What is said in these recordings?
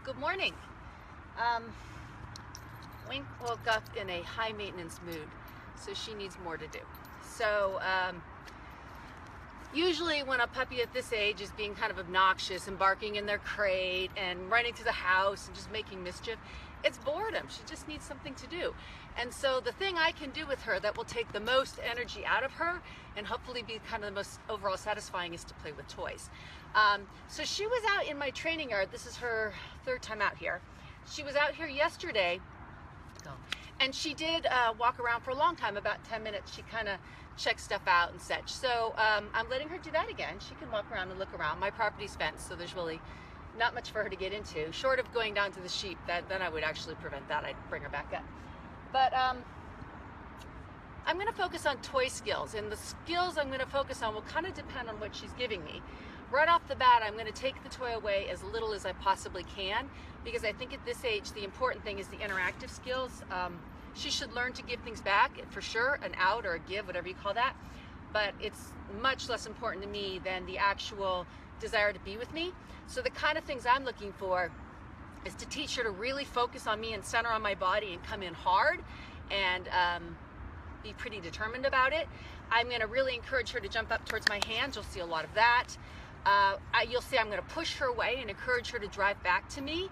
Good morning. Wink woke up in a high maintenance mood, so she needs more to do. So usually when a puppy at this age is being kind of obnoxious and barking in their crate and running through the house and just making mischief, it's boredom. She just needs something to do. And so the thing I can do with her that will take the most energy out of her and hopefully be kind of the most overall satisfying is to play with toys. So she was out in my training yard. This is her third time out here. She was out here yesterday, and she did walk around for a long time, about 10 minutes. She kind of checked stuff out and such. So I'm letting her do that again. She can walk around and look around. My property's fenced, so there's really not much for her to get into. Short of going down to the sheep, then I would actually prevent that. I'd bring her back up. But I'm going to focus on toy skills, and the skills I'm going to focus on will kind of depend on what she's giving me. Right off the bat, I'm going to take the toy away as little as I possibly can, because I think at this age the important thing is the interactive skills. She should learn to give things back, for sure, an out or a give, whatever you call that, but it's much less important to me than the actual desire to be with me. So the kind of things I'm looking for is to teach her to really focus on me and center on my body and come in hard and be pretty determined about it. I'm going to really encourage her to jump up towards my hands. You'll see a lot of that. You'll see I'm going to push her away and encourage her to drive back to me.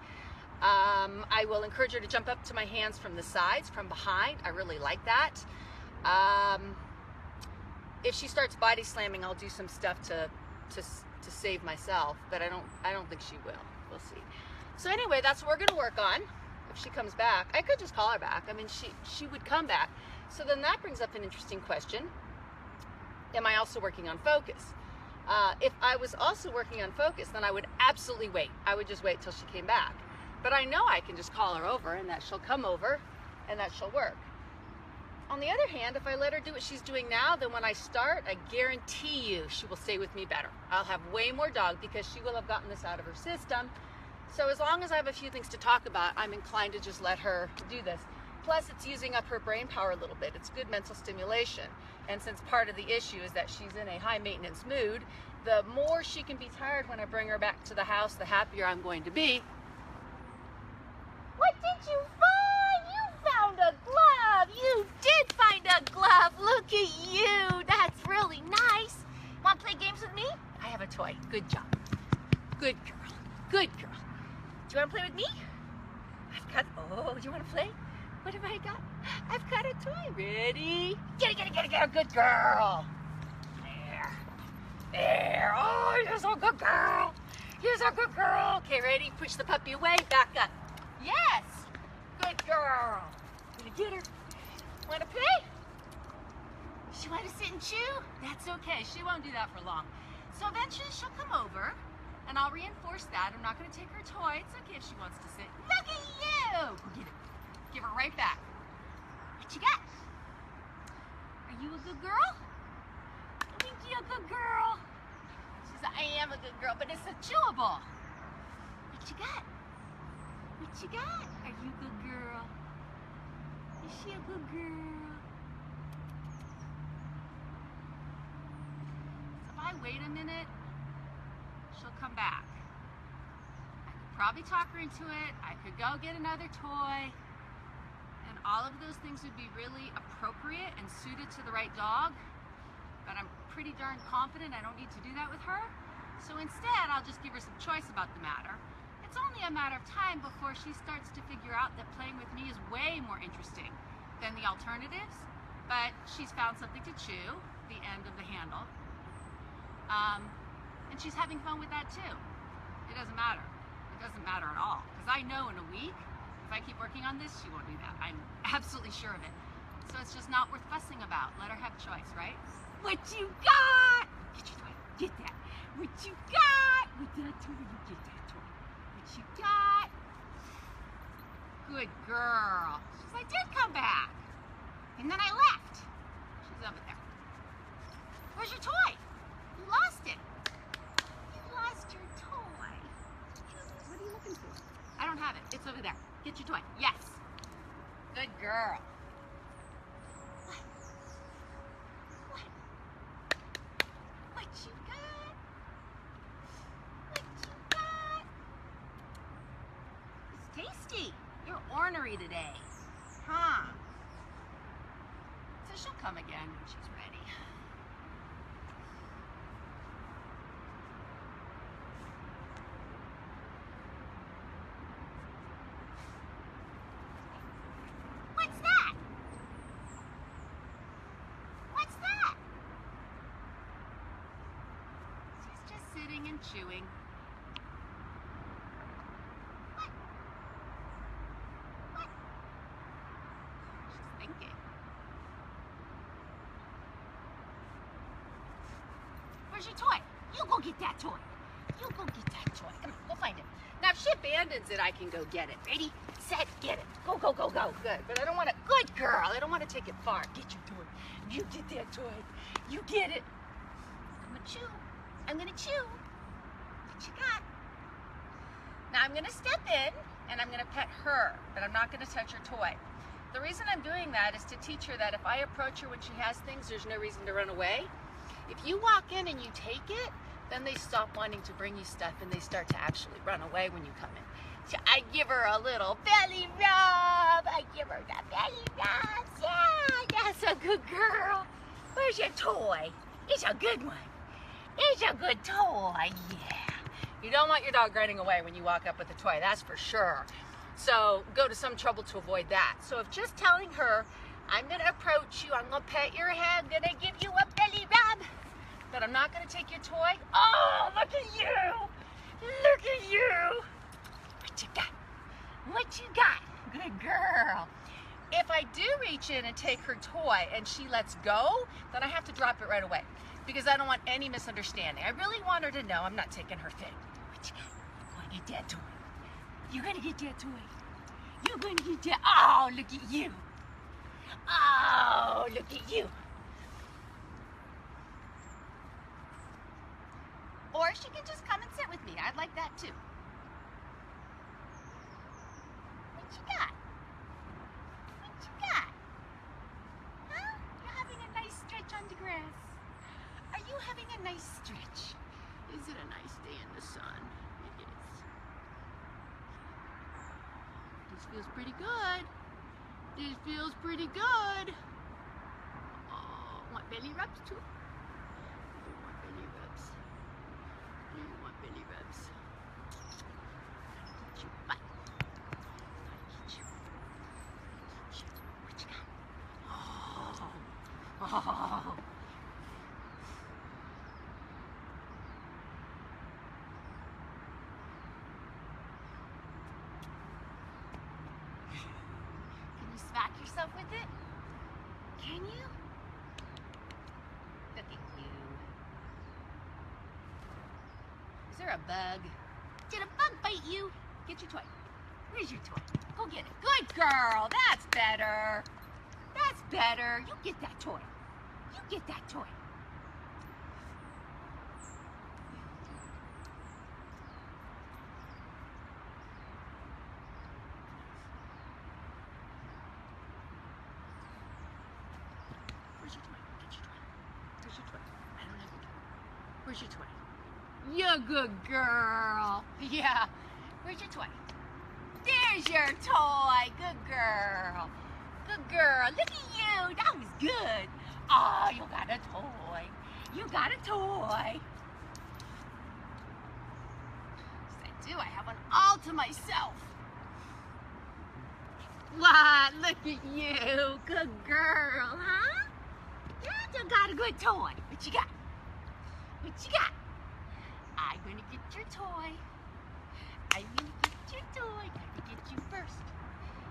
I will encourage her to jump up to my hands from the sides, from behind. I really like that. If she starts body slamming, I'll do some stuff to save myself, but I don't think she will. We'll see. So anyway, that's what we're going to work on. If she comes back, I could just call her back. I mean, she would come back. So then that brings up an interesting question. Am I also working on focus? If I was also working on focus, then I would absolutely wait. I would just wait till she came back. But I know I can just call her over and that she'll come over and that she'll work. On the other hand, if I let her do what she's doing now, then when I start, I guarantee you she will stay with me better. I'll have way more dog because she will have gotten this out of her system. So as long as I have a few things to talk about, I'm inclined to just let her do this. Plus, it's using up her brain power a little bit. It's good mental stimulation. And since part of the issue is that she's in a high maintenance mood, the more she can be tired when I bring her back to the house, the happier I'm going to be. What did you find? You found a glove. You did find a glove. Look at you. That's really nice. Want to play games with me? I have a toy. Good job. Good girl. Good girl. Do you want to play with me? Oh, do you want to play? What have I got? I've got a toy. Ready? Get it. Good girl. There. Oh, you're so good girl. You're so good girl. Okay, ready? Push the puppy away. Back up. Yes. Good girl. Gonna get her. Want to play? She want to sit and chew? That's okay. She won't do that for long. So eventually she'll come over, and I'll reinforce that. I'm not going to take her toy. It's okay if she wants to sit. Look at you. Go get it. Give her right back. What you got? Are you a good girl? I think you're a good girl. She said, I am a good girl, but it's a chewable. What you got? What you got? Are you a good girl? Is she a good girl? So if I wait a minute, she'll come back. I could probably talk her into it. I could go get another toy. And all of those things would be really appropriate and suited to the right dog. But I'm pretty darn confident I don't need to do that with her. So instead, I'll just give her some choice about the matter. It's only a matter of time before she starts to figure out that playing with me is way more interesting than the alternatives. But she's found something to chew, the end of the handle. And she's having fun with that too. It doesn't matter. It doesn't matter at all. Because I know in a week, if I keep working on this, she won't do that. I'm absolutely sure of it. So it's just not worth fussing about. Let her have choice, right? What you got? Get your toy. Get that. What you got? With that toy, you get that toy. What you got? Good girl. She's like, I did come back. And then I left. She's over there. Where's your toy? You lost it. You lost your toy. What are you looking for? I don't have it. It's over there. Get your toy. Yes. Good girl. What you got? What you got? ornery today. Huh? So she'll come again when she's ready. What's that? What's that? She's just sitting and chewing. What? What? She's thinking. Where's your toy? You go get that toy. You go get that toy. Come on, go find it. Now, if she abandons it, I can go get it. Ready, set, get it. Go, go, go, go. Good. But I don't want to. Good girl. I don't want to take it far. Get your toy. You get that toy. You get it. I'm going to chew. I'm going to chew. What you got? Now, I'm going to step in, and I'm going to pet her, but I'm not going to touch her toy. The reason I'm doing that is to teach her that if I approach her when she has things, there's no reason to run away. If you walk in and you take it, then they stop wanting to bring you stuff and they start to actually run away when you come in. So I give her a little belly rub. I give her the belly rub. Yeah, that's a good girl. Where's your toy? It's a good one. It's a good toy. Yeah. You don't want your dog running away when you walk up with a toy, that's for sure. So go to some trouble to avoid that. So if just telling her, I'm going to approach you, I'm going to pet your head, I'm going to give you a belly rub, but I'm not going to take your toy. Oh, look at you. Look at you. What you got? What you got? Good girl. If I do reach in and take her toy and she lets go, then I have to drop it right away because I don't want any misunderstanding. I really want her to know I'm not taking her thing. What you got? I'm going to get that toy. You're going to get that toy. You're going to get that. Oh, look at you. Oh, look at you. Or she can just come and sit with me. I'd like that too. What you got? What you got? Huh? You're having a nice stretch on the grass. Are you having a nice stretch? Is it a nice day in the sun? It is. This feels pretty good. This feels pretty good. Oh, want belly rubs too? You want belly rubs? Do you want belly rubs? Gotta get you butt. Gotta get you. Get you. What you got? Oh. Oh. Smack yourself with it? Can you? Look at you. Is there a bug? Did a bug bite you? Get your toy. Where's your toy? Go get it. Good girl. That's better. That's better. You get that toy. You get that toy. Where's your toy? Get your toy. Where's your toy? I don't have your toy. Where's your toy? You're a good girl. Yeah. Where's your toy? There's your toy. Good girl. Good girl. Look at you. That was good. Oh, you got a toy. You got a toy. Yes, I do. I have one all to myself. What? Look at you. Good girl, huh? Yeah, you got a good toy. What you got? What you got? I'm going to get your toy. I'm going to get your toy. I'm going to get you first.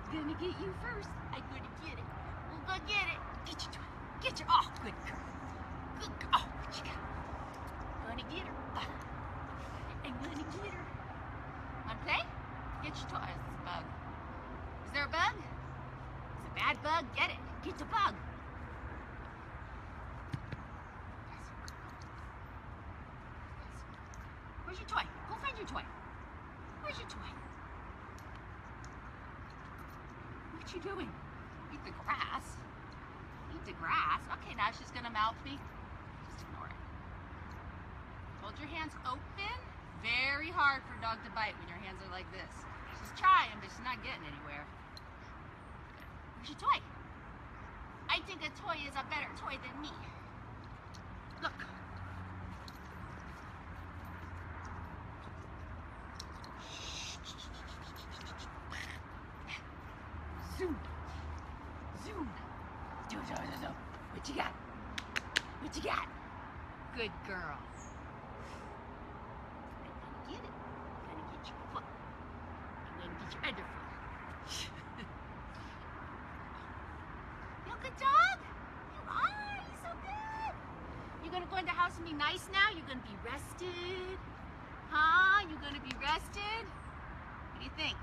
I'm going to get you first. I'm going to get it. We'll go get it. Get your toy. Get your... Oh, good girl. Good girl. Oh, what you got? I'm going to get her. I'm going to get her. Want to play? Get your toy. It's a bug. Is there a bug? It's a bad bug. Get it. Get the bug. Where's your toy? Go find your toy. Where's your toy? What you doing? Eat the grass. Eat the grass. Okay, now she's gonna mouth me. Just ignore it. Hold your hands open. Very hard for a dog to bite when your hands are like this. She's trying, but she's not getting anywhere. Where's your toy? I think a toy is a better toy than me. Look. Zoom. Zoom. Do. What you got? What you got? Good girl. I'm gonna get it. I'm gonna get your foot. I'm gonna get your other foot. You a good dog? You are. You're so good. You're gonna go in the house and be nice now? You're gonna be rested? Huh? You're gonna be rested? What do you think?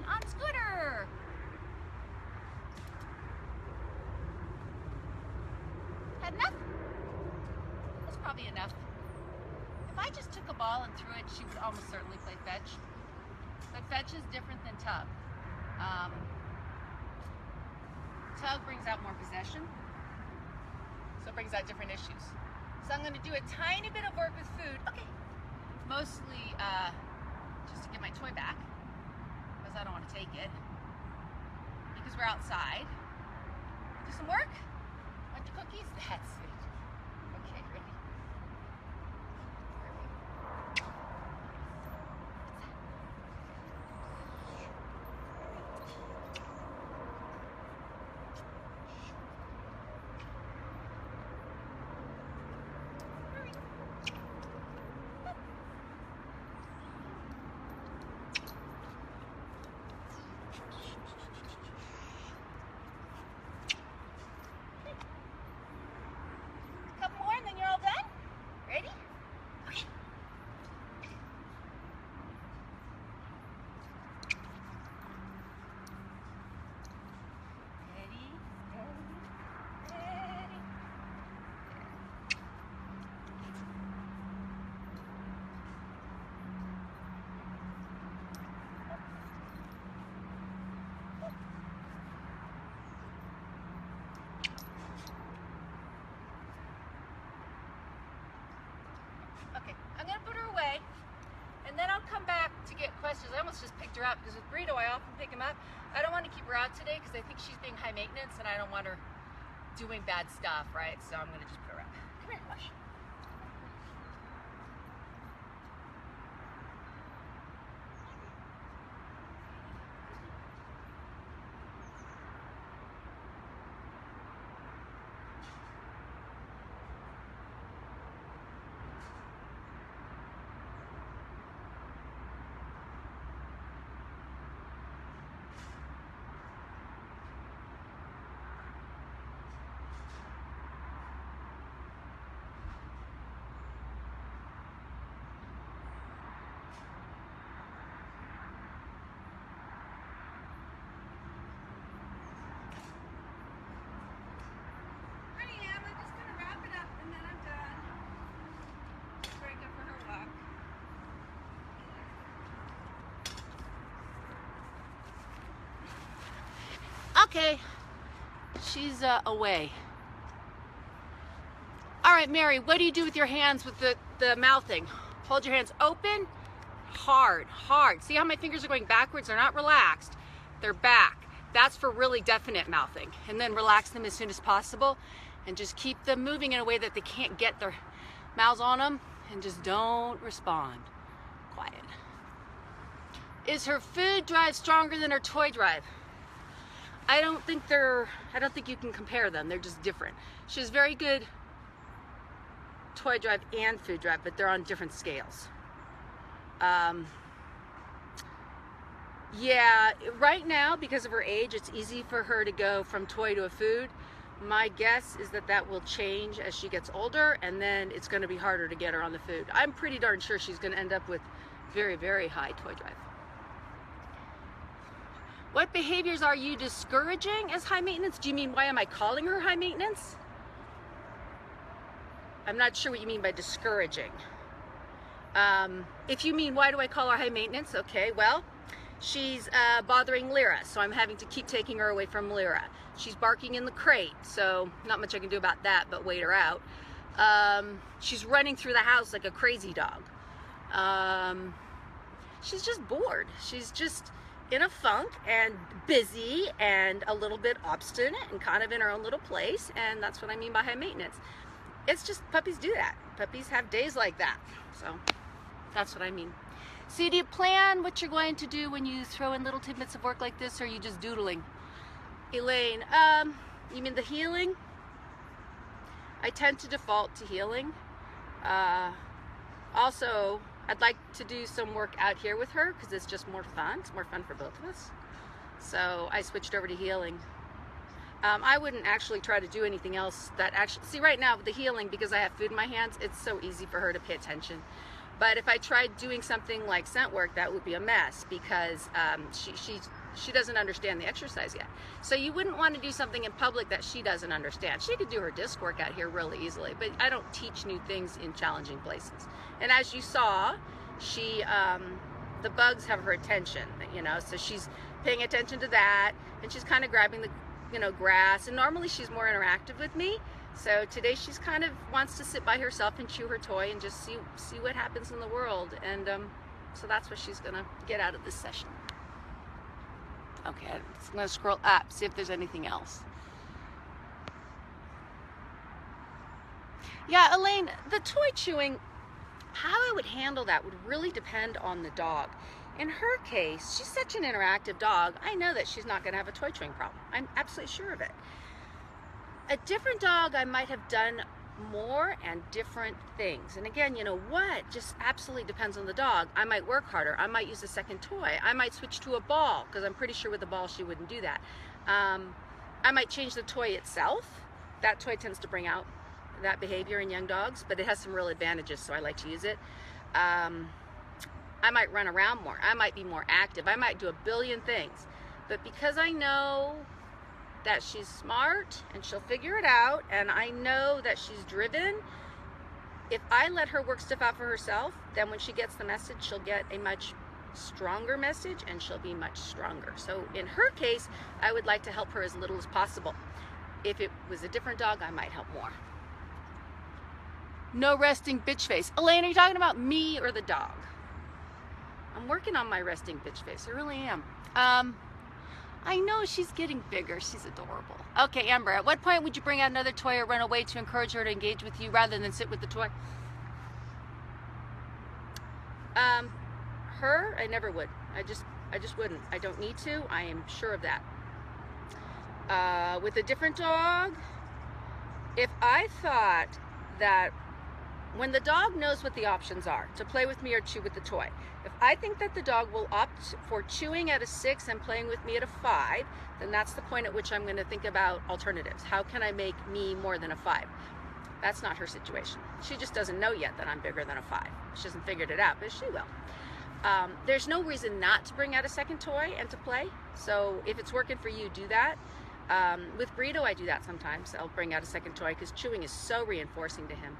On scooter. Had enough? That's probably enough. If I just took a ball and threw it, she would almost certainly play fetch. But fetch is different than tug. Tug brings out more possession, so it brings out different issues. So I'm going to do a tiny bit of work with food. Okay. Mostly just to get my toy back. I don't want to take it because we're outside. Do some work? Want your cookies? That's it. Okay, ready? I almost just picked her up because with Burrito I often pick him up. I don't want to keep her out today because I think she's being high maintenance and I don't want her doing bad stuff, right? So I'm going to just put her up. Come here, Lush. Okay, she's away. All right, Mary, what do you do with your hands with the mouthing? Hold your hands open, hard. See how my fingers are going backwards? They're not relaxed, they're back. That's for really definite mouthing. And then relax them as soon as possible and just keep them moving in a way that they can't get their mouths on them and just don't respond. Quiet. Is her food drive stronger than her toy drive? I don't think you can compare them. They're just different. She has very good toy drive and food drive, but they're on different scales. Yeah, right now, because of her age, it's easy for her to go from toy to a food, My guess is that that will change as she gets older, and then it's going to be harder to get her on the food. I'm pretty darn sure she's going to end up with very, very high toy drive. What behaviors are you discouraging as high maintenance? Do you mean, why am I calling her high maintenance? I'm not sure what you mean by discouraging. If you mean, why do I call her high maintenance? Okay, well, she's bothering Lyra, so I'm having to keep taking her away from Lyra. She's barking in the crate, so not much I can do about that but wait her out. She's running through the house like a crazy dog. She's just bored. She's just in a funk and busy and a little bit obstinate and kind of in her own little place, and that's what I mean by high maintenance. It's just, puppies do that. Puppies have days like that, so that's what I mean. So do you plan what you're going to do when you throw in little tidbits of work like this, or are you just doodling? Elaine, you mean the healing? I tend to default to healing. Also, I'd like to do some work out here with her because it's just more fun. It's more fun for both of us. So I switched over to healing. I wouldn't actually try to do anything else that actually, see right now with the healing, because I have food in my hands, it's so easy for her to pay attention. But if I tried doing something like scent work, that would be a mess because she doesn't understand the exercise yet. So you wouldn't want to do something in public that she doesn't understand. She could do her disc work out here really easily, but I don't teach new things in challenging places. And as you saw, she, the bugs have her attention, you know, so she's paying attention to that, and she's kind of grabbing the, you know, grass, and normally she's more interactive with me. So today she's kind of wants to sit by herself and chew her toy and just see what happens in the world. And so that's what she's gonna get out of this session. Okay, I'm gonna scroll up, see if there's anything else. Yeah, Elaine, the toy chewing, how I would handle that would really depend on the dog. In her case, she's such an interactive dog, I know that she's not gonna have a toy chewing problem. I'm absolutely sure of it. A different dog, I might have done more and different things. And again, you know what? Just absolutely depends on the dog. I might work harder. I might use a second toy. I might switch to a ball, because I'm pretty sure with a ball she wouldn't do that. I might change the toy itself. That toy tends to bring out that behavior in young dogs, but it has some real advantages, so I like to use it. I might run around more. I might be more active. I might do a billion things. But because I know that she's smart and she'll figure it out, and I know that she's driven, if I let her work stuff out for herself, then when she gets the message, she'll get a much stronger message and she'll be much stronger. So in her case, I would like to help her as little as possible. If it was a different dog, I might help more. No resting bitch face. Elaine, are you talking about me or the dog? I'm working on my resting bitch face, I really am. I know she's getting bigger. She's adorable. Okay, Amber, at what point would you bring out another toy or run away to encourage her to engage with you rather than sit with the toy? Her, I never would. I just wouldn't. I don't need to. I am sure of that. With a different dog, if I thought that when the dog knows what the options are, to play with me or chew with the toy, if I think that the dog will opt for chewing at a 6 and playing with me at a 5, then that's the point at which I'm going to think about alternatives. How can I make me more than a 5? That's not her situation. She just doesn't know yet that I'm bigger than a 5. She hasn't figured it out, but she will. There's no reason not to bring out a second toy and to play. So if it's working for you, do that. With Burrito, I do that sometimes. I'll bring out a second toy because chewing is so reinforcing to him.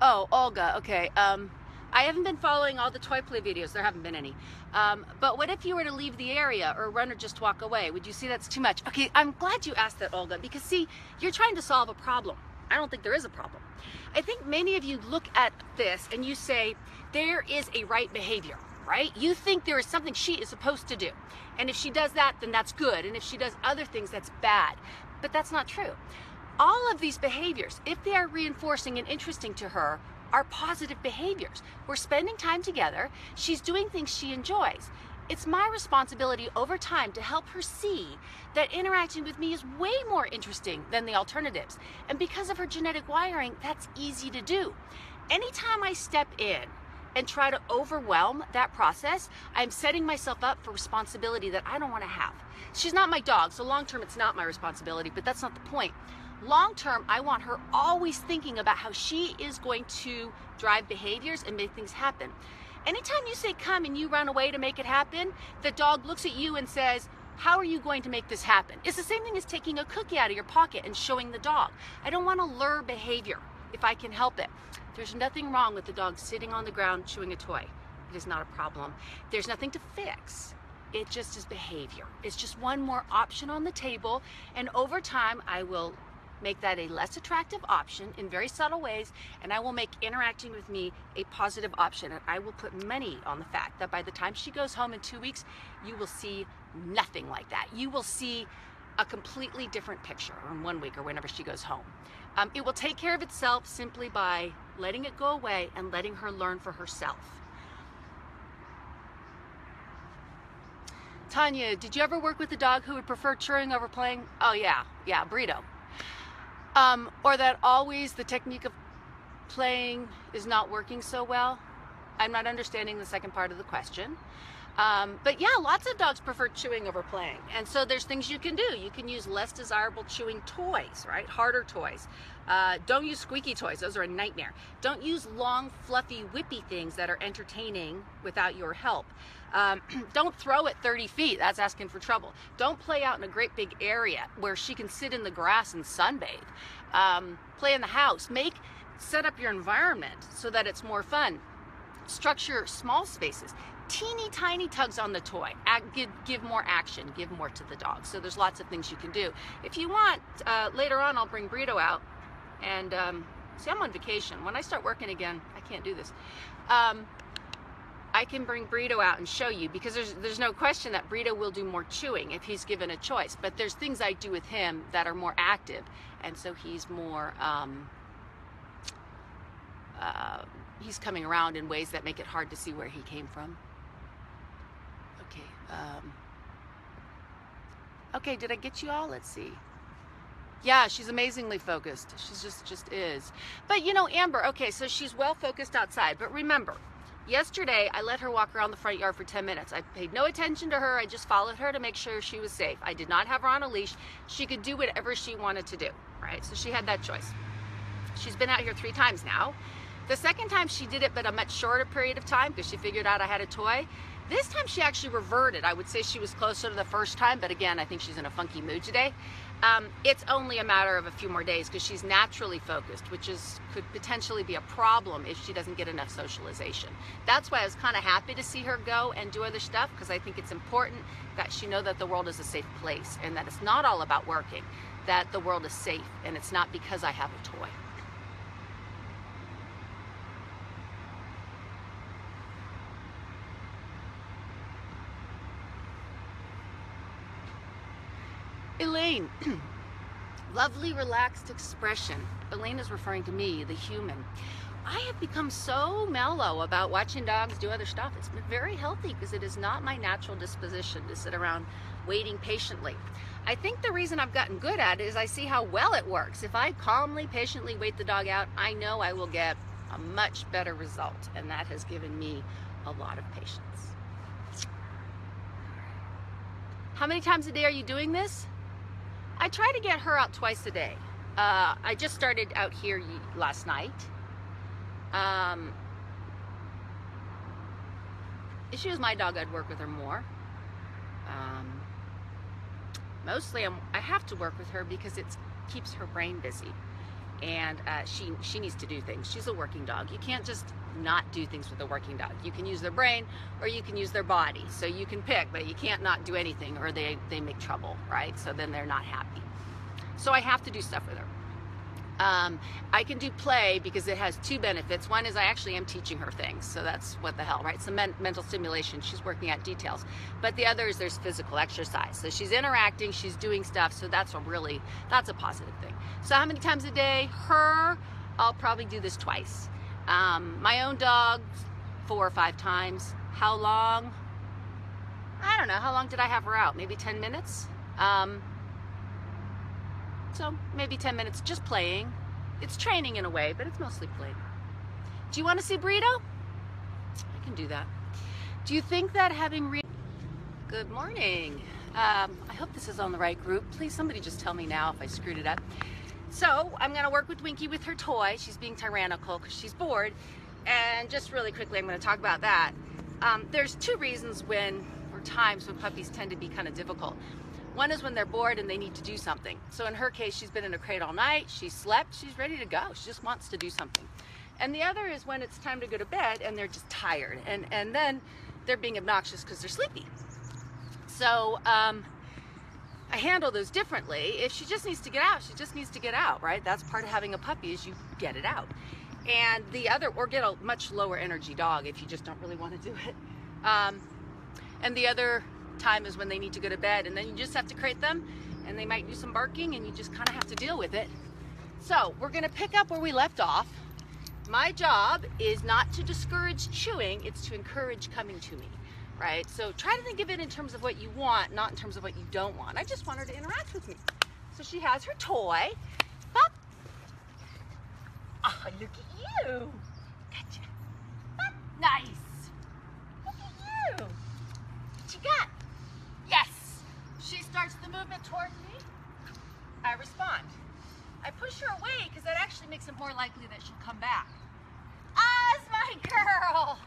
Oh, Olga, okay. I haven't been following all the toy play videos. There haven't been any. But what if you were to leave the area or run or just walk away? Would you see that's too much? Okay, I'm glad you asked that, Olga, because see, you're trying to solve a problem. I don't think there is a problem. I think many of you look at this and you say, there is a right behavior, right? You think there is something she is supposed to do. And if she does that, then that's good. And if she does other things, that's bad. But that's not true. All of these behaviors, if they are reinforcing and interesting to her, are positive behaviors. We're spending time together. She's doing things she enjoys. It's my responsibility over time to help her see that interacting with me is way more interesting than the alternatives. And because of her genetic wiring, that's easy to do. Anytime I step in and try to overwhelm that process, I'm setting myself up for responsibility that I don't want to have. She's not my dog, so long term it's not my responsibility, but that's not the point. Long term, I want her always thinking about how she is going to drive behaviors and make things happen. Anytime you say come and you run away to make it happen, the dog looks at you and says, how are you going to make this happen? It's the same thing as taking a cookie out of your pocket and showing the dog. I don't want to lure behavior if I can help it. There's nothing wrong with the dog sitting on the ground chewing a toy. It is not a problem. There's nothing to fix. It just is behavior. It's just one more option on the table, and over time I will make that a less attractive option in very subtle ways, and I will make interacting with me a positive option, and I will put money on the fact that by the time she goes home in 2 weeks, you will see nothing like that. You will see a completely different picture, or in 1 week or whenever she goes home. It will take care of itself simply by letting it go away and letting her learn for herself. Tanya, did you ever work with a dog who would prefer chewing over playing? Oh yeah, Burrito. Or that always the technique of playing is not working so well? I'm not understanding the second part of the question. But yeah, lots of dogs prefer chewing over playing. And so there's things you can do. You can use less desirable chewing toys, right? Harder toys. Don't use squeaky toys. Those are a nightmare. Don't use long, fluffy, whippy things that are entertaining without your help. Don't throw it 30 feet. That's asking for trouble. Don't play out in a great big area where she can sit in the grass and sunbathe. Play in the house. Set up your environment so that it's more fun. Structure small spaces. Teeny tiny tugs on the toy. Give more action. Give more to the dog. So there's lots of things you can do. If you want, later on I'll bring Burrito out. And see, I'm on vacation. When I start working again, I can't do this. I can bring Burrito out and show you, because there's no question that Burrito will do more chewing if he's given a choice. But there's things I do with him that are more active, and so he's more he's coming around in ways that make it hard to see where he came from. Okay. Okay, did I get you all? Let's see. Yeah, she's amazingly focused. She's just is. But you know, Amber, okay, so she's well focused outside. But remember, yesterday I let her walk around the front yard for 10 minutes. I paid no attention to her. I just followed her to make sure she was safe. I did not have her on a leash. She could do whatever she wanted to do, right? So she had that choice. She's been out here 3 times now. The second time she did it, but a much shorter period of time, because she figured out I had a toy. This time she actually reverted. I would say she was closer to the first time, but again, I think she's in a funky mood today. It's only a matter of a few more days because she's naturally focused, which could potentially be a problem if she doesn't get enough socialization. That's why I was kind of happy to see her go and do other stuff, because I think it's important that she know that the world is a safe place and that it's not all about working, that the world is safe, and it's not because I have a toy. Elaine, lovely relaxed expression. Elaine is referring to me, the human. I have become so mellow about watching dogs do other stuff. It's been very healthy because it is not my natural disposition to sit around waiting patiently. I think the reason I've gotten good at it is I see how well it works. If I calmly, patiently wait the dog out, I know I will get a much better result, and that has given me a lot of patience. How many times a day are you doing this? I try to get her out twice a day. I just started out here last night. If she was my dog, I'd work with her more. Mostly I have to work with her because it keeps her brain busy, and she needs to do things. She's a working dog. You can't just not do things with a working dog. You can use their brain or you can use their body. So you can pick, but you can't not do anything or they make trouble, right? So then they're not happy. So I have to do stuff with her. I can do play because it has 2 benefits. One is I actually am teaching her things, so that's what the hell, right? Some mental stimulation. She's working out details. But the other is there's physical exercise. So she's interacting, she's doing stuff, so that's a positive thing. So how many times a day? Her, I'll probably do this twice. My own dog, 4 or 5 times. How long? I don't know. How long did I have her out? Maybe 10 minutes? So maybe 10 minutes just playing. It's training in a way, but it's mostly playing. Do you want to see Burrito? I can do that. Do you think that having Good morning. I hope this is on the right group. Please, somebody just tell me now if I screwed it up. So I'm going to work with Winky with her toy. She's being tyrannical because she's bored. And just really quickly, I'm going to talk about that. There's two reasons or times when puppies tend to be kind of difficult. One is when they're bored and they need to do something. So in her case, she's been in a crate all night. She slept. She's ready to go. She just wants to do something. And the other is when it's time to go to bed and they're just tired. And then they're being obnoxious because they're sleepy. So I handle those differently. If she just needs to get out, she just needs to get out, right? That's part of having a puppy, is you get it out. And or get a much lower energy dog if you just don't really want to do it. And the other time is when they need to go to bed, and then you just have to crate them, and they might do some barking, and you just kind of have to deal with it. So we're going to pick up where we left off. My job is not to discourage chewing, it's to encourage coming to me. Right? So try to think of it in terms of what you want, not in terms of what you don't want. I just want her to interact with me. So she has her toy. Pop. Oh, look at you. Gotcha. Pop. Nice. Look at you. What you got? Yes. She starts the movement towards me. I respond. I push her away because that actually makes it more likely that she'll come back. Ah, it's my girl.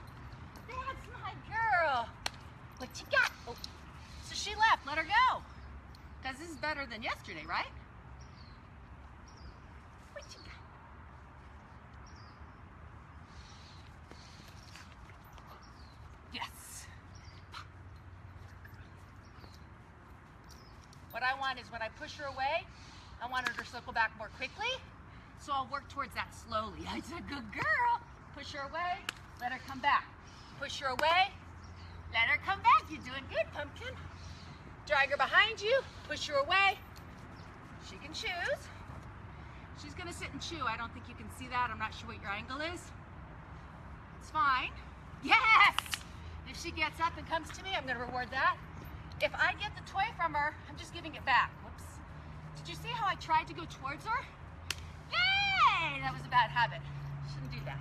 That's my girl. What you got? Oh, so she left. Let her go. Because this is better than yesterday, right? What you got? Yes. What I want is when I push her away, I want her to circle back more quickly. So I'll work towards that slowly. I said, good girl. Push her away. Let her come back. Push her away. Let her come back. You're doing good, Pumpkin. Drag her behind you. Push her away. She can choose. She's going to sit and chew. I don't think you can see that. I'm not sure what your angle is. It's fine. Yes! If she gets up and comes to me, I'm going to reward that. If I get the toy from her, I'm just giving it back. Whoops. Did you see how I tried to go towards her? Yay! That was a bad habit. Shouldn't do that.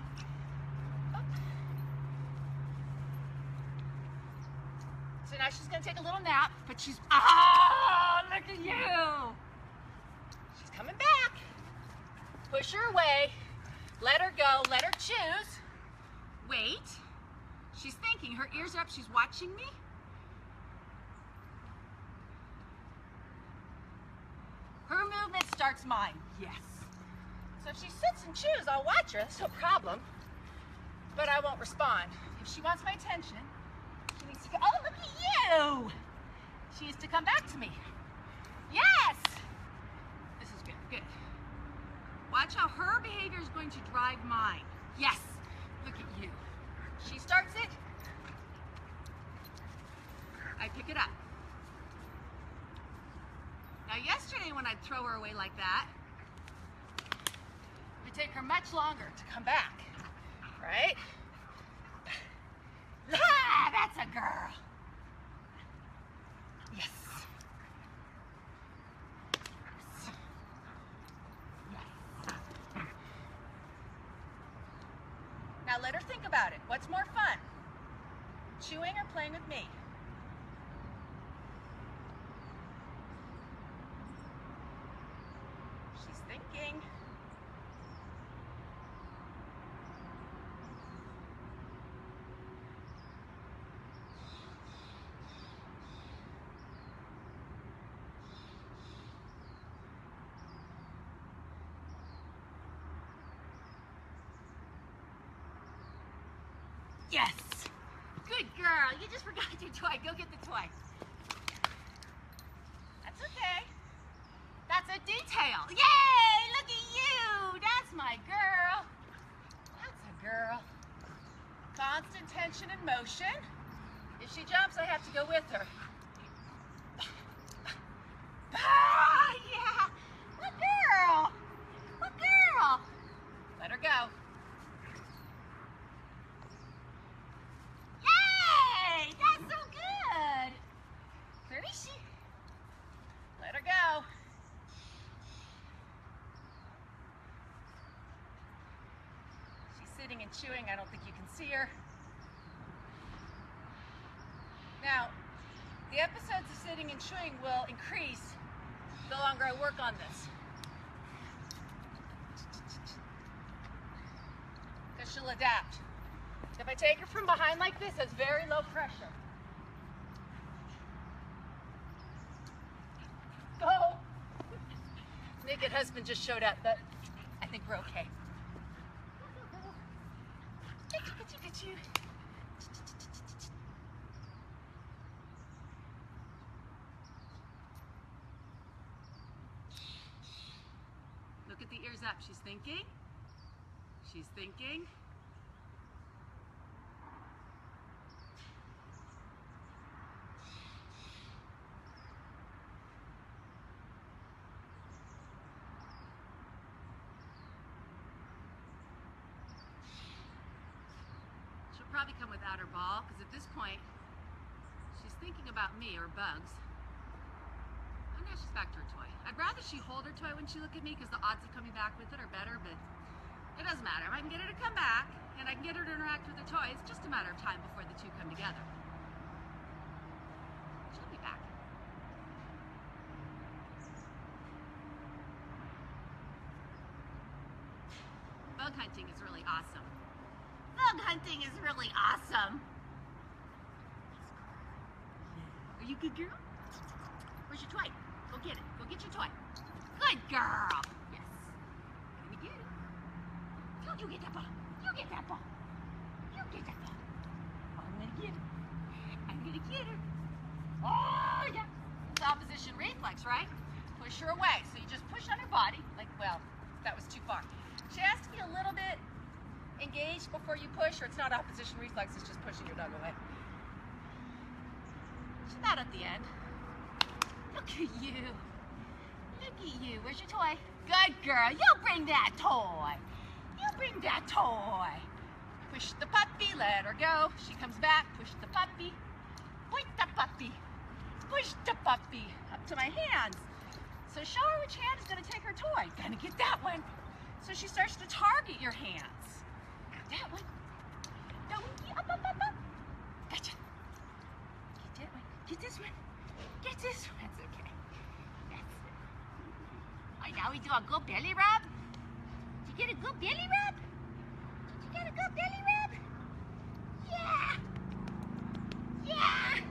So now she's going to take a little nap, but she's, look at you. She's coming back. Push her away. Let her go. Let her choose. Wait. She's thinking. Her ears are up. She's watching me. Her movement starts mine. Yes. So if she sits and chews, I'll watch her. That's no problem. But I won't respond. If she wants my attention, she needs to go, oh, look at you! She needs to come back to me. Yes! This is good, good. Watch how her behavior is going to drive mine. Yes! Look at you. She starts it. I pick it up. Now yesterday when I'd throw her away like that, it would take her much longer to come back, right? Ah, that's a girl. Yes. Yes. Now let her think about it. What's more fun? Chewing or playing with me? She's thinking. Yes. Good girl. You just forgot your toy. Go get the toy. That's okay. That's a detail. Yay! Look at you. That's my girl. That's a girl. Constant tension and motion. If she jumps, I have to go with her. Ah, yeah. Good girl. Good girl. Let her go. Let her go. She's sitting and chewing. I don't think you can see her. Now, the episodes of sitting and chewing will increase the longer I work on this. Because she'll adapt. If I take her from behind like this, it's very low pressure. Go! Naked husband just showed up, but I think we're okay. Get you. Look at the ears up. She's thinking. She's thinking. She'll probably come without her ball, because at this point, she's thinking about me or bugs. And now she's back to her toy. I'd rather she hold her toy when she look at me, because the odds of coming back with it are better, but it doesn't matter. If I can get her to come back, and I can get her to interact with her toy, it's just a matter of time before the two come together. She'll be back. Bug hunting is really awesome. Bug hunting is really awesome. Are you a good girl? Where's your toy? Go get it. Go get your toy. Good girl. Yes. Let me get it. You get that ball. You get that ball. You get that ball. I'm gonna get it. I'm gonna get her. Oh yeah. It's opposition reflex, right? Push her away. So you just push on her body. Like, well, that was too far. She has to be a little bit engaged before you push, or it's not opposition reflex, it's just pushing your dog away. She's not at the end. Look at you. Look at you. Where's your toy? Good girl. You bring that toy. You bring that toy. Push the puppy. Let her go. She comes back. Push the puppy. Push the puppy. Push the puppy. Up to my hands. So show her which hand is going to take her toy. Gonna get that one. So she starts to target your hands. That one. No, up, up, up, up. Gotcha. Get that one. Get this one. Get this one. That's okay. That's it. All right, now we do a good belly rub. Did you get a good belly rub? Did you get a good belly rub? Yeah. Yeah.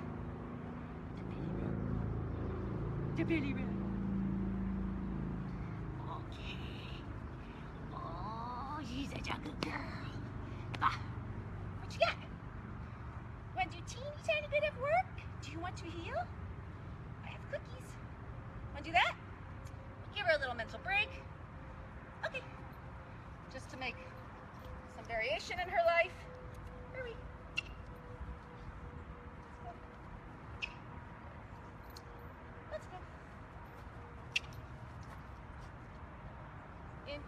The belly rub. Okay. Oh, she's such a good girl. What you got? Want to do teeny tiny bit of work? Do you want to heal? I have cookies. Want to do that? Give her a little mental break. Okay. Just to make some variation in her life. Hurry. Let's go. In.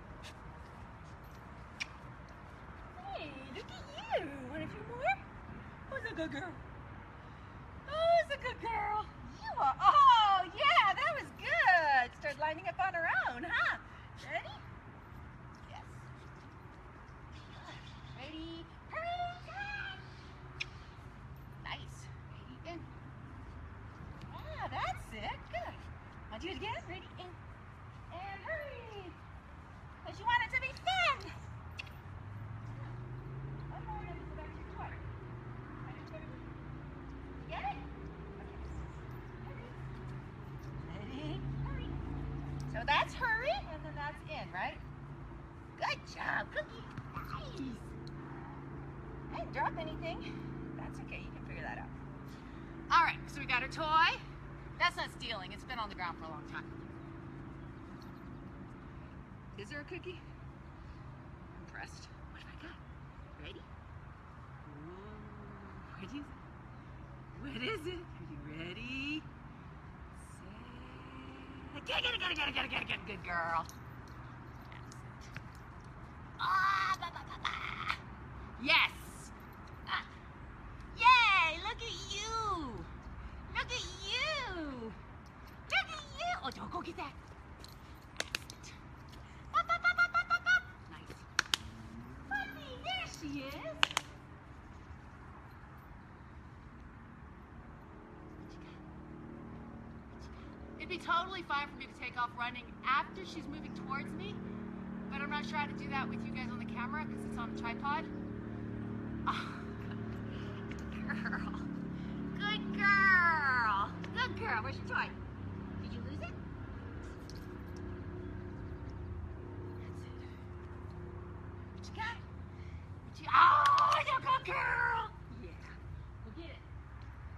Hey, look at you. Want a few more? Who's a good girl? Who's a good girl? You are. Oh, yeah, that was good. Start lining up on her own, huh? Ready? Yes. Good. Ready? Hurry! Nice. Ready? In. Ah, that's it. Good. Want to do it again? Ready? In. And hurry. Because you want it to be fun. One more, then we'll go back to your toy. Get it? Okay. Ready? Hurry. So that's hurry, and then that's in, right? Good job, Cookie. Nice. I didn't drop anything. That's okay. You can figure that out. All right, so we got our toy. That's not stealing. It's been on the ground for a long time. Is there a cookie? I'm impressed. What have I got? Ready? Ooh, what is it? What is it? Are you ready? Set. Get it. Good girl. Ah, ba, ba, ba, ba. Yes. Ah. Yay, look at you. Look at you. Look at you. Oh, don't go get that. Bop, bop, bop, bop, bop, bop, bop. Nice. Puppy, there she is. It'd be totally fine for me to take off running after she's moving towards me, but I'm not sure how to do that with you guys on the camera because it's on a tripod. Oh, good girl. Good girl. Good girl. Where's your toy? Did you lose it? That's it. What you got? Oh, you good girl. Yeah. We'll get it.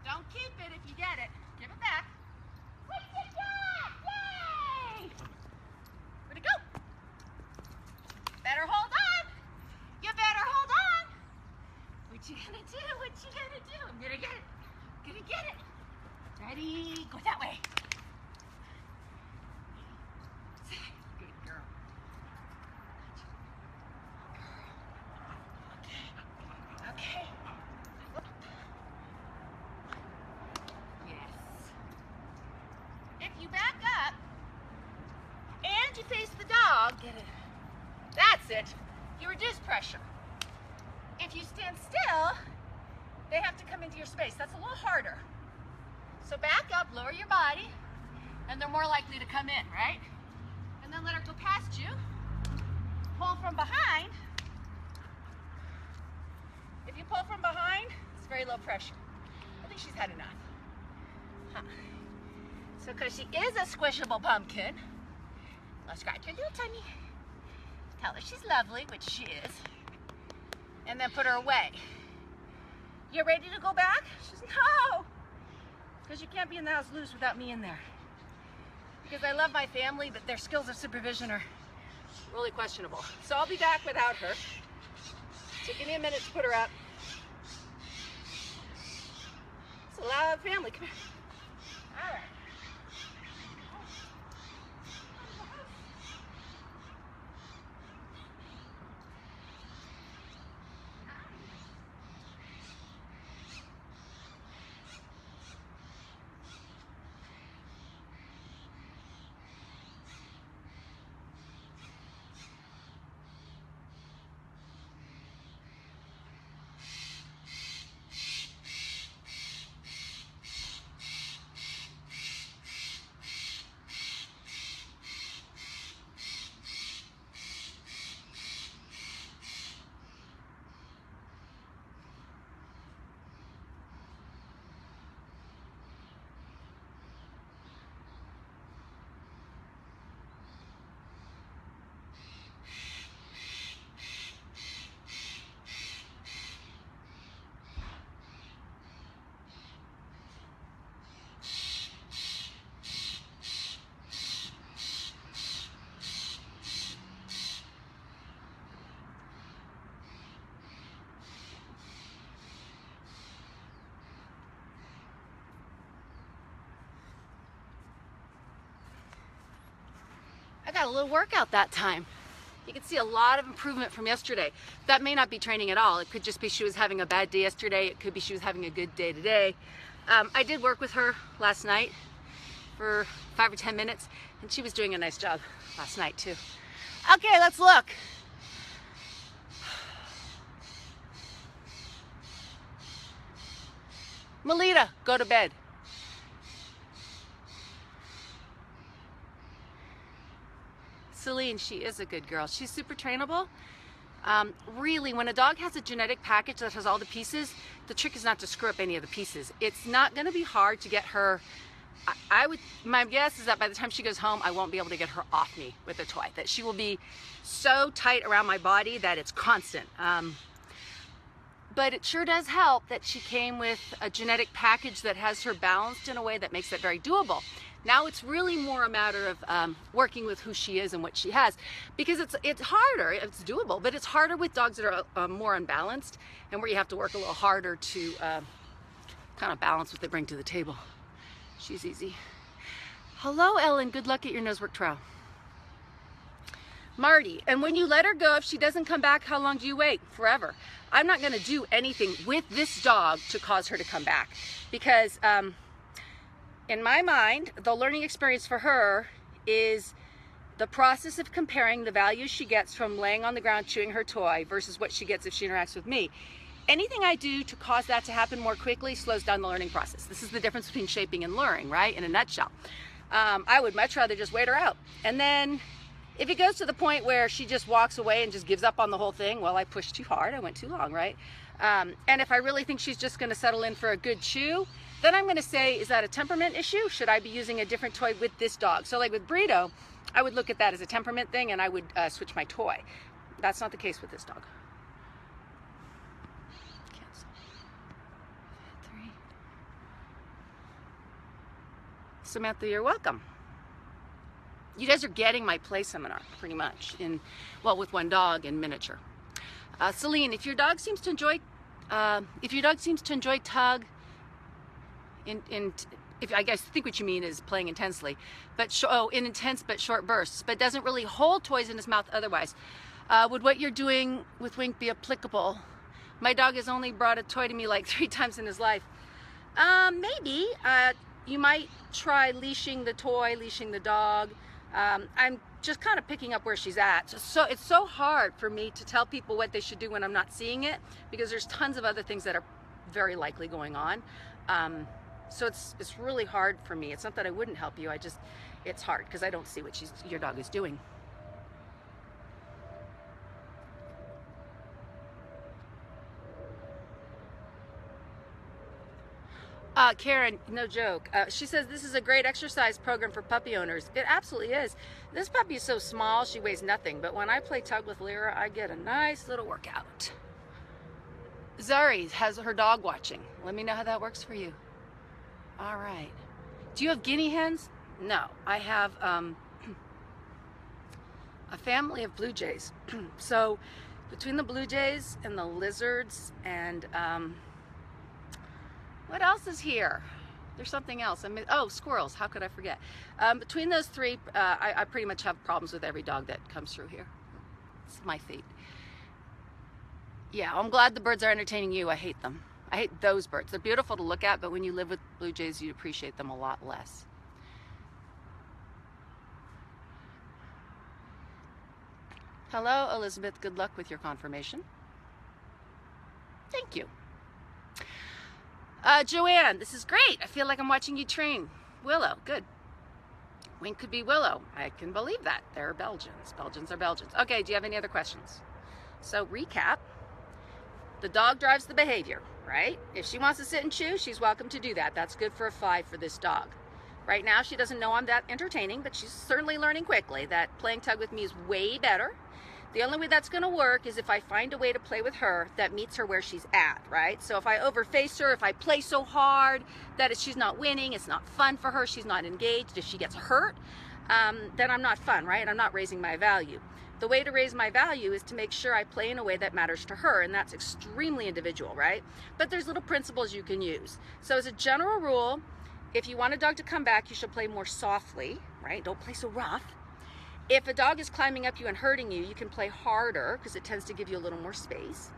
Don't keep it if you get it. Give it back. What you got? Yay! Where'd it go? Better hold on. You better hold on. What you gonna do? What you gonna do? I'm gonna get it. I'm gonna get it. Ready? Go that way. Good girl. Okay. Okay. Yes. If you back up and you face the dog, get it. That's it. You reduce pressure. If you stand still, they have to come into your space. That's a little harder. So back up, lower your body, and they're more likely to come in, right? And then let her go past you. Pull from behind. If you pull from behind, it's very low pressure. I think she's had enough. Huh. So because she is a squishable pumpkin, let's scratch her little tummy. Tell her she's lovely, which she is. And then put her away. You ready to go back? She says, no. Because you can't be in the house loose without me in there. Because I love my family, but their skills of supervision are really questionable. So I'll be back without her. So give me a minute to put her up. It's a loud family. Come here. All right. I got a little workout that time. You can see a lot of improvement from yesterday. That may not be training at all. It could just be she was having a bad day yesterday. It could be she was having a good day today. I did work with her last night for 5 or 10 minutes, and she was doing a nice job last night too. Okay, let's look. Melita, go to bed. Celine, she is a good girl. She's super trainable. Really, when a dog has a genetic package that has all the pieces, the trick is not to screw up any of the pieces. It's not going to be hard to get her. My guess is that by the time she goes home, I won't be able to get her off me with a toy. That she will be so tight around my body that it's constant. But it sure does help that she came with a genetic package that has her balanced in a way that makes it very doable. Now it's really more a matter of working with who she is and what she has, because it's harder. It's doable, but it's harder with dogs that are more unbalanced and where you have to work a little harder to kind of balance what they bring to the table. She's easy. Hello, Ellen. Good luck at your nosework trial. Marty, and when you let her go, if she doesn't come back, how long do you wait? Forever. I'm not going to do anything with this dog to cause her to come back, because in my mind, the learning experience for her is the process of comparing the values she gets from laying on the ground chewing her toy versus what she gets if she interacts with me. Anything I do to cause that to happen more quickly slows down the learning process. This is the difference between shaping and luring, right? In a nutshell. I would much rather just wait her out. And then if it goes to the point where she just walks away and just gives up on the whole thing, well, I pushed too hard, I went too long, right? And if I really think she's just gonna settle in for a good chew, then I'm gonna say, is that a temperament issue? Should I be using a different toy with this dog? So like with Burrito, I would look at that as a temperament thing and I would switch my toy. That's not the case with this dog. Cancel. 3. Samantha, you're welcome. You guys are getting my play seminar pretty much with one dog in miniature. Celine, if your dog seems to enjoy tug, I guess think what you mean is playing intensely, but in intense but short bursts, but doesn't really hold toys in his mouth otherwise, would what you're doing with Wink be applicable? My dog has only brought a toy to me like 3 times in his life. Maybe you might try leashing the toy, leashing the dog. I'm just kind of picking up where she's at. So it's so hard for me to tell people what they should do when I'm not seeing it, because there's tons of other things that are very likely going on. So it's really hard for me. It's not that I wouldn't help you. It's hard because I don't see what your dog is doing. Karen, no joke. She says this is a great exercise program for puppy owners. It absolutely is. This puppy is so small, she weighs nothing. But when I play tug with Lyra, I get a nice little workout. Zari has her dog watching. Let me know how that works for you. All right. Do you have guinea hens? No. I have a family of blue jays. So between the blue jays and the lizards and... what else is here? There's something else. Oh, squirrels. How could I forget? Between those 3, I pretty much have problems with every dog that comes through here. It's my fate. Yeah, I'm glad the birds are entertaining you. I hate them. I hate those birds. They're beautiful to look at, but when you live with blue jays, you appreciate them a lot less. Hello, Elizabeth. Good luck with your confirmation. Thank you. Joanne, this is great. I feel like I'm watching you train. Willow, good. Wink could be Willow. I can believe that. They're Belgians. Belgians are Belgians. Okay, do you have any other questions? So recap. The dog drives the behavior, right? If she wants to sit and chew, she's welcome to do that. That's good for a 5 for this dog. Right now, she doesn't know I'm that entertaining, but she's certainly learning quickly that playing tug with me is way better. The only way that's going to work is if I find a way to play with her that meets her where she's at, right? So if I overface her, if I play so hard that she's not winning, it's not fun for her, she's not engaged, if she gets hurt, then I'm not fun, right? I'm not raising my value. The way to raise my value is to make sure I play in a way that matters to her, and that's extremely individual, right? But there's little principles you can use. So as a general rule, if you want a dog to come back, you should play more softly, right? Don't play so rough. If a dog is climbing up you and hurting you, you can play harder because it tends to give you a little more space.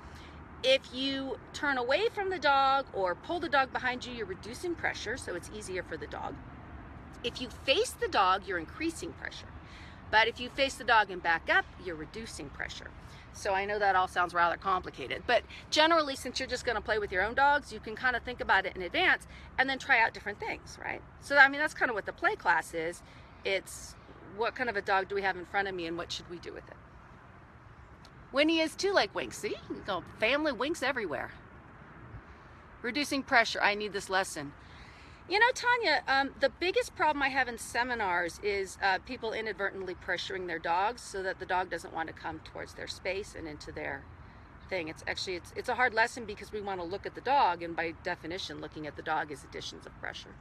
If you turn away from the dog or pull the dog behind you, you're reducing pressure, so it's easier for the dog. If you face the dog, you're increasing pressure. But if you face the dog and back up, you're reducing pressure. So I know that all sounds rather complicated, but generally, since you're just going to play with your own dogs, you can kind of think about it in advance and then try out different things, right? So I mean, that's kind of what the play class is. It's what kind of a dog do we have in front of me and what should we do with it? Winnie is too, like Wink. See, you go family Winks everywhere. Reducing pressure. I need this lesson. You know, Tanya, the biggest problem I have in seminars is people inadvertently pressuring their dogs so that the dog doesn't want to come towards their space and into their thing. It's actually, it's a hard lesson because we want to look at the dog, and by definition, looking at the dog is additions of pressure.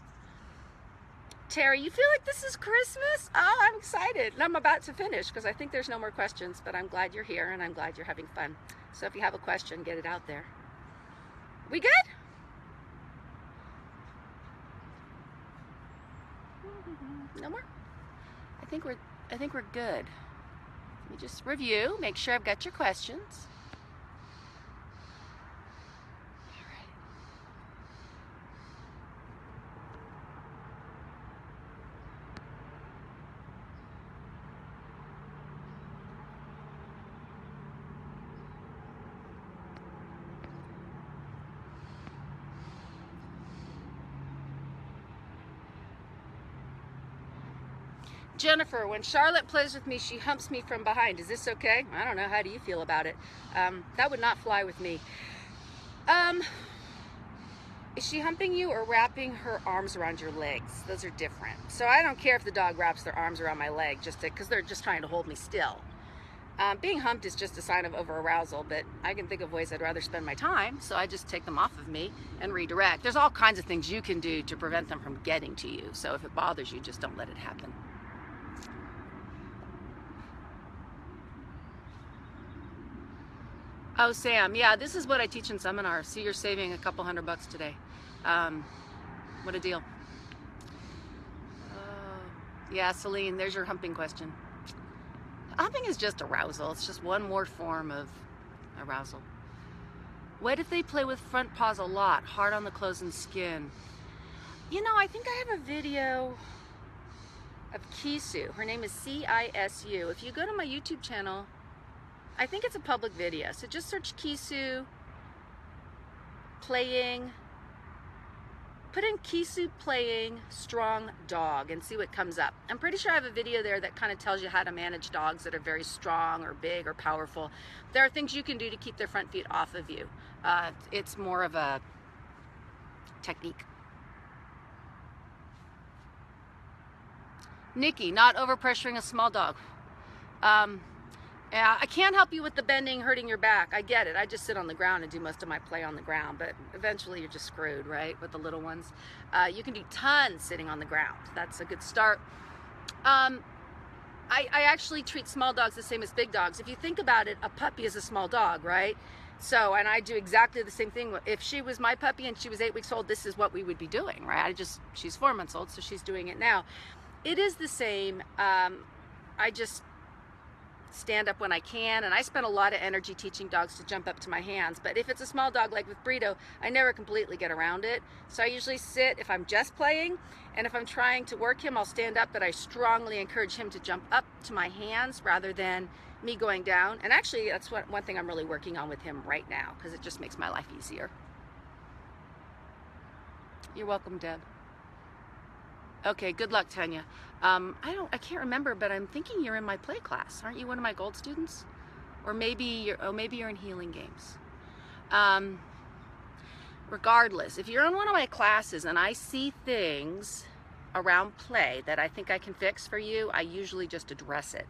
Terry, you feel like this is Christmas? Oh, I'm excited. And I'm about to finish because I think there's no more questions, but I'm glad you're here and I'm glad you're having fun. So if you have a question, get it out there. We good? No more? I think we're good. Let me just review, make sure I've got your questions. Jennifer, when Charlotte plays with me, she humps me from behind. Is this okay? I don't know. How do you feel about it? That would not fly with me. Is she humping you or wrapping her arms around your legs? Those are different. So I don't care if the dog wraps their arms around my leg just because they're just trying to hold me still. Being humped is just a sign of over-arousal, but I can think of ways I'd rather spend my time, so I just take them off of me and redirect. There's all kinds of things you can do to prevent them from getting to you, so if it bothers you, just don't let it happen. Oh, Sam, yeah, this is what I teach in seminars. See, you're saving a couple $100 today. What a deal. Yeah, Celine, there's your humping question. Humping is just arousal. It's just one more form of arousal. What if they play with front paws a lot, hard on the clothes and skin? You know, I think I have a video of Kisu. Her name is C-I-S-U. If you go to my YouTube channel, I think it's a public video. So just search Kisu playing. Put in Kisu playing strong dog and see what comes up. I'm pretty sure I have a video there that kind of tells you how to manage dogs that are very strong or big or powerful. There are things you can do to keep their front feet off of you. It's more of a technique. Nikki, not overpressuring a small dog. I can't help you with the bending, hurting your back. I get it. I just sit on the ground and do most of my play on the ground, but eventually you're just screwed, right, with the little ones. You can do tons sitting on the ground. That's a good start. I actually treat small dogs the same as big dogs. If you think about it, a puppy is a small dog, right? So, and I do exactly the same thing. If she was my puppy and she was 8 weeks old, this is what we would be doing, right? She's 4 months old, so she's doing it now. It is the same. I just stand up when I can, and I spend a lot of energy teaching dogs to jump up to my hands. But if it's a small dog like with Brito, I never completely get around it. So I usually sit if I'm just playing, and if I'm trying to work him, I'll stand up, but I strongly encourage him to jump up to my hands rather than me going down. And actually, that's one thing I'm really working on with him right now, because it just makes my life easier. You're welcome, Deb. Okay, good luck, Tanya. I can't remember, but I'm thinking you're in my play class. Aren't you one of my gold students? Or maybe you're in healing games. Regardless, if you're in one of my classes and I see things around play that I think I can fix for you, I usually just address it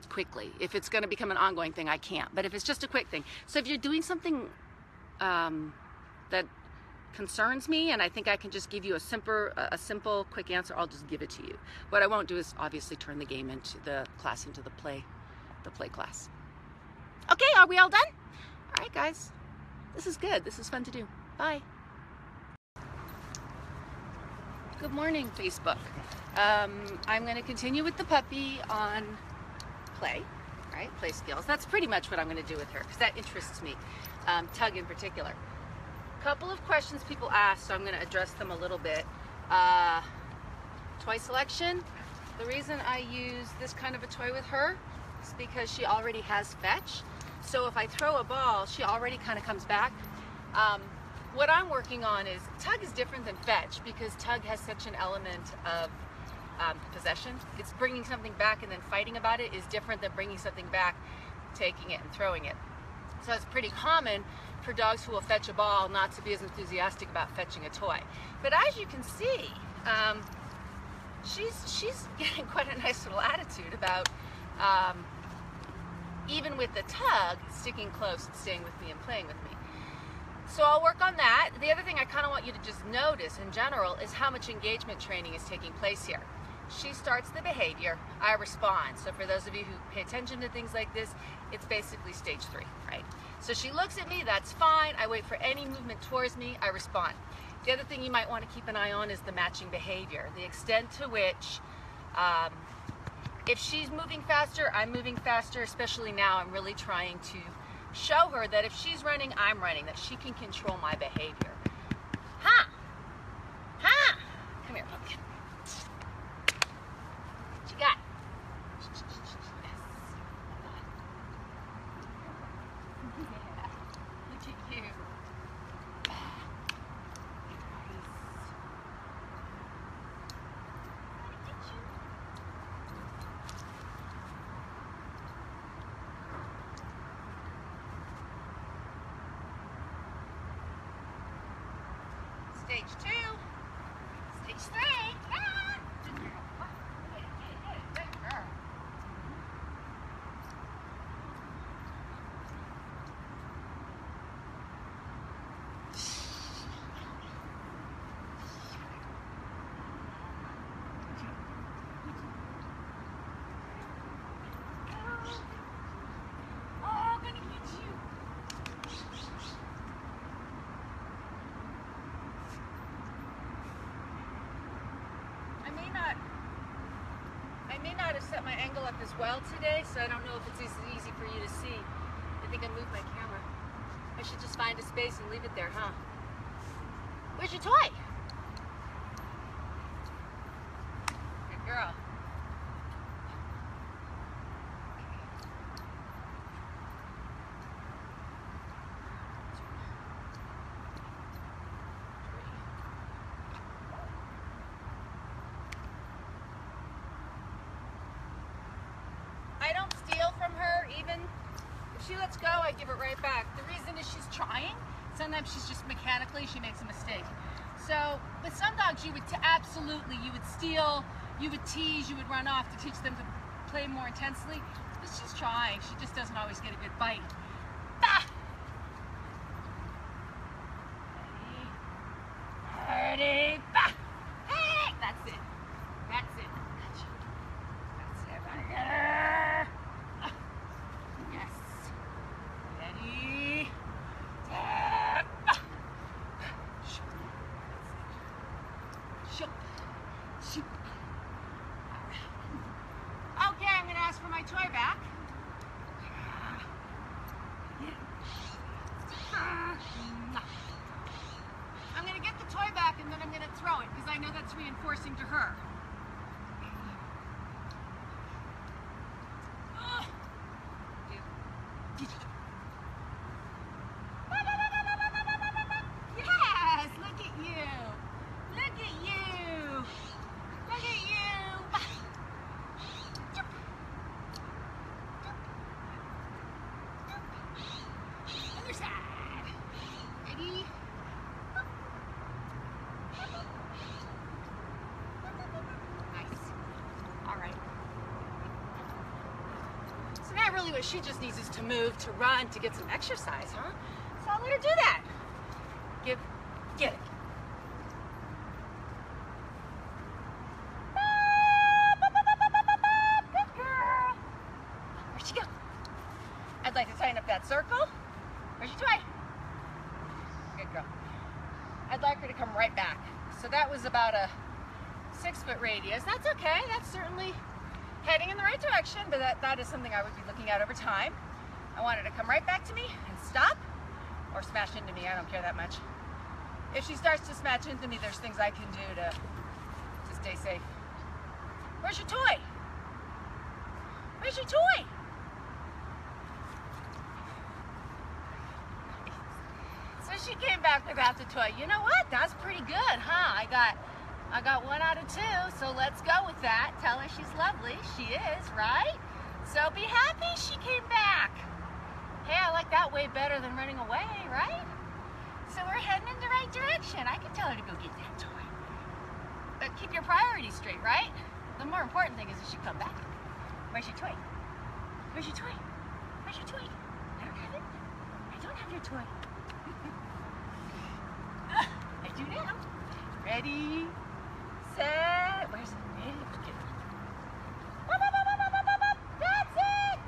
quickly. If it's going to become an ongoing thing, I can't. But if it's just a quick thing. So if you're doing something that concerns me and I think I can just give you a simple quick answer, I'll just give it to you. What I won't do is obviously turn the game into the class into the play class. Okay, are we all done? All right, guys, this is good. This is fun to do. Bye. Good morning, Facebook. I'm going to continue with the puppy on play, right? Play skills. That's pretty much what I'm going to do with her because that interests me. Tug in particular. Couple of questions people ask, so I'm going to address them a little bit. Toy selection. The reason I use this kind of a toy with her is because she already has fetch. So if I throw a ball, she already kind of comes back. What I'm working on is, tug is different than fetch because tug has such an element of possession. It's bringing something back and then fighting about it is different than bringing something back, taking it and throwing it. So it's pretty common for dogs who will fetch a ball not to be as enthusiastic about fetching a toy. But as you can see, she's getting quite a nice little attitude about, even with the tug, sticking close and staying with me and playing with me. So I'll work on that. The other thing I kind of want you to just notice in general is how much engagement training is taking place here. She starts the behavior, I respond. So for those of you who pay attention to things like this, it's basically stage 3, right? So she looks at me, that's fine. I wait for any movement towards me, I respond. The other thing you might want to keep an eye on is the matching behavior. The extent to which, if she's moving faster, I'm moving faster, especially now I'm really trying to show her that if she's running, I'm running, that she can control my behavior. Ha! Ha! Come here, pumpkin. What you got? Yes. Yeah. Look at you. Nice. Stage 2. Stage 3. Ah! Good girl. Get it. Good girl. I may not have set my angle up as well today, so I don't know if it's easy for you to see. I think I moved my camera. I should just find a space and leave it there, huh? Where's your toy? Good girl. Even if she lets go, I give it right back. The reason is she's trying. Sometimes she's just mechanically, she makes a mistake. So with some dogs, you would absolutely, you would steal, you would tease, you would run off to teach them to play more intensely. But she's trying. She just doesn't always get a good bite. Bah! Ready? Bah! Hey! That's it. That's it. That's it. That's it. Yes. Ready? Shoot. Shoot. Okay, I'm going to ask for my toy back. I'm going to get the toy back and then I'm going to throw it because I know that's reinforcing to her. Yes, look at you. Look at you. Look at you. Other side. Ready? Nice. All right. So now really what she just needs is to move, to run, to get some exercise, huh? So I'll let her do that. Get it. Good girl. Where'd she go? I'd like to tighten up that circle. Where's your toy? Good girl. I'd like her to come right back. So that was about a 6-foot radius. That's okay. That's certainly heading in the right direction, but that is something I would be looking at over time. I want her to come right back to me and stop or smash into me. I don't care that much. If she starts to smash into me, there's things I can do to stay safe. Where's your toy? Where's your toy? So she came back without the toy. You know what? That's pretty good, huh? I got 1 out of 2, so let's go with that. Tell her she's lovely. She is, right? So be happy she came back. Hey, I like that way better than running away, right? So we're heading in the right direction. I can tell her to go get that toy. But keep your priorities straight, right? The more important thing is that she come back. Where's your toy? Where's your toy? Where's your toy? I don't have it. I don't have your toy. I do now. Ready, set, where's it? Ready? Get it. That's it!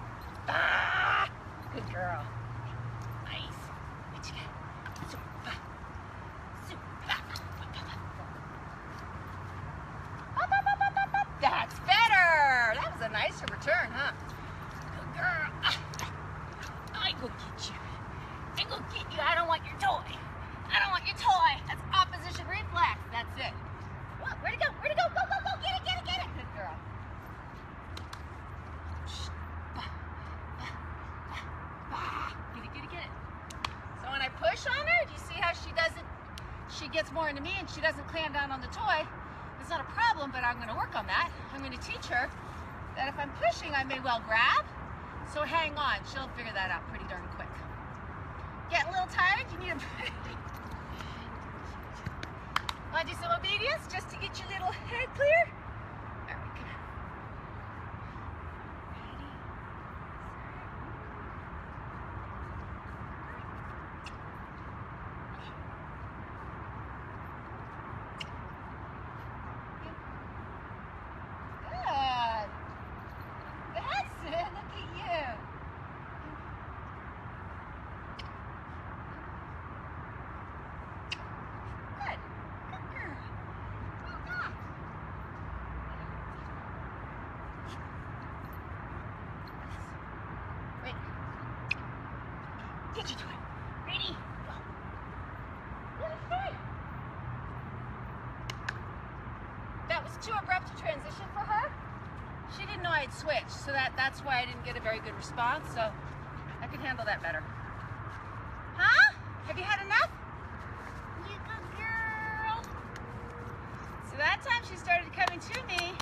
Ah! Good girl. Nice. What you got? Super. Super. That's better. That was a nicer return, huh? Good girl. I go get you. I go get you. I don't want your toy. I don't want your toy. That's opposition reflex. That's it. What? Where'd it go? Where'd it go? Go, go, go. Get it, get it, get it. Good girl. Get it, get it, get it. So when I push on her, do you see how she gets more into me and she doesn't clam down on the toy? It's not a problem, but I'm going to work on that. I'm going to teach her that if I'm pushing, I may well grab. So hang on. She'll figure that out pretty darn quick. Getting a little tired? You need a break? Want to do some obedience just to get your little head clear? All right, come on. Good. That's it. Look at you. Good. Good girl. Well done. Wait. Get your toy. Ready? Go. That was too abrupt a transition for her. She didn't know I'd switched, so that's why I didn't get a very good response, so I could handle that better. Huh? Have you had enough? You good girl. So that time she started coming to me,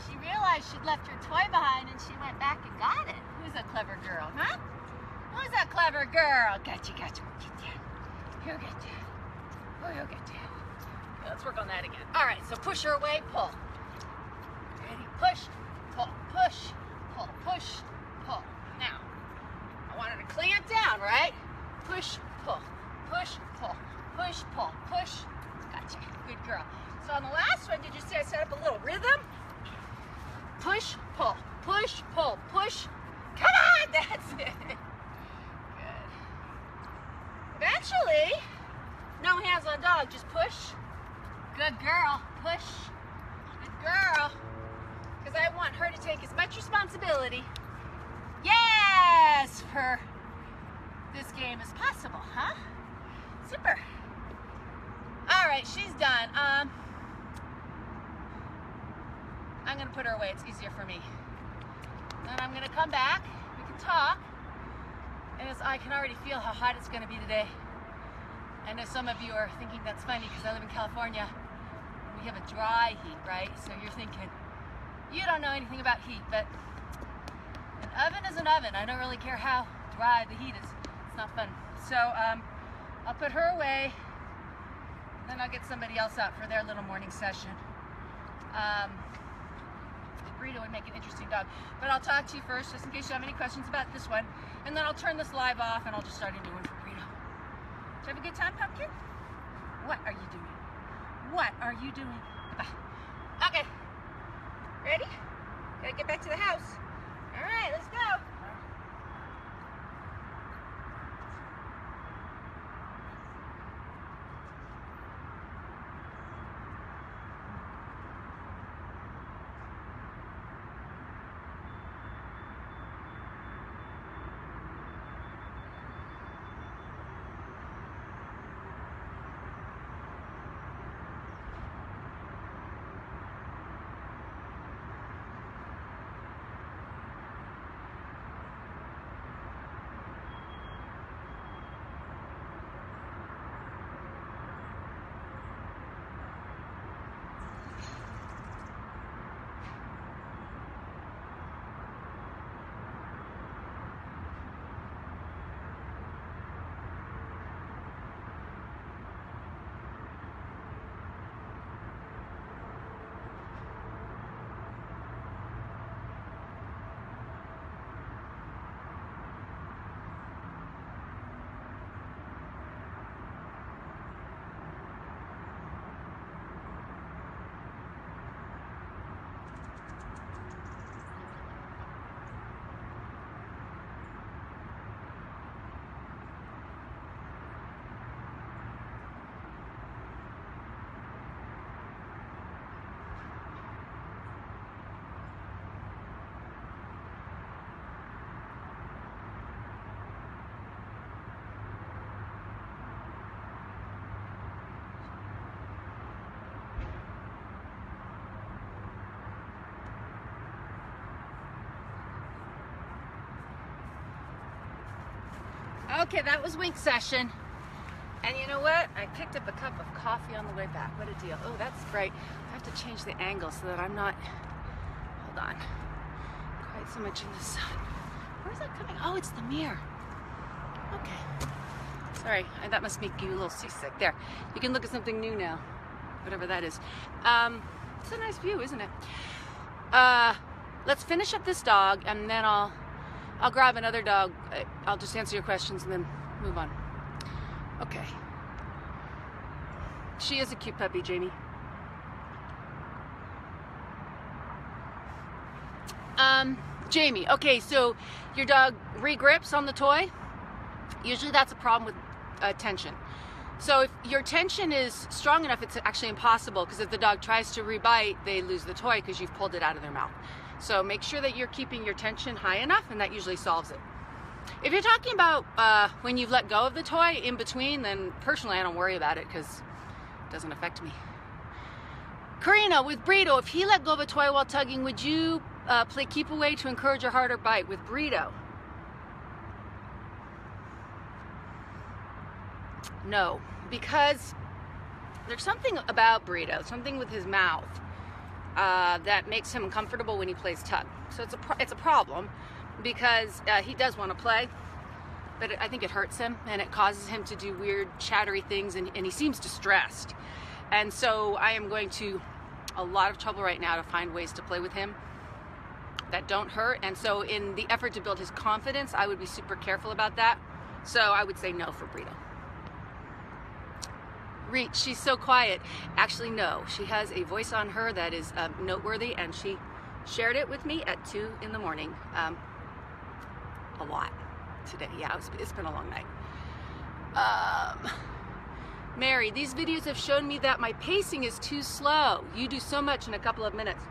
she realized she'd left her toy behind and she went back and got it. Who's a clever girl, huh? Who's a clever girl? Gotcha, gotcha. Get down. You'll get down. Oh, you'll get down. Let's work on that again. All right, so push her away, pull. Ready? Push, pull, push, pull, push, pull. Now, I want her to clamp down, right? Push, pull, push, pull, push, pull, push. Gotcha. Good girl. So on the last one, did you see I set up a little rhythm? Push, pull, push, pull, push. Come on, that's it. Good. Eventually, no hands on dog, just push. Good girl, push. Good girl. Because I want her to take as much responsibility, yes, for this game as possible, huh? Super. All right, she's done. I'm gonna put her away, it's easier for me. Then I'm gonna come back, we can talk, and I can already feel how hot it's gonna be today. I know some of you are thinking that's funny because I live in California. We have a dry heat, right? So you're thinking, you don't know anything about heat, but an oven is an oven. I don't really care how dry the heat is. It's not fun. So I'll put her away, then I'll get somebody else out for their little morning session. Burrito would make an interesting dog. But I'll talk to you first, just in case you have any questions about this one. And then I'll turn this live off and I'll just start a new one for Burrito. Did you have a good time, Pumpkin? What are you doing? What are you doing? Bye. Okay. Ready? Gotta get back to the house. All right, let's go. Okay, that was wink session. And you know what? I picked up a cup of coffee on the way back. What a deal. Oh, that's bright. I have to change the angle so that I'm not, hold on, quite so much in the sun. Where's that coming? Oh, it's the mirror. Okay. Sorry, that must make you a little seasick. There, you can look at something new now. whatever that is. It's a nice view, isn't it? Let's finish up this dog, and then I'll grab another dog. I'll just answer your questions and then move on. Okay. She is a cute puppy, Jamie. Jamie, okay, so your dog regrips on the toy. Usually that's a problem with tension. So if your tension is strong enough, it's actually impossible, because if the dog tries to rebite, they lose the toy because you've pulled it out of their mouth. So make sure that you're keeping your tension high enough, and that usually solves it. If you're talking about when you've let go of the toy in between, then personally I don't worry about it because it doesn't affect me. Karina, with Brito, if he let go of a toy while tugging, would you play keep away to encourage a harder bite with Brito? No, because there's something about Brito, something with his mouth that makes him uncomfortable when he plays tug. So it's a problem, because he does want to play, but I think it hurts him, and it causes him to do weird chattery things, and he seems distressed. And so I am going to a lot of trouble right now to find ways to play with him that don't hurt. And so in the effort to build his confidence, I would be super careful about that. So I would say no for Brito. Reach, she's so quiet. Actually, no, she has a voice on her that is noteworthy, and she shared it with me at 2 in the morning a lot today. Yeah, it's been a long night. Mary, these videos have shown me that my pacing is too slow. You do so much in a couple of minutes.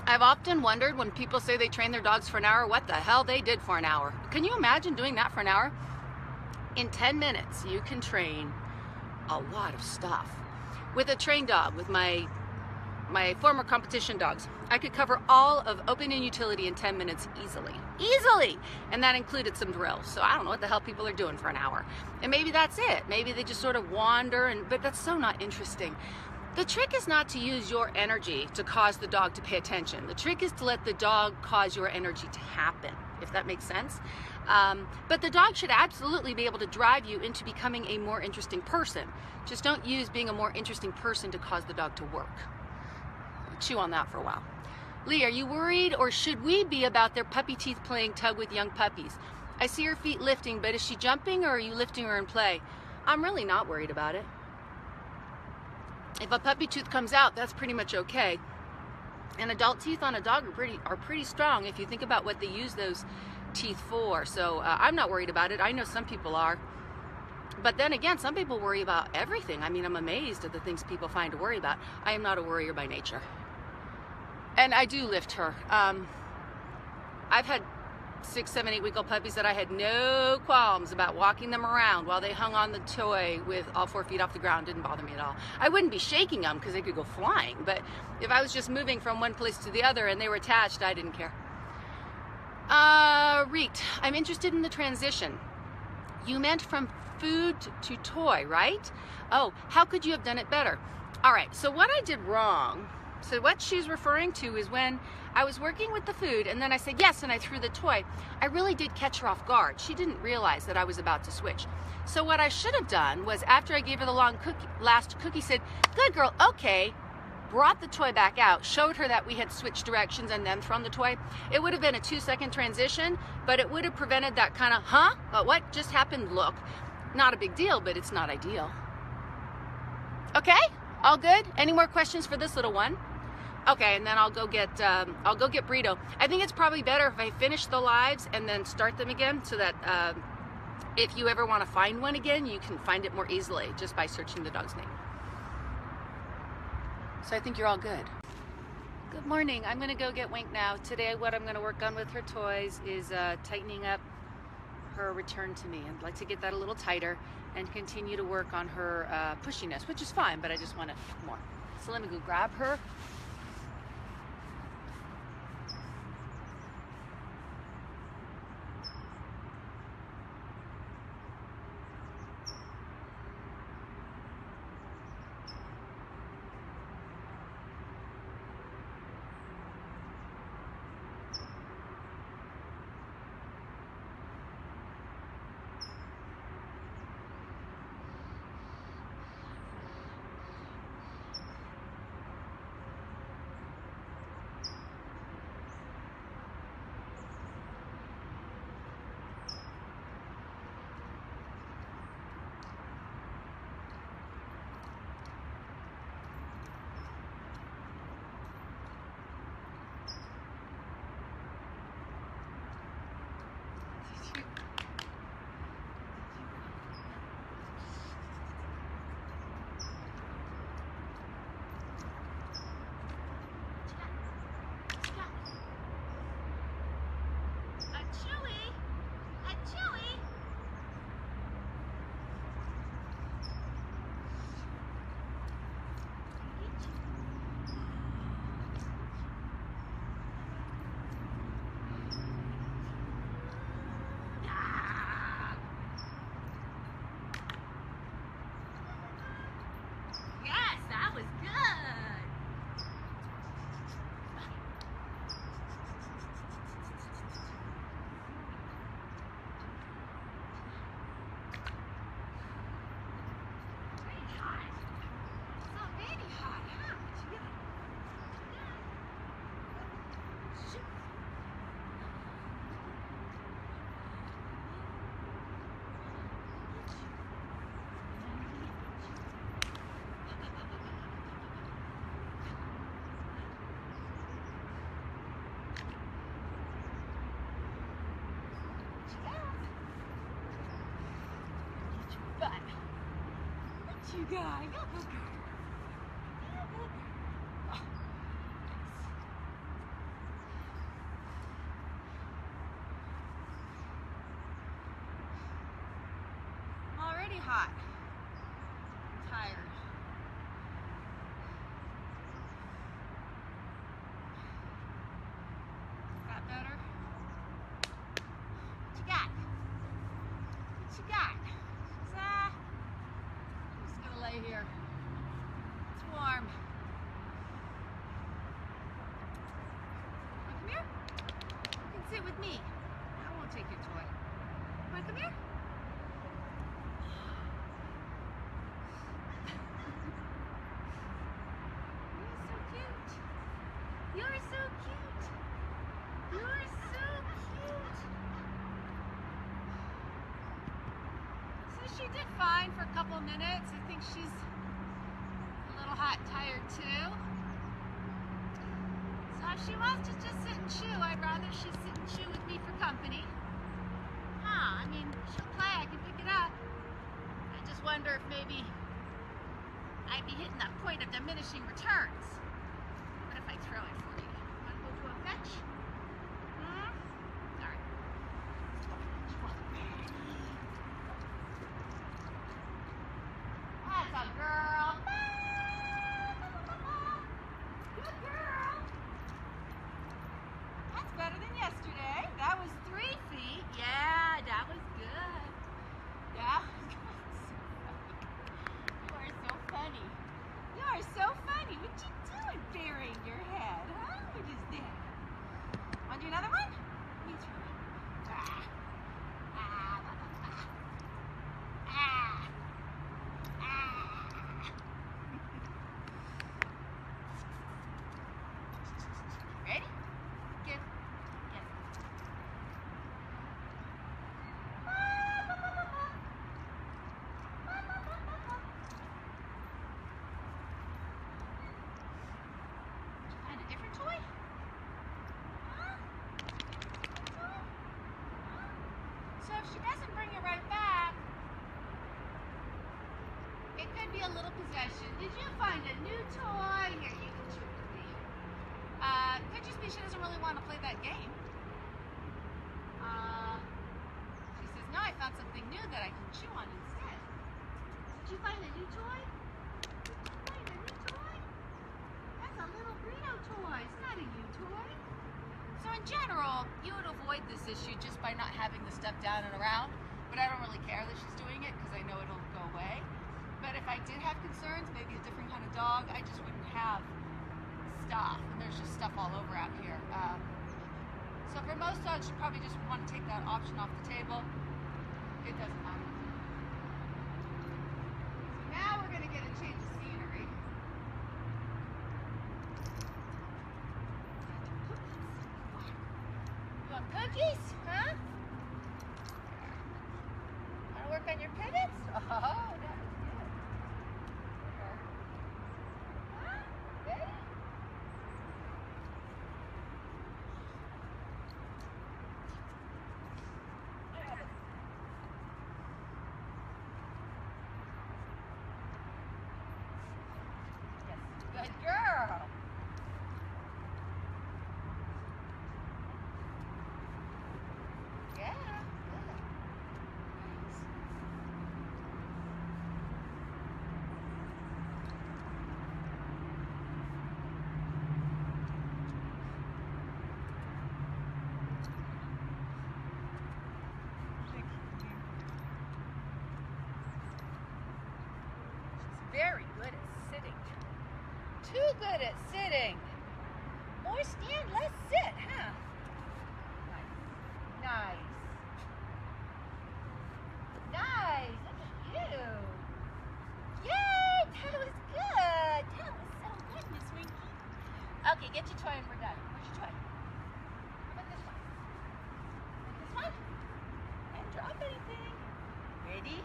I've often wondered when people say they train their dogs for an hour, what the hell they did for an hour. Can you imagine doing that for an hour? In 10 minutes, you can train a lot of stuff. With a trained dog, with my former competition dogs, I could cover all of open and utility in 10 minutes easily. Easily! And that included some drills. So I don't know what the hell people are doing for an hour. And maybe that's it. Maybe they just sort of wander, but that's so not interesting. The trick is not to use your energy to cause the dog to pay attention. The trick is to let the dog cause your energy to happen, if that makes sense. But the dog should absolutely be able to drive you into becoming a more interesting person. Just don't use being a more interesting person to cause the dog to work. Chew on that for a while. Lee, are you worried, or should we be about their puppy teeth playing tug with young puppies? I see her feet lifting, but is she jumping, or are you lifting her in play? I'm really not worried about it. If a puppy tooth comes out, that's pretty much okay. And adult teeth on a dog are pretty strong if you think about what they use those teeth for. So I'm not worried about it. I know some people are. But then again, some people worry about everything. I mean, I'm amazed at the things people find to worry about. I am not a worrier by nature. And I do lift her. I've had 6, 7, 8-week-old puppies that I had no qualms about walking them around while they hung on the toy with all 4 feet off the ground. Didn't bother me at all. I wouldn't be shaking them because they could go flying, but if I was just moving from one place to the other and they were attached, I didn't care. Reeked, I'm interested in the transition. You meant from food to toy, right? Oh, how could you have done it better? All right, so what I did wrong, so what she's referring to is when I was working with the food and then I said yes and I threw the toy, I really did catch her off guard. She didn't realize that I was about to switch. So what I should have done was, after I gave her the last cookie, said, good girl, okay, brought the toy back out, showed her that we had switched directions and then thrown the toy. It would have been a 2-second transition, but it would have prevented that kind of, huh? But what just happened look. Not a big deal, but it's not ideal. Okay, all good? Any more questions for this little one? Okay, and then I'll go get Brito. I think it's probably better if I finish the lives and then start them again, so that if you ever want to find one again, you can find it more easily just by searching the dog's name. So I think you're all good. Good morning. I'm going to go get Wink now. Today what I'm going to work on with her toys is tightening up her return to me. I'd like to get that a little tighter and continue to work on her pushiness, which is fine, but I just want it more. So let me go grab her. you guy. You're a good girl. You're a good girl. Oh, thanks. I'm already hot. I'm tired. Is that better? What you got? What you got? I'm just gonna lay here. It's warm. Wanna come here? You can sit with me. I won't take your toy. Wanna come here? You're so cute. You're so cute. So she did fine for a couple of minutes. I think she's a little hot and tired too. So if she wants to just sit and chew, I'd rather she sit and chew with me for company. I mean, she'll play, I can pick it up. I just wonder if maybe I'd be hitting that point of diminishing returns. What if I throw it for you? Want to go to a fetch? All right. That's a girl. Good girl. That's better than yesterday. That was 3 feet. Yeah, that was good. Yeah. You are so funny. You are so funny. What you doing burying your head, huh? What is that? Want to do another one? Me too. Ready? Good. Yes. Find a different toy? So if she doesn't bring it right back, it could be a little possession. Did you find a new toy? Here, you can chew with me. Could just be she doesn't really want to play that game. She says, no, I found something new that I can chew on instead. Did you find a new toy? Did you find a new toy? That's a little burrito toy. It's not a you toy. So in general, you would avoid this issue just by not having the stuff down and around. But I don't really care that she's doing it because I know it'll go away. But if I did have concerns, maybe a different kind of dog, I just wouldn't have stuff. And there's just stuff all over out here. So for most dogs, you probably just want to take that option off the table. It doesn't matter. So now we're going to get a change of scenery. You want cookies? Huh? Want to work on your pivots? Oh, that was good. Huh? Ready? Yes, good girl. Yeah, good. Nice. She's very good at sitting. Too good at sitting. More stand, less sit, huh? Nice. Nice. Nice. Look at you. Yay! That was good. That was so good, Miss Winky. Okay, get your toy and we're done. Where's your toy? How about this one? Like this one? And drop anything. Ready?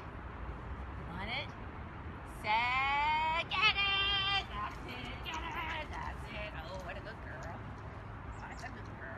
Want it? Set. Get it! That's it. Get it! That's it. Oh, what a good girl. What a good girl.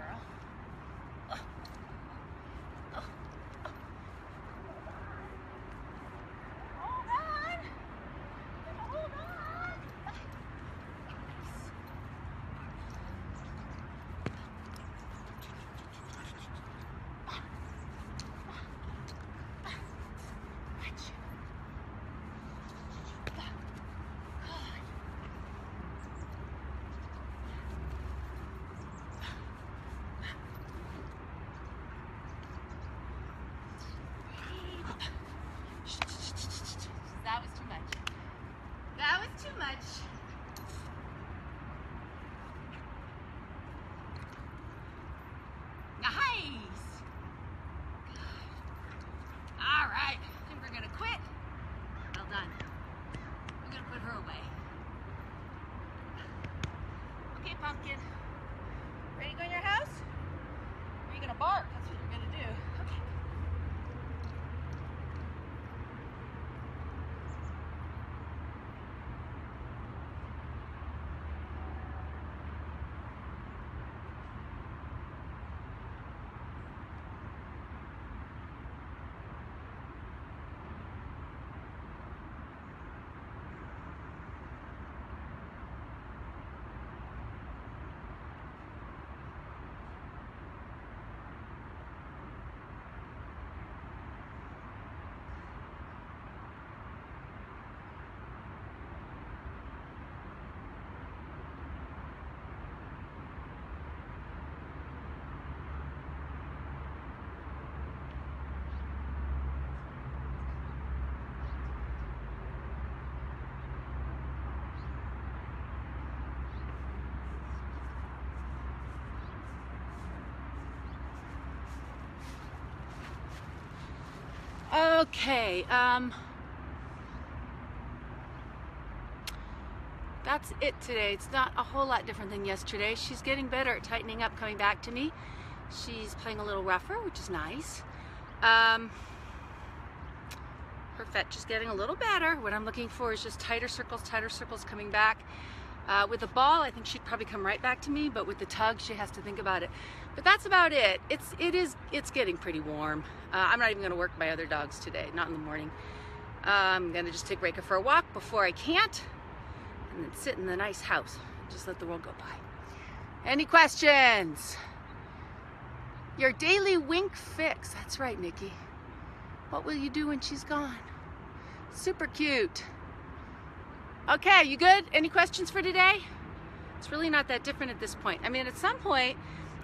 Okay, that's it today. It's not a whole lot different than yesterday. She's getting better at tightening up, coming back to me. She's playing a little rougher, which is nice. Her fetch is getting a little better. What I'm looking for is just tighter circles coming back. With the ball, I think she'd probably come right back to me, but with the tug, she has to think about it. But that's about it. It's getting pretty warm. I'm not even gonna work my other dogs today, not in the morning. I'm gonna just take Reka for a walk before I can't, and then sit in the nice house and just let the world go by. Any questions? Your daily wink fix. That's right, Nikki. What will you do when she's gone? Super cute. Okay, you good? Any questions for today? It's really not that different at this point. I mean, at some point,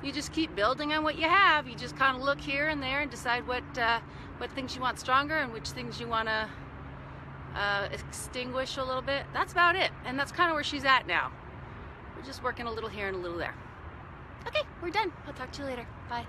you just keep building on what you have. You just kind of look here and there and decide what things you want stronger and which things you want to extinguish a little bit. That's about it. And that's kind of where she's at now. We're just working a little here and a little there. Okay, we're done. I'll talk to you later. Bye.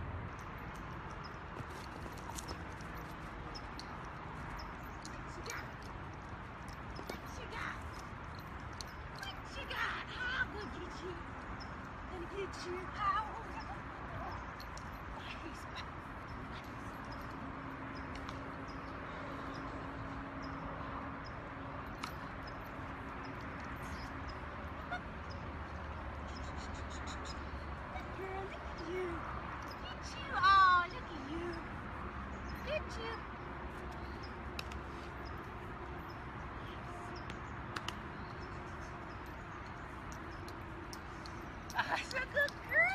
That's a good girl.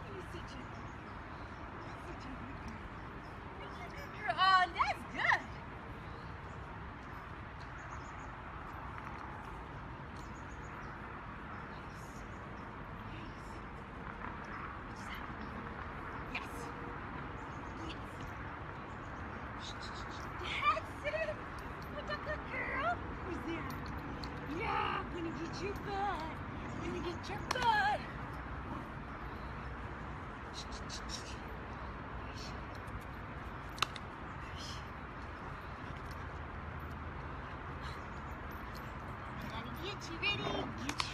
Let me see you. That's a good girl. Oh, that's good. Yes. Yes. That's it. That's a good girl. Who's there? Yeah, I'm gonna get your butt. I'm gonna get your butt. Get you ready. Get you.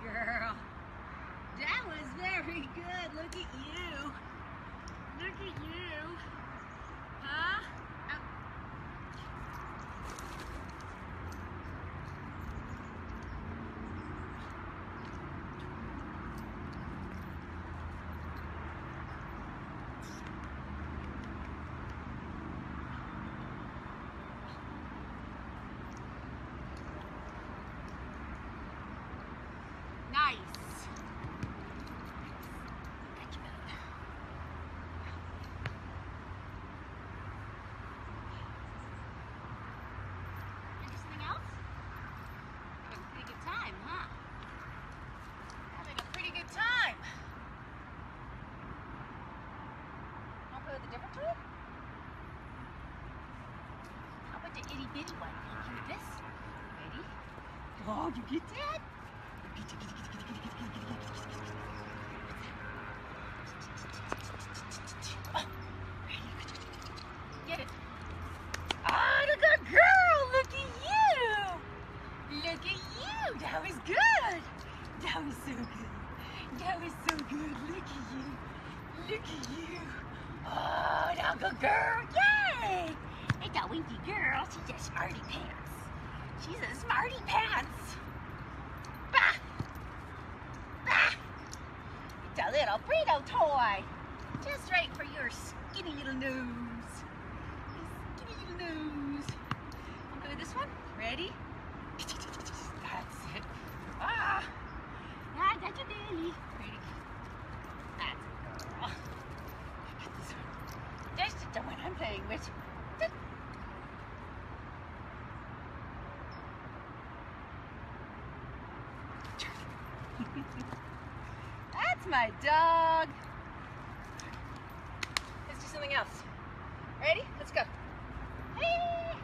Girl, that was very good. Look at you. Look at you. Huh? Oh. Nice. Anything else? Having a pretty good time, huh? Having a pretty good time. Want to play with a different toy? How about the itty bitty one? You do this. Ready? Oh, you get that? Get it. Oh, the good girl. Look at you. Look at you. That was good. That was so good. That was so good. Look at you. Look at you. Oh, that good girl. Yay. Ain't that winky girl. She's a smarty pants. She's a smarty pants. Bah. Bah. It's a little Frito toy. Just right for your skinny little nose. Skinny little nose. I'll go with this one. Ready? That's it. Ah. Ah, that's your belly. Ready? That's it, girl. Get this one. Good. Good. That's my dog. Let's do something else. Ready? Let's go. Hey.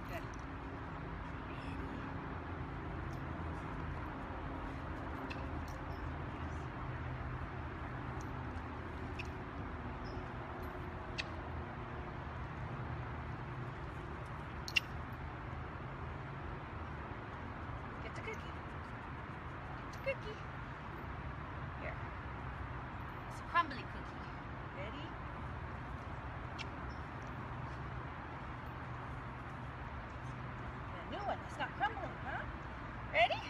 Good. Get the cookie. Cookie. Here. It's a crumbly cookie. Ready? A new one. It's not crumbling, huh? Ready?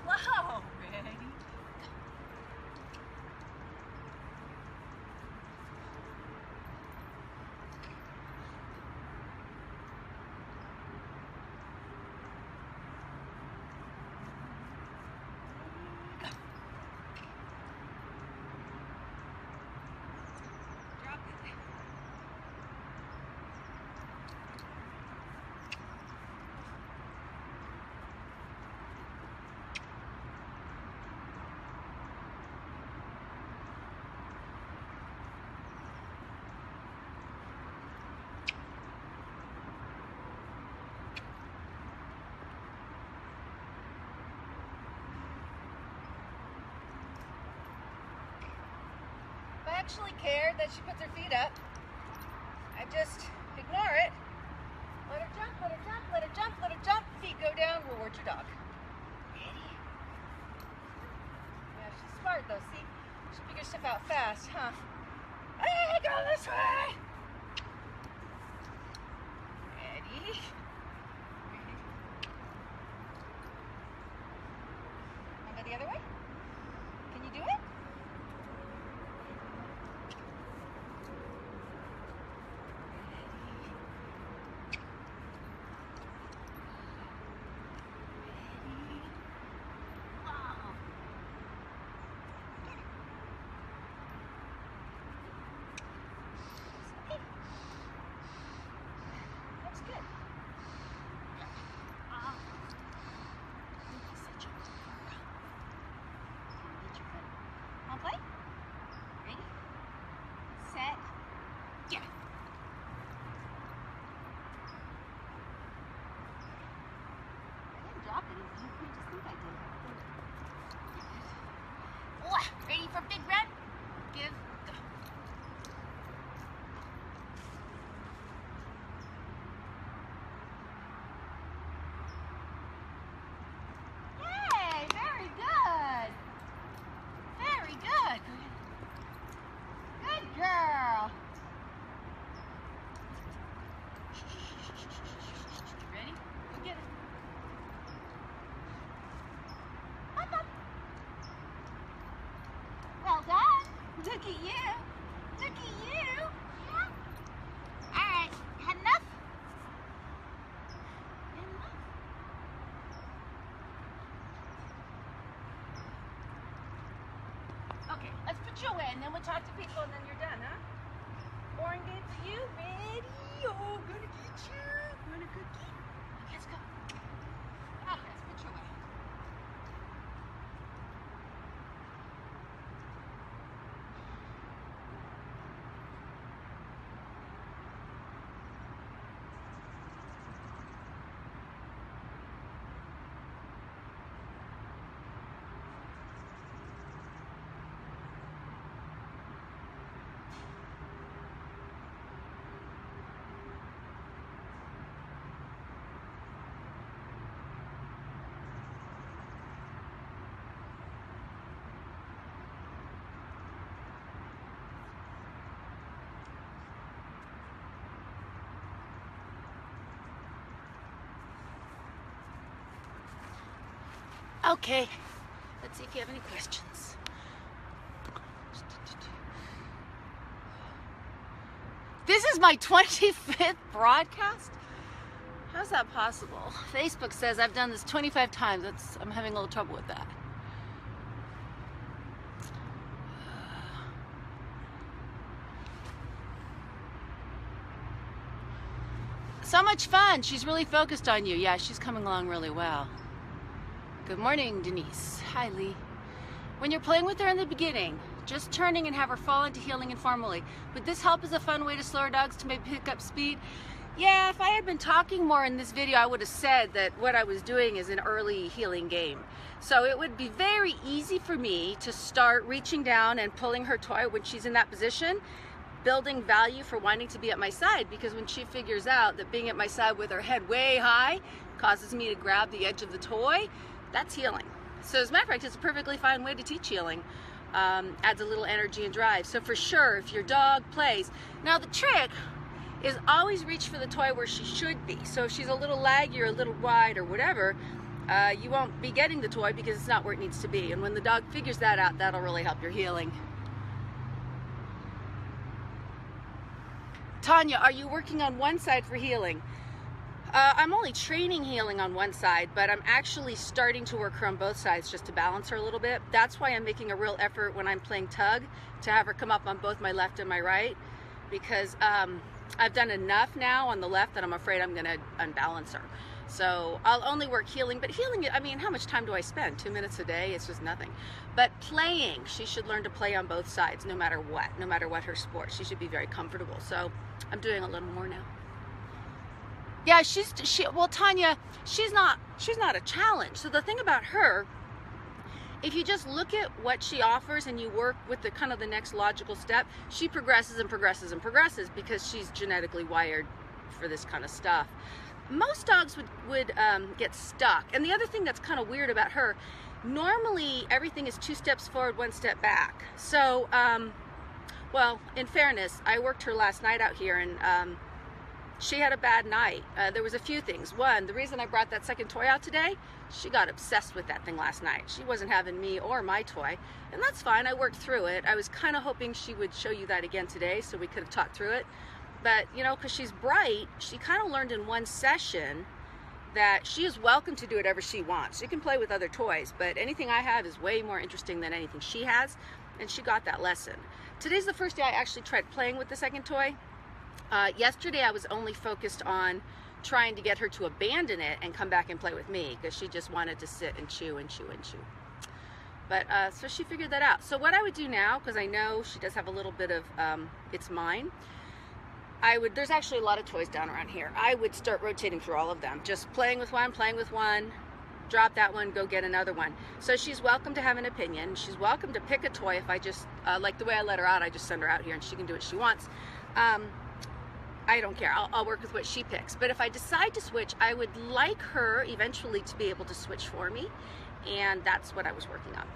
Slow, ready? Drop it. If I actually cared that she puts her feet up, I just ignore it. Let her jump, let her jump, let her jump, let her jump. Feet go down, reward your dog. Ready? Yeah, she's smart though, see? She figures stuff out fast, huh? Hey, go this way! Ready? Wanna go the other way? Can you do it? That's good. You're such a good girl. Get your foot. Wanna play? Ready? Set. Get it. I didn't drop it. You just think I did. Ready for big run? Give. Go. Yay! Very good. Very good. Good girl. Ready? Go get it. Up, up. Well done. Look at you. Look at you. Yeah. All right. Had enough? Enough. Okay, let's put you away and then we'll talk to people and then you're done, huh? Boring game for you. Ready? Oh, gonna get you. Want a cookie? Okay, let's go. Ah, let's put you away. Okay, let's see if you have any questions. This is my 25th broadcast? How's that possible? Facebook says I've done this 25 times. I'm having a little trouble with that. So much fun. She's really focused on you. Yeah, she's coming along really well. Good morning, Denise. Hi, Lee. When you're playing with her in the beginning, just turning and have her fall into heeling informally. Would this help as a fun way to slow our dogs to maybe pick up speed? Yeah, if I had been talking more in this video, I would have said that what I was doing is an early heeling game. So it would be very easy for me to start reaching down and pulling her toy when she's in that position, building value for wanting to be at my side, because when she figures out that being at my side with her head way high causes me to grab the edge of the toy, that's heeling. So as a matter of fact, it's a perfectly fine way to teach heeling. Adds a little energy and drive. So for sure, if your dog plays, now the trick is always reach for the toy where she should be. So if she's a little laggy or a little wide or whatever, you won't be getting the toy because it's not where it needs to be. And when the dog figures that out, that'll really help your heeling. Tanya, are you working on one side for heeling? I'm only training heeling on one side, but I'm actually starting to work her on both sides just to balance her a little bit. That's why I'm making a real effort when I'm playing tug to have her come up on both my left and my right, because I've done enough now on the left that I'm afraid I'm going to unbalance her. So I'll only work heeling, but heeling, I mean, how much time do I spend? 2 minutes a day? It's just nothing. But playing, she should learn to play on both sides no matter what her sport. She should be very comfortable. So I'm doing a little more now. Yeah, well, Tanya, she's not a challenge. So the thing about her, if you just look at what she offers and you work with the kind of the next logical step, she progresses and progresses and progresses because she's genetically wired for this kind of stuff. Most dogs would get stuck. And the other thing that's kind of weird about her, normally everything is 2 steps forward, 1 step back. So, well, in fairness, I worked her last night out here, and she had a bad night. There was a few things. One, the reason I brought that second toy out today, she got obsessed with that thing last night. She wasn't having me or my toy, and that's fine. I worked through it. I was kind of hoping she would show you that again today so we could have talked through it. But, you know, because she's bright, she kind of learned in one session that she is welcome to do whatever she wants. She can play with other toys, but anything I have is way more interesting than anything she has, and she got that lesson. Today's the first day I actually tried playing with the second toy. Yesterday I was only focused on trying to get her to abandon it and come back and play with me, because she just wanted to sit and chew and chew and chew. But so she figured that out. So what I would do now, because I know she does have a little bit of it's mine, there's actually a lot of toys down around here. I would start rotating through all of them, just playing with one, drop that one, go get another one. So she's welcome to have an opinion. She's welcome to pick a toy. If I just like the way I let her out, I just send her out here and she can do what she wants. I don't care. I'll work with what she picks. But if I decide to switch, I would like her eventually to be able to switch for me, and that's what I was working on.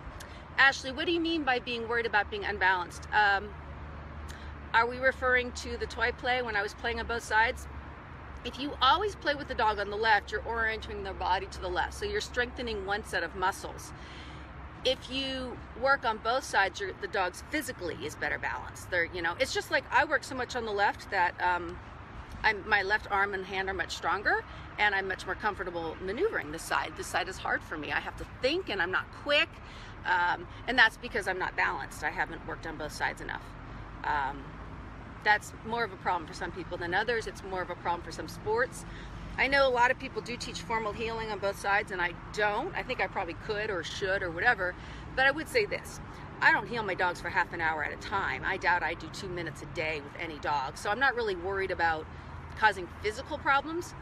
Ashley, what do you mean by being worried about being unbalanced? Are we referring to the toy play when I was playing on both sides? If you always play with the dog on the left, you're orienting their body to the left, so you're strengthening one set of muscles. If you work on both sides, the dog's physically is better balanced. It's just like I work so much on the left that my left arm and hand are much stronger, and I'm much more comfortable maneuvering this side. This side is hard for me. I have to think, and I'm not quick, and that's because I'm not balanced. I haven't worked on both sides enough. That's more of a problem for some people than others. It's more of a problem for some sports. I know a lot of people do teach formal heeling on both sides, and I don't. I think I probably could or should or whatever, but I would say this. I don't heel my dogs for half an hour at a time. I doubt I do 2 minutes a day with any dog, so I'm not really worried about causing physical problems.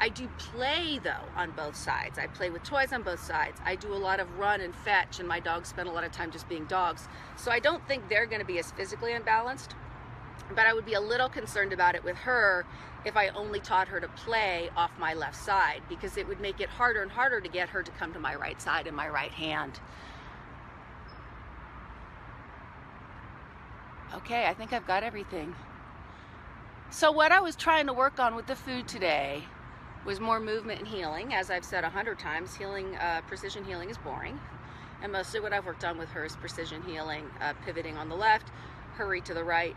I do play, though, on both sides. I play with toys on both sides. I do a lot of run and fetch, and my dogs spend a lot of time just being dogs, so I don't think they're going to be as physically unbalanced. But I would be a little concerned about it with her if I only taught her to play off my left side, because it would make it harder and harder to get her to come to my right side and my right hand. Okay, I think I've got everything. So what I was trying to work on with the food today was more movement and healing. As I've said 100 times, healing, precision healing is boring. And mostly what I've worked on with her is precision healing, pivoting on the left, hurry to the right.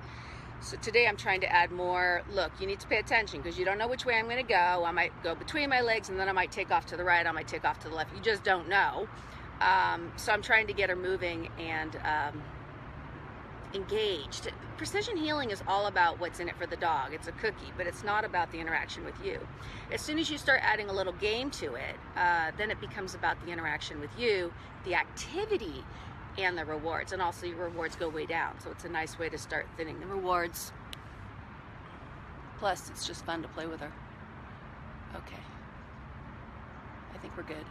So today I'm trying to add more, look, you need to pay attention because you don't know which way I'm going to go. I might go between my legs and then I might take off to the right, I might take off to the left. You just don't know. So I'm trying to get her moving and engaged. Precision healing is all about what's in it for the dog. It's a cookie, but it's not about the interaction with you. As soon as you start adding a little game to it, then it becomes about the interaction with you, the activity, and the rewards. And also your rewards go way down. So it's a nice way to start thinning the rewards. Plus, it's just fun to play with her. Okay. I think we're good.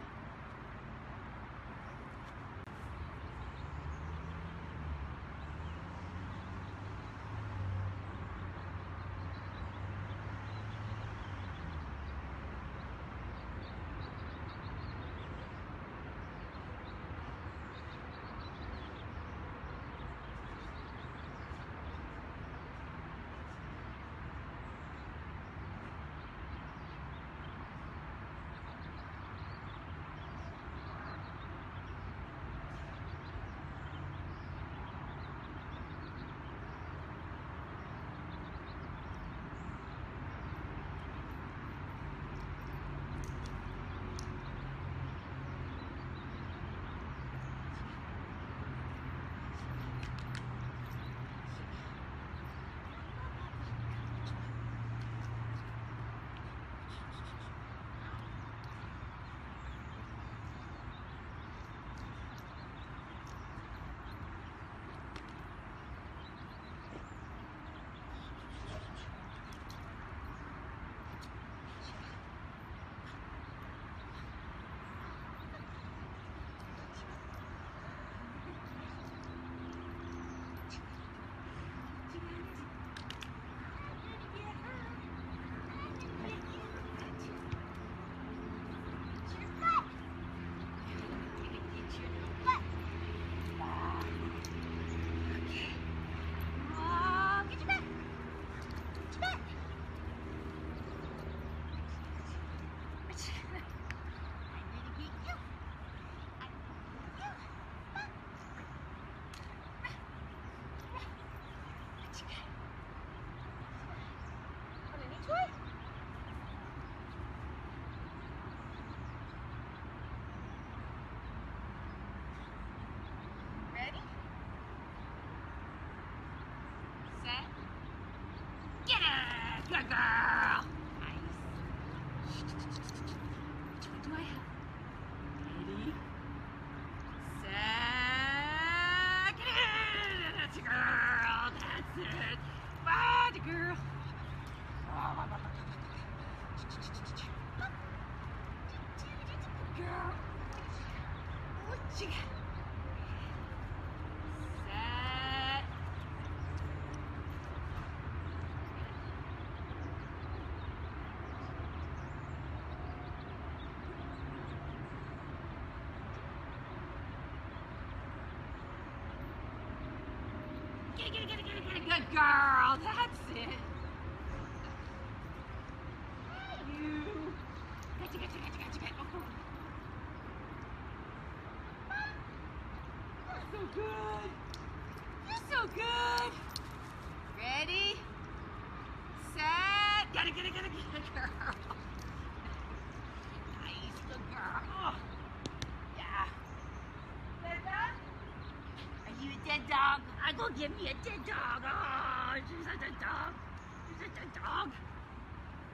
Good girl. Nice. Which one do I have? Ready? Set. Get in. That's a girl. That's it. Bad girl. Girl. What you got? Good girl, that's it. You. Gotcha. Oh. You're so good. You're so good. Ready? Set. Get it, girl. Nice, good girl. Oh. Yeah. Dead dog? Are you a dead dog? I go give me a dead dog. Oh, she's a dead dog. She's a dead dog.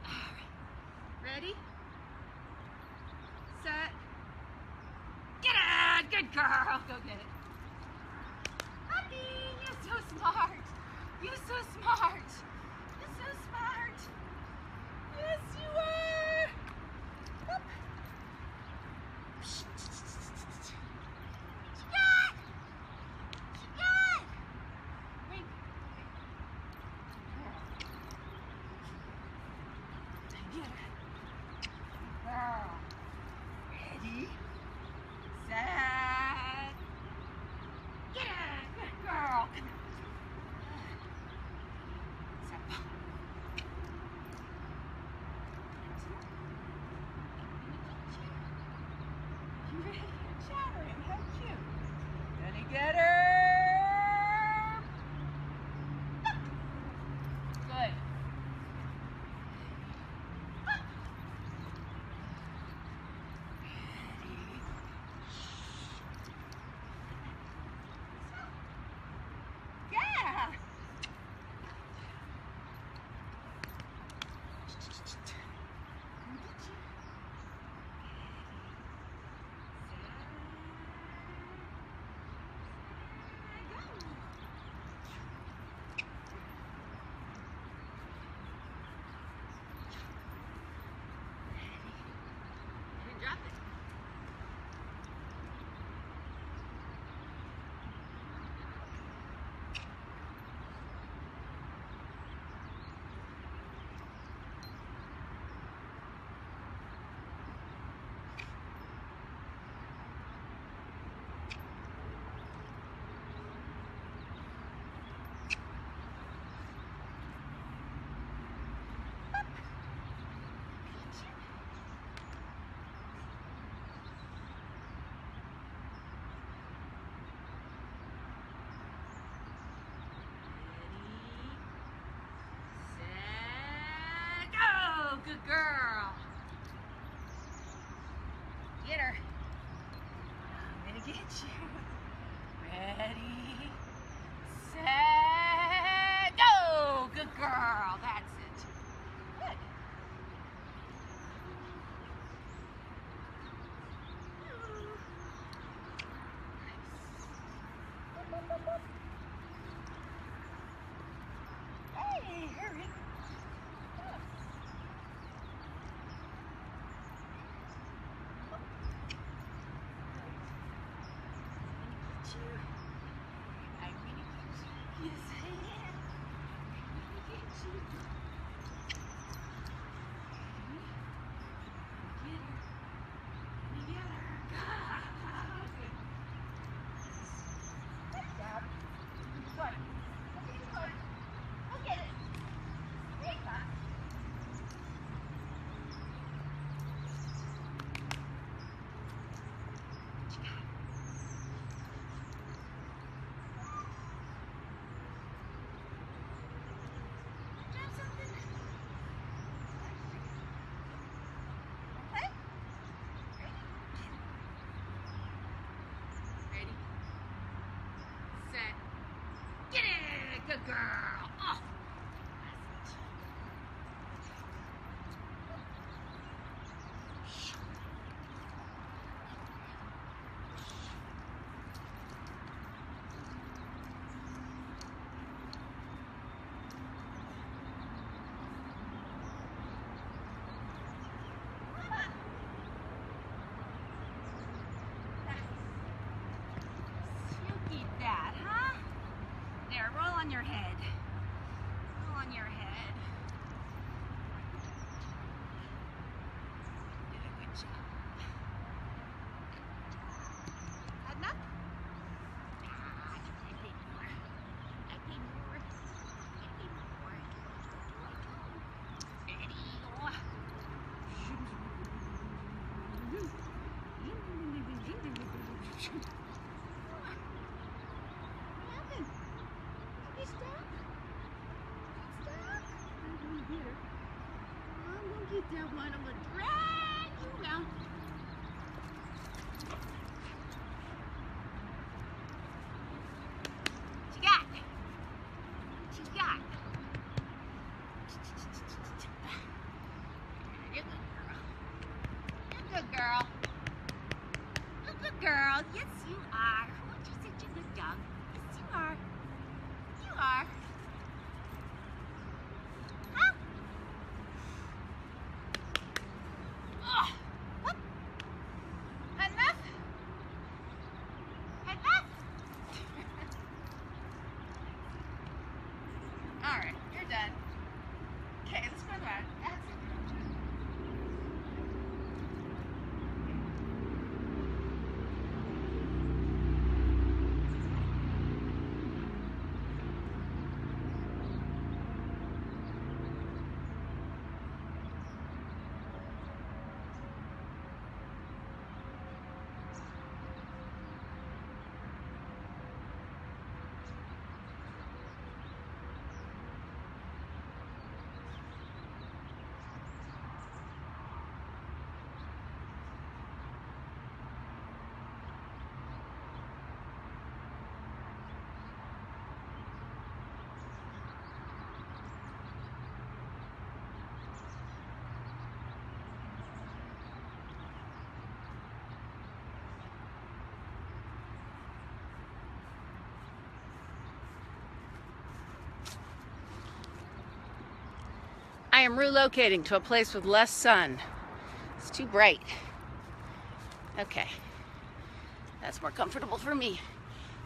All right. Ready? Set. Get it! Good girl. Go get it. Puppy, you're so smart. You're so smart. You're so smart. Yes, you are. Whoop. Ready, set, get it, good girl. Set. Good girl. Get her. I'm gonna get you. Ready, set, go. Good girl. That's it. Good. Hey, hurry. Good girl. Oh. You eat that, huh? There, roll on your head. Roll on your head. You did a good job. Had enough? I need more. I need more. I need more. Ready? Get that one, I'm gonna drag you down. What you got? What you got? You're a good girl. You're a good girl. You're a good girl. Yes, you are. Oh, you're such a good dog. Yes, you are. You are. All right, you're done. Okay, let's go around. That's it. I am relocating to a place with less sun. It's too bright. Okay, that's more comfortable for me.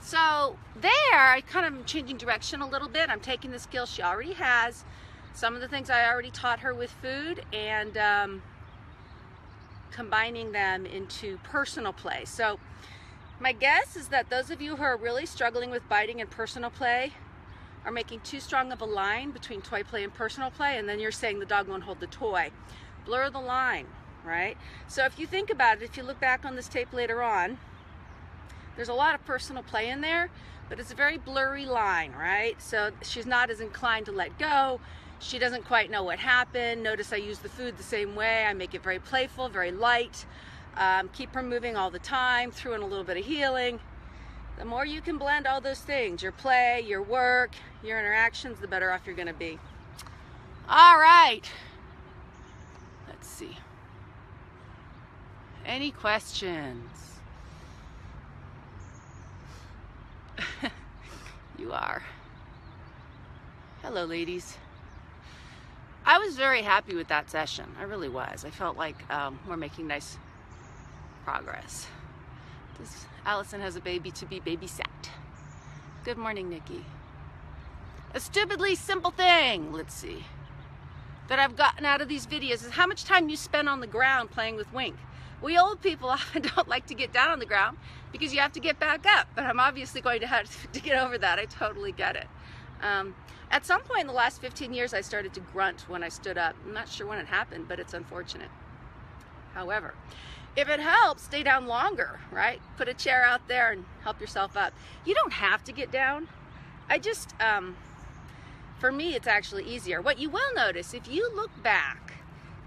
So there, I kind of am changing direction a little bit. I'm taking the skills she already has, some of the things I already taught her with food, and combining them into personal play. So my guess is that those of you who are really struggling with biting and personal play are making too strong of a line between toy play and personal play, and then you're saying the dog won't hold the toy. Blur the line, right? So if you think about it, if you look back on this tape later on, there's a lot of personal play in there, but it's a very blurry line, right? So she's not as inclined to let go. She doesn't quite know what happened. Notice I use the food the same way. I make it very playful, very light. Keep her moving all the time, throw in a little bit of healing. The more you can blend all those things, your play, your work, your interactions, the better off you're going to be. All right. Let's see. Any questions? You are. Hello, ladies. I was very happy with that session. I really was. I felt like we're making nice progress. Allison has a baby to be babysat. Good morning, Nikki. A stupidly simple thing, let's see, that I've gotten out of these videos is how much time you spend on the ground playing with Wink. We old people often don't like to get down on the ground because you have to get back up, but I'm obviously going to have to get over that. I totally get it. At some point in the last 15 years, I started to grunt when I stood up. I'm not sure when it happened, but it's unfortunate. However, if it helps, stay down longer, right? Put a chair out there and help yourself up. You don't have to get down. I just, for me, it's actually easier. What you will notice, if you look back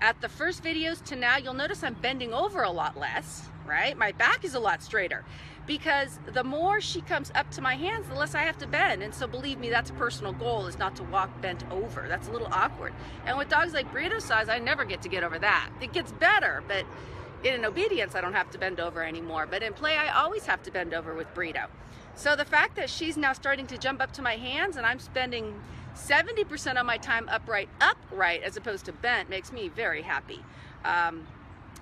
at the first videos to now, you'll notice I'm bending over a lot less, right? My back is a lot straighter because the more she comes up to my hands, the less I have to bend. And so believe me, that's a personal goal, is not to walk bent over. That's a little awkward. And with dogs like Burrito's size, I never get to get over that. It gets better, but in obedience, I don't have to bend over anymore. But in play, I always have to bend over with Burrito. So the fact that she's now starting to jump up to my hands and I'm spending 70% of my time upright, as opposed to bent, makes me very happy.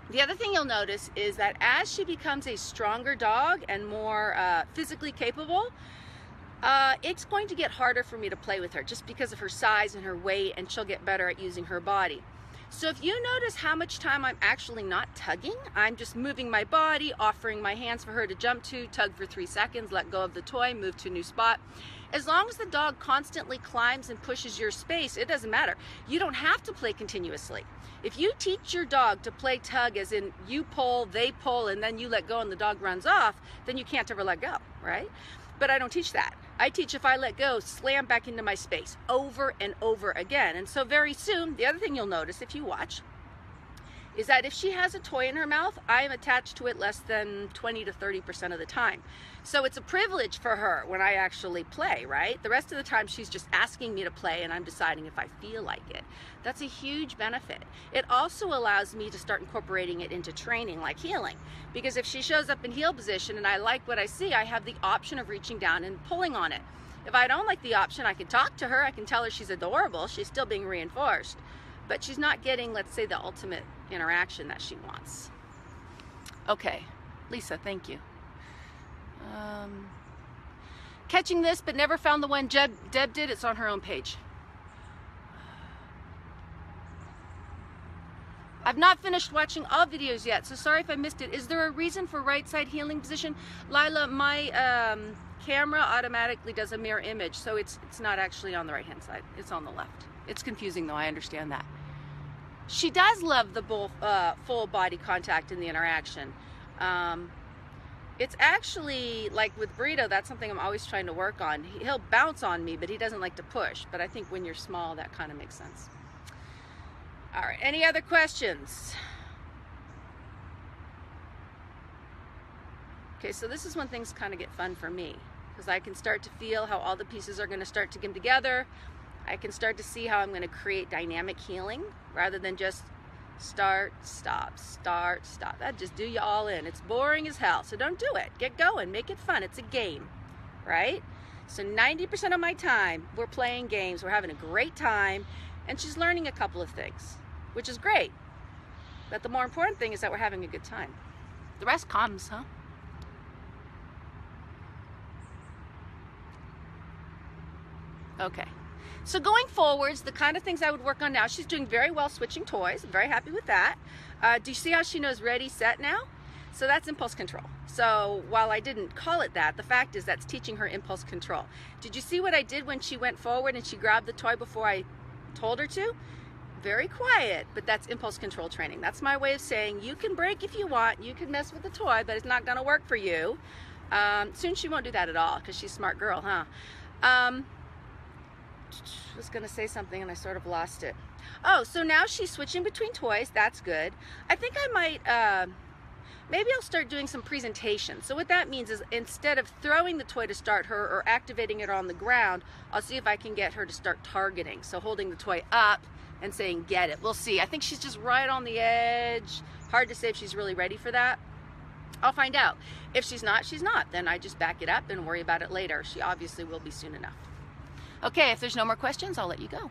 The other thing you'll notice is that as she becomes a stronger dog and more physically capable, it's going to get harder for me to play with her just because of her size and her weight, and she'll get better at using her body. So if you notice how much time I'm actually not tugging, I'm just moving my body, offering my hands for her to jump to, tug for 3 seconds, let go of the toy, move to a new spot. As long as the dog constantly climbs and pushes your space, it doesn't matter. You don't have to play continuously. If you teach your dog to play tug, as in you pull, they pull, and then you let go and the dog runs off, then you can't ever let go, right? But I don't teach that. I teach if I let go, slam back into my space over and over again. And so very soon, the other thing you'll notice if you watch is that if she has a toy in her mouth, I am attached to it less than 20 to 30% of the time. So it's a privilege for her when I actually play, right? The rest of the time she's just asking me to play and I'm deciding if I feel like it. That's a huge benefit. It also allows me to start incorporating it into training, like healing. Because if she shows up in heel position and I like what I see, I have the option of reaching down and pulling on it. If I don't like the option, I can talk to her, I can tell her she's adorable, she's still being reinforced, but she's not getting, let's say, the ultimate interaction that she wants. Okay, Lisa, thank you. Catching this, but never found the one Deb did. It's on her own page. I've not finished watching all videos yet, so sorry if I missed it. Is there a reason for right side healing position? Lila, my camera automatically does a mirror image, so it's not actually on the right hand side. It's on the left. It's confusing though, I understand that. She does love the full body contact in the interaction. It's actually, like with Burrito, that's something I'm always trying to work on. He'll bounce on me, but he doesn't like to push. But I think when you're small, that kind of makes sense. All right, any other questions? Okay, so this is when things kind of get fun for me, because I can start to feel how all the pieces are going to start to come together. I can start to see how I'm going to create dynamic healing rather than just start, stop, start, stop. That just do you all in. It's boring as hell, so don't do it. Get going, make it fun. It's a game, right? So 90% of my time, we're playing games, we're having a great time, and she's learning a couple of things, which is great. But the more important thing is that we're having a good time. The rest comes, huh? Okay. So going forwards, the kind of things I would work on now, she's doing very well switching toys. I'm very happy with that. Do you see how she knows ready, set now? So that's impulse control. So while I didn't call it that, the fact is that's teaching her impulse control. Did you see what I did when she went forward and she grabbed the toy before I told her to? Very quiet, but that's impulse control training. That's my way of saying you can break if you want, you can mess with the toy, but it's not gonna work for you. Soon she won't do that at all because she's a smart girl, huh? was going to say something and I sort of lost it. Oh, so now she's switching between toys. That's good. I think I might, maybe I'll start doing some presentation. So what that means is instead of throwing the toy to start her or activating it on the ground, I'll see if I can get her to start targeting. So holding the toy up and saying, get it. We'll see. I think she's just right on the edge. Hard to say if she's really ready for that. I'll find out. If she's not, she's not. Then I just back it up and worry about it later. She obviously will be soon enough. Okay, if there's no more questions, I'll let you go.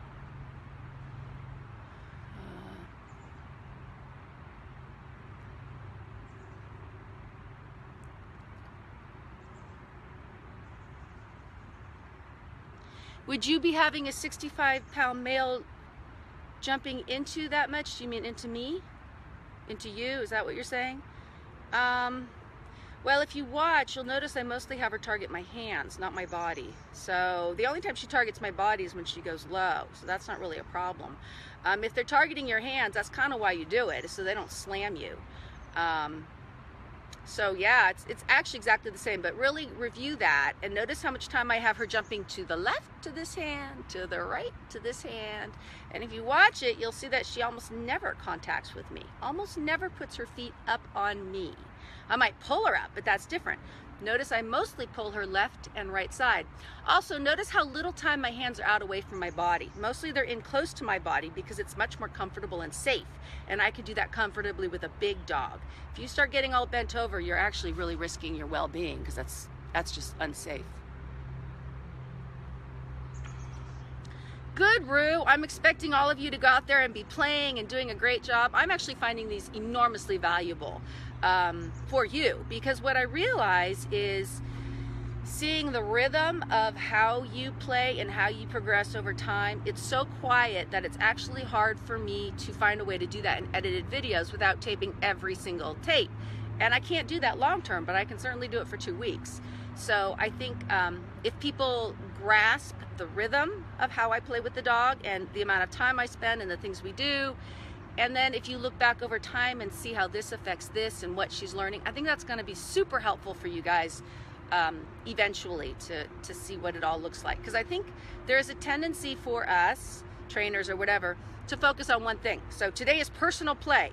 Would you be having a 65-pound male jumping into that much? Do you mean into me? Into you? Is that what you're saying? Well, if you watch, you'll notice I mostly have her target my hands, not my body. So the only time she targets my body is when she goes low. So that's not really a problem. If they're targeting your hands, that's kind of why you do it, so they don't slam you. So yeah, it's actually exactly the same, but really review that and notice how much time I have her jumping to the left to this hand, to the right to this hand. And if you watch it, you'll see that she almost never contacts with me, almost never puts her feet up on me. I might pull her up, but that's different. Notice I mostly pull her left and right side. Also, notice how little time my hands are out away from my body. Mostly they're in close to my body because it's much more comfortable and safe. And I can do that comfortably with a big dog. If you start getting all bent over, you're actually really risking your well-being because that's just unsafe. Good, Rue. I'm expecting all of you to go out there and be playing and doing a great job. I'm actually finding these enormously valuable for you, because what I realize is seeing the rhythm of how you play and how you progress over time. It's so quiet that it's actually hard for me to find a way to do that in edited videos without taping every single tape. And I can't do that long term, but I can certainly do it for 2 weeks. So I think if people grasp the rhythm of how I play with the dog and the amount of time I spend and the things we do, and then if you look back over time and see how this affects this and what she's learning, I think that's going to be super helpful for you guys eventually to see what it all looks like. Because I think there's a tendency for us, trainers or whatever, to focus on one thing. So today is personal play.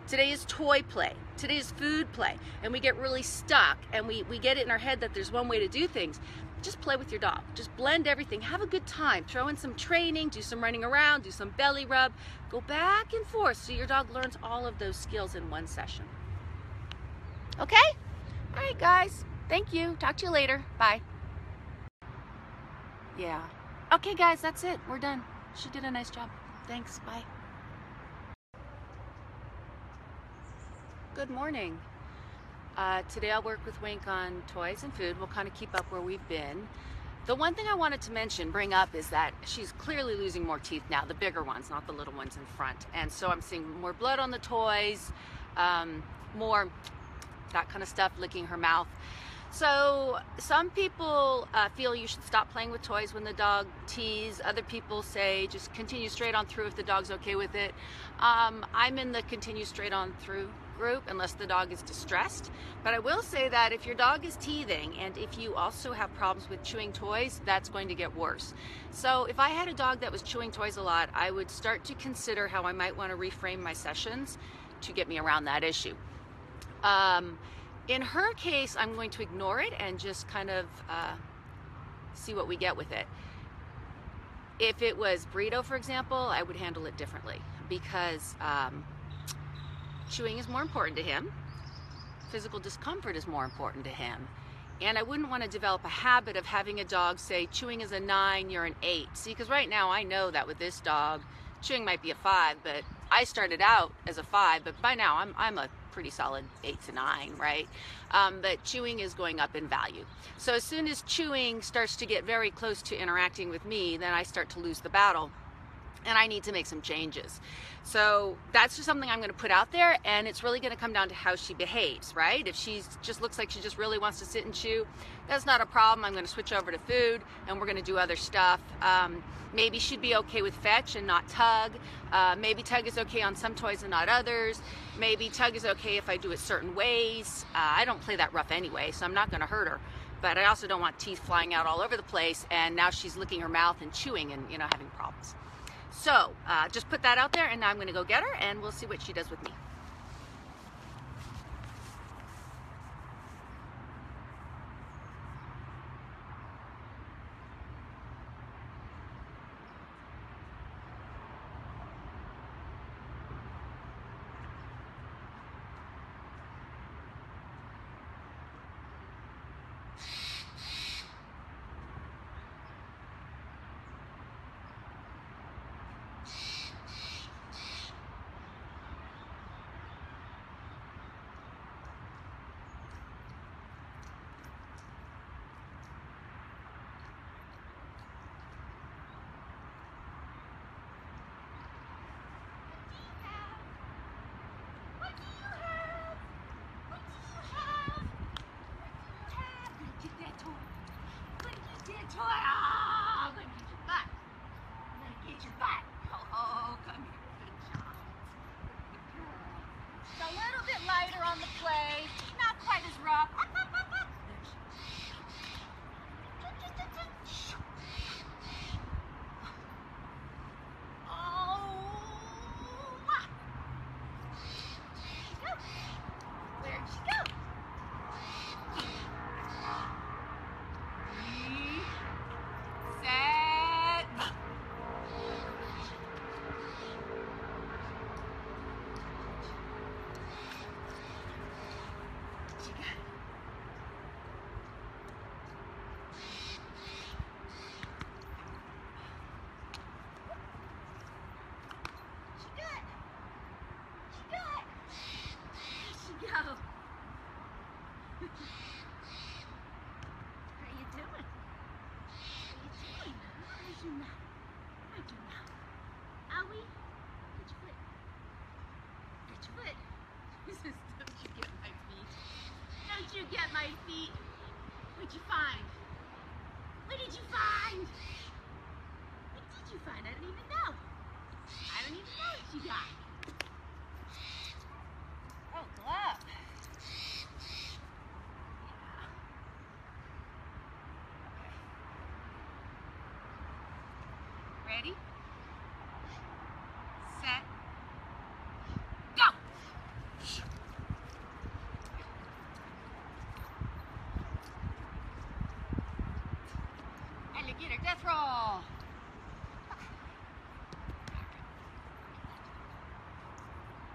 Today is toy play. Today is food play. And we get really stuck and we get it in our head that there's one way to do things. Just play with your dog. Just blend everything. Have a good time. Throw in some training, do some running around, do some belly rub. Go back and forth so your dog learns all of those skills in one session. Okay? All right, guys. Thank you. Talk to you later. Bye. Yeah. Okay, guys, that's it. We're done. She did a nice job. Thanks. Bye. Good morning. Today I'll work with Wink on toys and food. We'll kind of keep up where we've been. The one thing I wanted to bring up is that she's clearly losing more teeth now, the bigger ones, not the little ones in front. And so I'm seeing more blood on the toys, more that kind of stuff, licking her mouth. So some people feel you should stop playing with toys when the dog tees. Other people say just continue straight on through if the dog's okay with it. I'm in the continue straight on through group unless the dog is distressed. But I will say that if your dog is teething and if you also have problems with chewing toys, that's going to get worse. So if I had a dog that was chewing toys a lot, I would start to consider how I might want to reframe my sessions to get me around that issue. In her case, I'm going to ignore it and just kind of see what we get with it. If it was Burrito, for example, I would handle it differently because chewing is more important to him. Physical discomfort is more important to him. And I wouldn't want to develop a habit of having a dog say, chewing is a 9, you're an 8. See, because right now I know that with this dog, chewing might be a 5, but I started out as a 5, but by now I'm a pretty solid 8 to 9, right? But chewing is going up in value. So as soon as chewing starts to get very close to interacting with me, then I start to lose the battle. And I need to make some changes. So that's just something I'm going to put out there, and it's really going to come down to how she behaves, right? If she just looks like she just really wants to sit and chew, that's not a problem. I'm going to switch over to food, and we're going to do other stuff. Maybe she'd be okay with fetch and not tug. Maybe tug is okay on some toys and not others. Maybe tug is okay if I do it certain ways. I don't play that rough anyway, so I'm not going to hurt her. but I also don't want teeth flying out all over the place, and now she's licking her mouth and chewing and, you know, having problems. So just put that out there, and now I'm going to go get her, and we'll see what she does with me. Toy. Oh, I'm gonna get your butt. I'm gonna get your butt. Oh, come here. Good job. Good girl. It's a little bit lighter on the play. Not quite as rough. Don't you get my feet? What'd you find? What did you find? What did you find? I don't even know. I don't even know what you got. Oh, glove. Yeah. Okay. Ready? Set. Go! Alligator death roll.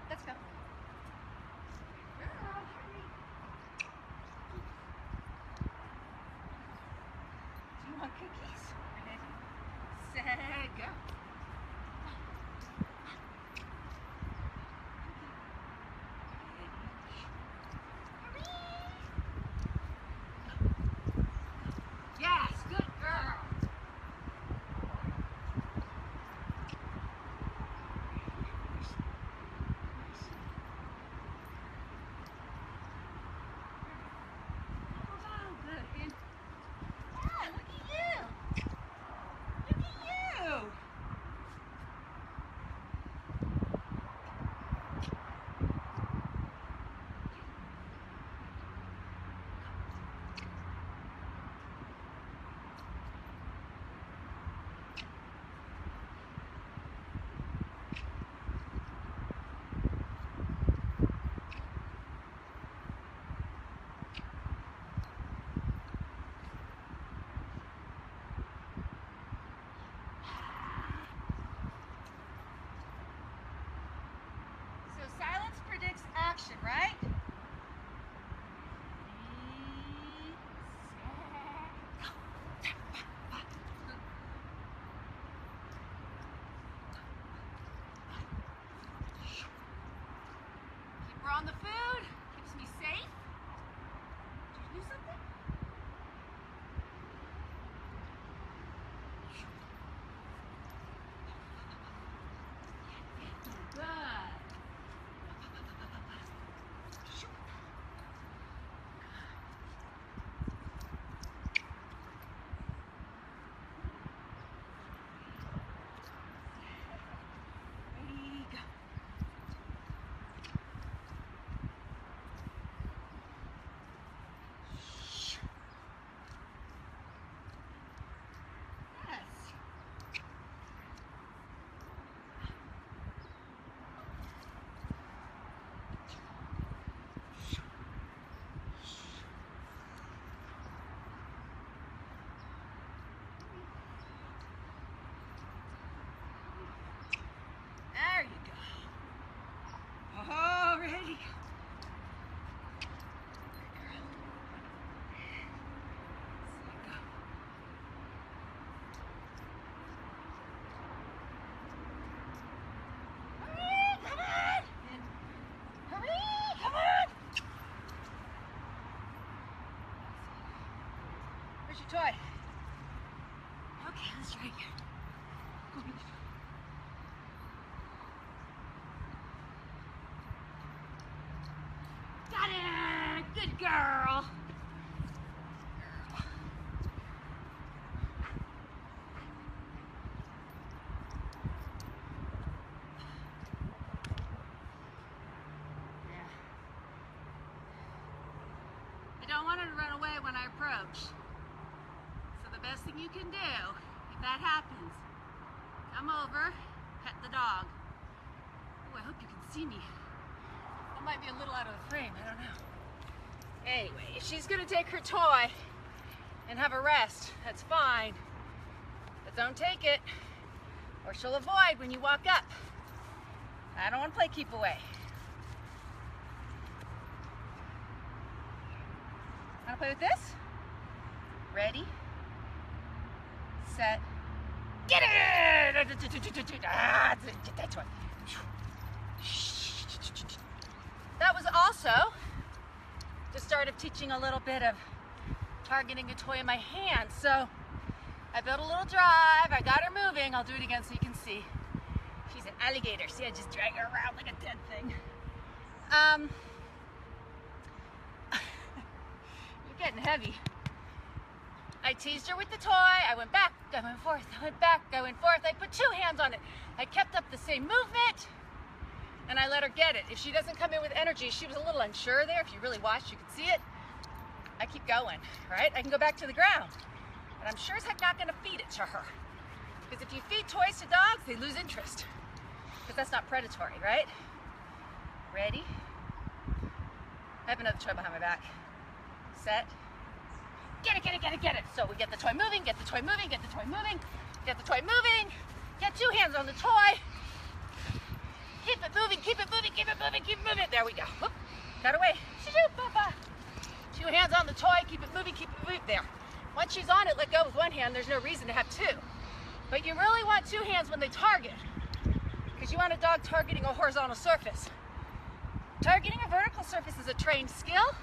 Let's go. Girl, hurry. Do you want cookies? Ready, set, go. Yes, good girl. Oh, good. And, yeah, look at you. Look at you. So silence predicts action, right? Keep her on the food. Keeps me safe. Did you do something? Good. Ready, go. your toy. Okay, let's try again. Got it! Good girl. I don't want her to run away when I approach. So the best thing you can do, if that happens, come over, pet the dog. Oh, I hope you can see me. I might be a little out of the frame, I don't know. Anyway, if she's gonna take her toy and have a rest, that's fine. But don't take it, or she'll avoid when you walk up. I don't want to play keep away. Want to play with this? Ready, set, get it! Get that toy. That was also the start of teaching a little bit of targeting a toy in my hand. So I built a little drive, I got her moving. I'll do it again so you can see. She's an alligator. See, I just drag her around like a dead thing. You're getting heavy. I teased her with the toy. I went back, I went forth, I went back, I went forth. I put 2 hands on it. I kept up the same movement, and I let her get it. If she doesn't come in with energy, she was a little unsure there. If you really watched, you could see it. I keep going, right? I can go back to the ground, and I'm sure as heck not gonna feed it to her. Because if you feed toys to dogs, they lose interest. Because that's not predatory, right? Ready? I have another toy behind my back. Set. Get it, get it, get it, get it. So we get the toy moving, get the toy moving, get the toy moving, get the toy moving. Get 2 hands on the toy. Keep it moving, keep it moving, keep it moving, keep it moving. There we go. Whoop. Got away. 2 hands on the toy, keep it moving, keep it moving. There. Once she's on it, let go with 1 hand. There's no reason to have 2. But you really want 2 hands when they target, because you want a dog targeting a horizontal surface. Targeting a vertical surface is a trained skill.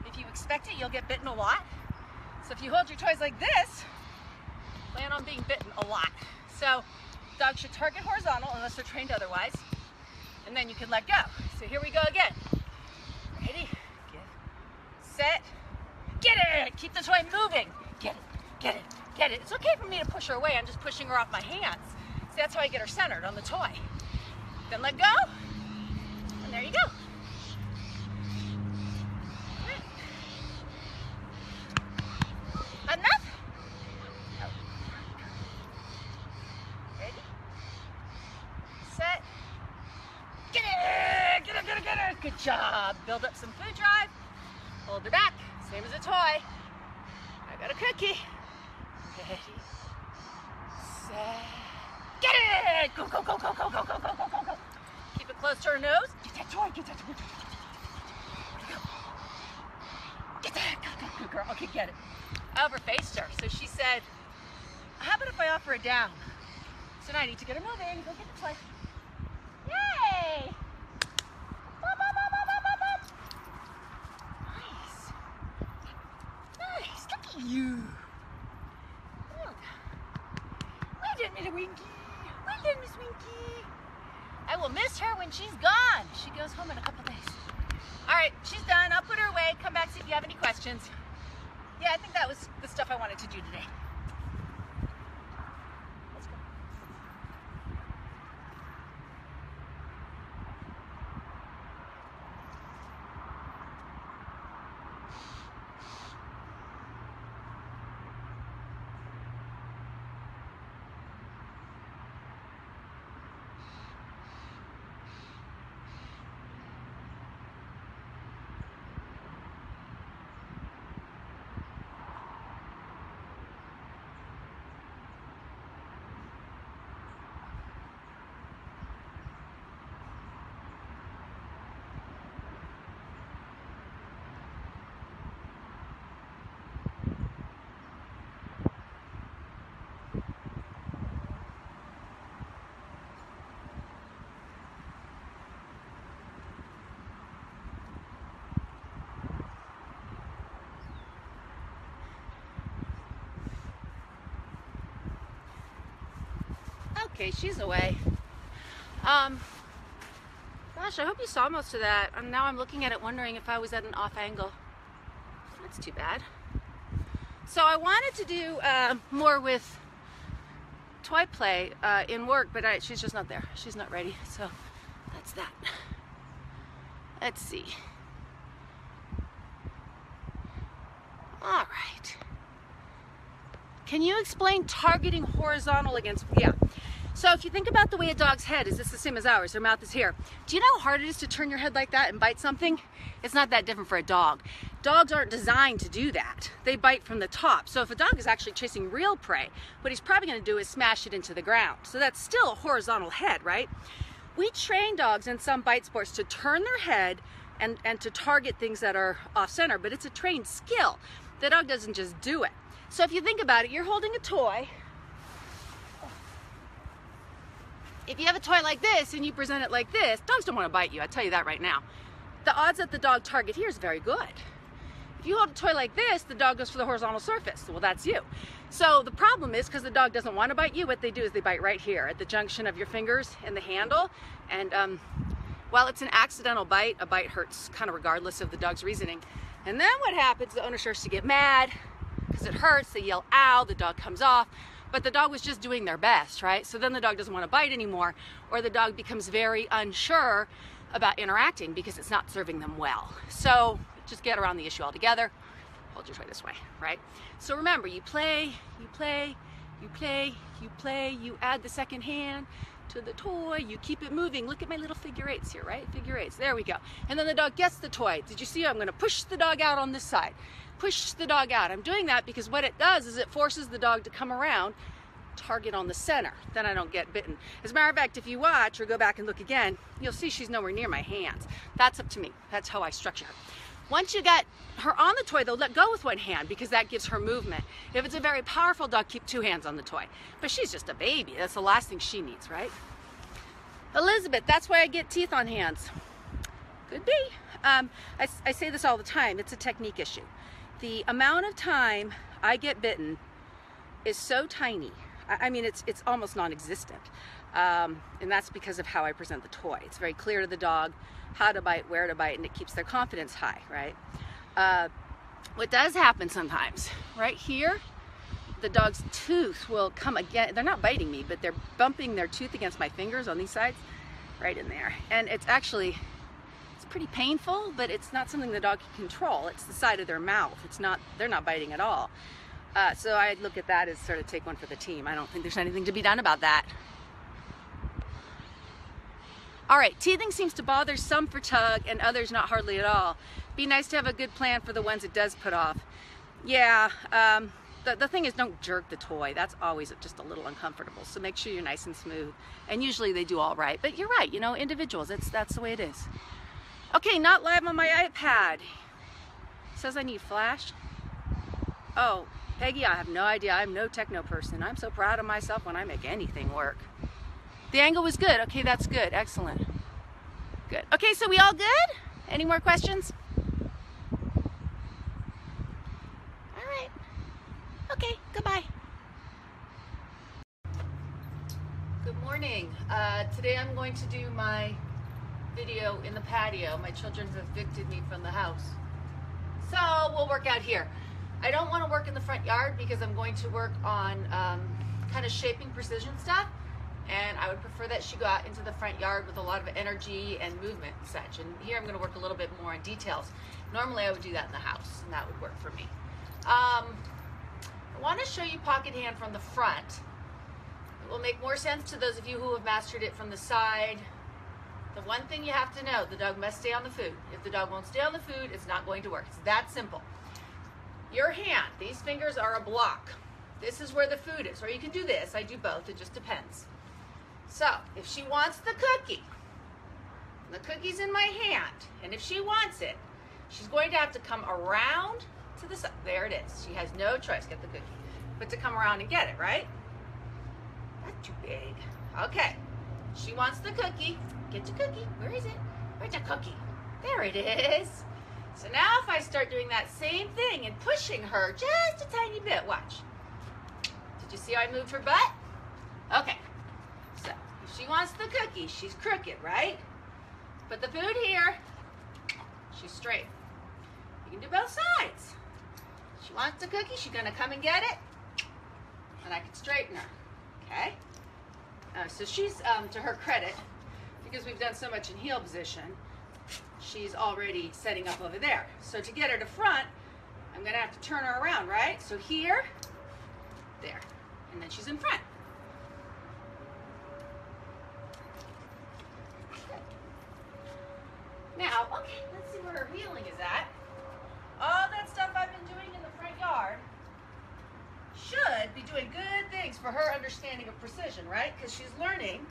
If you expect it, you'll get bitten a lot. So if you hold your toys like this, plan on being bitten a lot. So dogs should target horizontal unless they're trained otherwise, and then you can let go. So here we go again. Ready, get, set, get it! Keep the toy moving. Get it, get it, get it. It's okay for me to push her away. I'm just pushing her off my hands. See, that's how I get her centered on the toy. Then let go, and there you go. Enough? Ready? Set. Get it! Get it, get it, get it! Good job. Build up some food drive. Hold her back. Same as a toy. I got a cookie. Ready? Set. Get it! Go, go, go, go, go, go, go, go, go, go, go. Keep it close to her nose. Get that toy, get that toy. Get that, go, go, good girl. Okay, get it. I overfaced her, so she said, how about if I offer it down? So now I need to get her moving. Go get the toy. Yay! Bum, bum, bum, bum, bum, bum, bum. Nice. Nice, look at you. Well done, little Winky. Well done, Miss Winky. I will miss her when she's gone. She goes home in a couple days. All right, she's done. I'll put her away. Come back, see if you have any questions. Yeah, I think that was the stuff I wanted to do today. Let's go. Okay, she's away. Gosh, I hope you saw most of that. And now I'm looking at it wondering if I was at an off angle. That's too bad. So I wanted to do more with toy play in work, but she's just not there. She's not ready, so that's that. Let's see. All right. Can you explain targeting horizontal against, yeah. So if you think about the way a dog's head is, this the same as ours, their mouth is here. Do you know how hard it is to turn your head like that and bite something? It's not that different for a dog. Dogs aren't designed to do that. They bite from the top. So if a dog is actually chasing real prey, what he's probably gonna do is smash it into the ground. So that's still a horizontal head, right? We train dogs in some bite sports to turn their head and to target things that are off center, but it's a trained skill. The dog doesn't just do it. So if you think about it, you're holding a toy. If you have a toy like this and you present it like this, dogs don't want to bite you, I tell you that right now. The odds that the dog target here is very good. If you hold a toy like this, the dog goes for the horizontal surface. Well, that's you. So the problem is, because the dog doesn't want to bite you, what they do is they bite right here at the junction of your fingers and the handle. And while it's an accidental bite, a bite hurts kind of regardless of the dog's reasoning. And then what happens, the owner starts to get mad because it hurts, they yell, ow, the dog comes off. But the dog was just doing their best, right? So then the dog doesn't want to bite anymore, or the dog becomes very unsure about interacting because it's not serving them well. So just get around the issue altogether. Hold your toy this way, right? So remember, you play, you play, you play, you play, you add the second hand to the toy, you keep it moving. Look at my little figure eights here, right? Figure eights, there we go. And then the dog gets the toy. Did you see? I'm gonna push the dog out on this side. Push the dog out. I'm doing that because what it does is it forces the dog to come around, target on the center. Then I don't get bitten. As a matter of fact, if you watch or go back and look again, you'll see she's nowhere near my hands. That's up to me. That's how I structure her. Once you got her on the toy, though, let go with one hand because that gives her movement. If it's a very powerful dog, keep two hands on the toy. But she's just a baby. That's the last thing she needs, right? Elizabeth, that's why I get teeth on hands. Could be. I say this all the time. It's a technique issue. The amount of time I get bitten is so tiny. I mean, it's almost non-existent. And that's because of how I present the toy. It's very clear to the dog how to bite, where to bite, and it keeps their confidence high, right? What does happen sometimes, right here, the dog's tooth will come again. They're not biting me, but they're bumping their tooth against my fingers on these sides, right in there. And it's actually, it's pretty painful, but it's not something the dog can control. It's the side of their mouth. It's not, they're not biting at all. So I look at that as sort of take one for the team. I don't think there's anything to be done about that. All right, teething seems to bother some for Tug and others not hardly at all. Be nice to have a good plan for the ones it does put off. Yeah, the thing is, don't jerk the toy. That's always just a little uncomfortable. So make sure you're nice and smooth. And usually they do all right. But you're right, you know, individuals, that's the way it is. Okay, not live on my iPad. Says I need flash. Oh, Peggy, I have no idea. I'm no techno person. I'm so proud of myself when I make anything work. The angle was good. Okay, that's good. Excellent. Good. Okay, so we all good? Any more questions? All right. Okay, goodbye. Good morning. Today I'm going to do my video in the patio. My children have evicted me from the house. So we'll work out here. I don't want to work in the front yard because I'm going to work on kind of shaping precision stuff. And I would prefer that she go out into the front yard with a lot of energy and movement and such. And here I'm going to work a little bit more on details. Normally I would do that in the house, and that would work for me. I want to show you pocket hand from the front. It will make more sense to those of you who have mastered it from the side. The one thing you have to know, the dog must stay on the food. If the dog won't stay on the food, it's not going to work. It's that simple. Your hand, these fingers are a block. This is where the food is. Or you can do this. I do both. It just depends. So, if she wants the cookie cookie's in my hand, and if she wants it, she's going to have to come around to the side. There it is. She has no choice. Get the cookie. But to come around and get it, right? Not too big. Okay. She wants the cookie. Get your cookie. Where is it? Where's your cookie? There it is. So now if I start doing that same thing and pushing her just a tiny bit, watch. Did you see how I moved her butt? Okay. She wants the cookie. She's crooked, right? Put the food here. She's straight. You can do both sides. She wants the cookie. She's going to come and get it. And I can straighten her. Okay? So she's, to her credit, because we've done so much in heel position, she's already setting up over there. So to get her to front, I'm going to have to turn her around, right? So here, there. And then she's in front. Now, okay, let's see where her healing is at. All that stuff I've been doing in the front yard should be doing good things for her understanding of precision, right? Because she's learning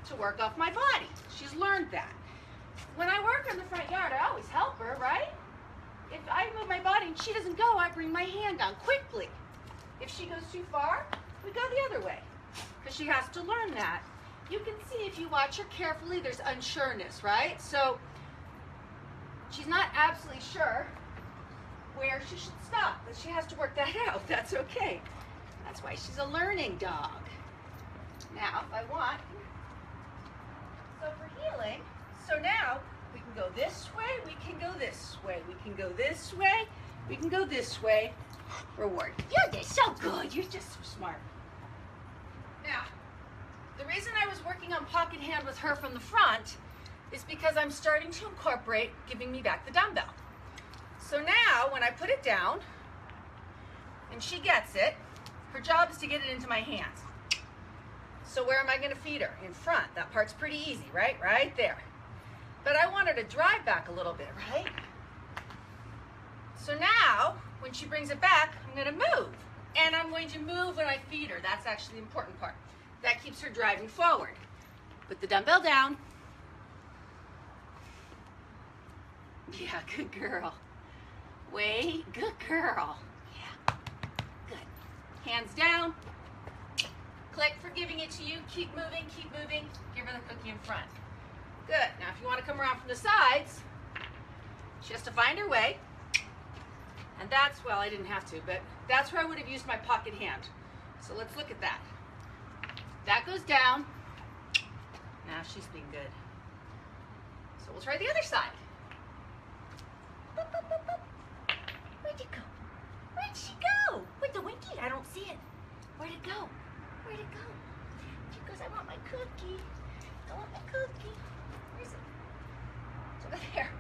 to work off my body. She's learned that. When I work in the front yard, I always help her, right? If I move my body and she doesn't go, I bring my hand down quickly. If she goes too far, we go the other way. Because she has to learn that. You can see if you watch her carefully, there's unsureness, right? So she's not absolutely sure where she should stop, but she has to work that out. That's okay. That's why she's a learning dog. Now, if I want, so for healing, so now we can go this way, we can go this way, we can go this way, we can go this way. Reward. You're just so good. You're just so smart. Now, the reason I was working on pocket hand with her from the front is because I'm starting to incorporate giving me back the dumbbell. So now, when I put it down, and she gets it, her job is to get it into my hands. So where am I going to feed her? In front. That part's pretty easy, right? Right there. But I want her to drive back a little bit, right? So now, when she brings it back, I'm going to move. And I'm going to move when I feed her. That's actually the important part. That keeps her driving forward. Put the dumbbell down. Yeah, good girl. Wait, good girl. Yeah, good. Hands down. Click for giving it to you. Keep moving, keep moving. Give her the cookie in front. Good. Now, if you want to come around from the sides, she has to find her way. And that's, well, I didn't have to, but that's where I would have used my pocket hand. So let's look at that. That goes down. Now she's being good. So we'll try the other side. Boop, boop, boop, boop. Where'd you go? Where'd she go? With the winky? I don't see it. Where'd it go? Where'd it go? She goes, I want my cookie. I want my cookie. Where is it? It's over there.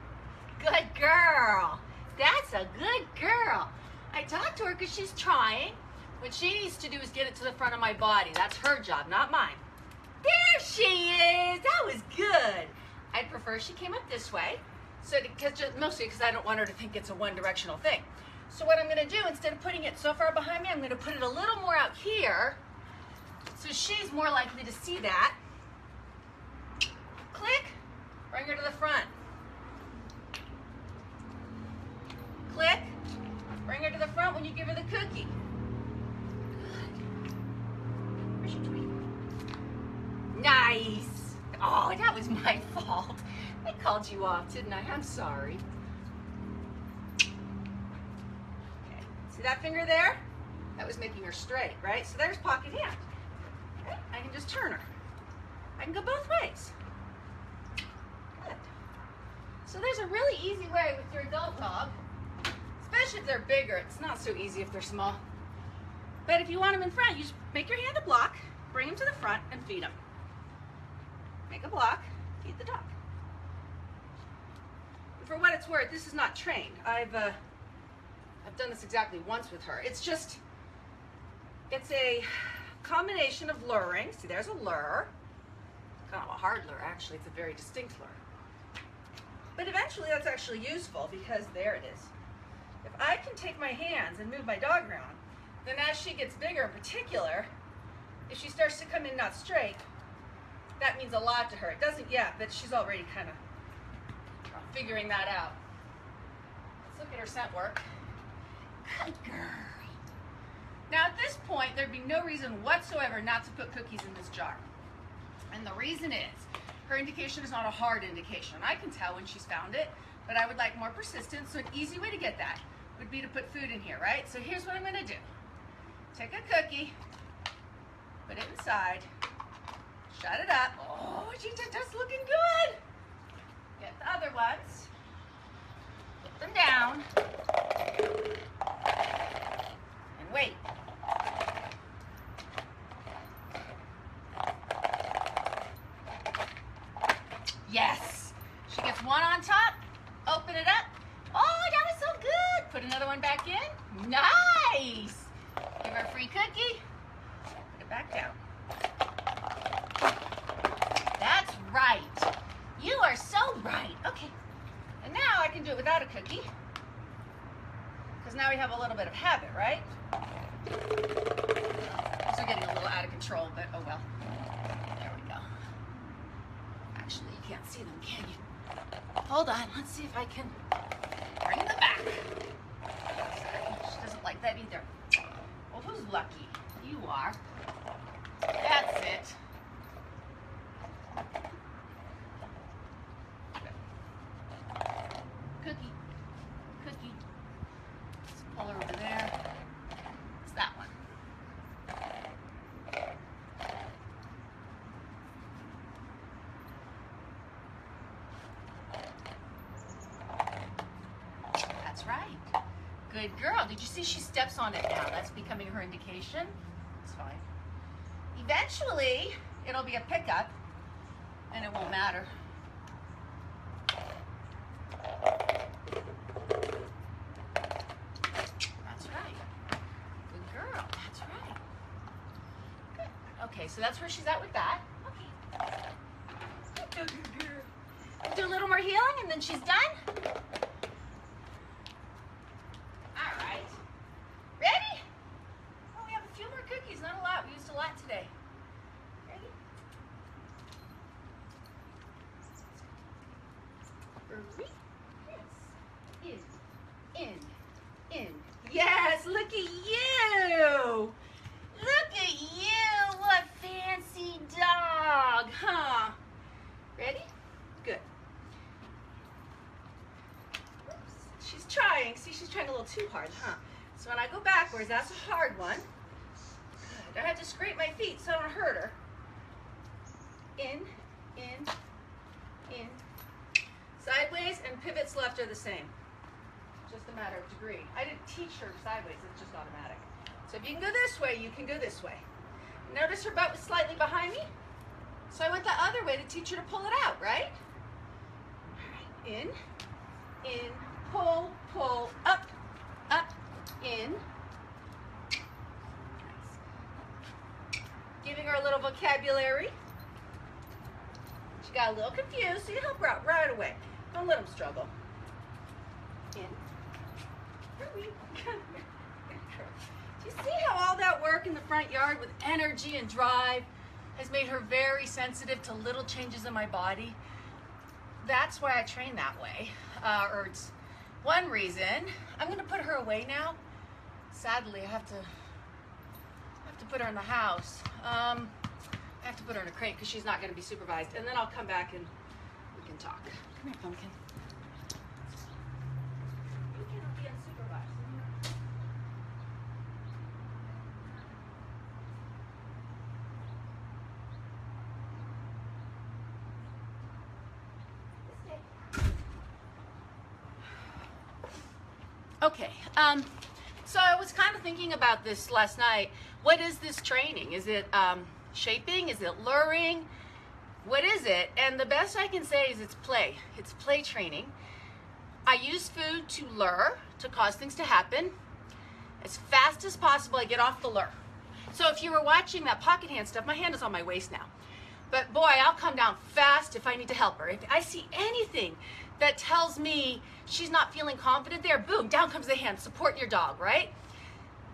Good girl. That's a good girl. I talked to her because she's trying. What she needs to do is get it to the front of my body. That's her job, not mine. There she is. That was good. I'd prefer she came up this way. So mostly because I don't want her to think it's a one-directional thing. So what I'm going to do, instead of putting it so far behind me, I'm going to put it a little more out here. So she's more likely to see that. Click. Bring her to the front. Click. Bring her to the front when you give her the cookie. Good. Where's your tweet? Nice. Oh, that was my fault. I called you off, didn't I? I'm sorry. Okay. See that finger there? That was making her straight, right? So there's pocket hand. Right? I can just turn her. I can go both ways. Good. So there's a really easy way with your adult dog. Especially if they're bigger. It's not so easy if they're small. But if you want them in front, you just make your hand a block, bring them to the front, and feed them. Make a block, feed the dog. For what it's worth, this is not trained. I've done this exactly once with her. It's a combination of luring. See, there's a lure. It's kind of a hard lure, actually. It's a very distinct lure. But eventually that's actually useful because there it is. If I can take my hands and move my dog around, then as she gets bigger in particular, if she starts to come in not straight, that means a lot to her. It doesn't yet, but she's already kind of figuring that out. Let's look at her scent work. Good girl. Now at this point, there'd be no reason whatsoever not to put cookies in this jar. And the reason is, her indication is not a hard indication. I can tell when she's found it, but I would like more persistence, so an easy way to get that would be to put food in here, right? So here's what I'm gonna do. Take a cookie, put it inside, Shut it up. Oh, she's just looking good. Get the other ones. Put them down. And wait. Yes. She gets one on top. Open it up. Oh, that was so good. Put another one back in. Nice. Give her a free cookie. Put it back down. That's right. You are so right. Okay. And now I can do it without a cookie. Because now we have a little bit of habit, right? These are getting a little out of control, but oh well. There we go. Actually, you can't see them, can you? Hold on. Let's see if I can bring them back. She doesn't like that either. Well, who's lucky? You are. That's it. Cookie. Cookie. Let's pull her over there. It's that one. That's right. Good girl. Did you see she steps on it now? That's becoming her indication. It's fine. Eventually, it'll be a pickup, and it won't matter. That's right. Good girl. That's right. Good. Okay, so that's where she's at with that. Okay. Do a little more healing, and then she's done. All right. Ready? Oh, we have a few more cookies. Not a lot. We used a lot today. Ready? Yes. In. Yes, look at you. Look at you. What fancy dog, huh? Ready? Good. Oops. She's trying. See, she's trying a little too hard, huh? So when I go backwards, that's a hard one. Good. I have to scrape my feet so I don't hurt her. In. Sideways and pivots left are the same. Just a matter of degree. I didn't teach her sideways, it's just automatic. So if you can go this way, you can go this way. Notice her butt was slightly behind me. So I went the other way to teach her to pull it out, right? All right. In, pull, up, in. Nice. Giving her a little vocabulary. She got a little confused, so you help her out right away. Don't let them struggle. In. Do you see how all that work in the front yard with energy and drive has made her very sensitive to little changes in my body? That's why I train that way. Or it's one reason. I'm going to put her away now. Sadly, I have to put her in the house. I have to put her in a crate because she's not going to be supervised. And then I'll come back and we can talk. Come here, Pumpkin. You cannot be unsupervised. Okay, so I was kind of thinking about this last night. What is this training? Is it shaping? Is it luring? What is it? And the best I can say is it's play. It's play training. I use food to lure, to cause things to happen. As fast as possible, I get off the lure. So if you were watching that pocket hand stuff, my hand is on my waist now. But boy, I'll come down fast if I need to help her. If I see anything that tells me she's not feeling confident there, boom, down comes the hand. Support your dog, right?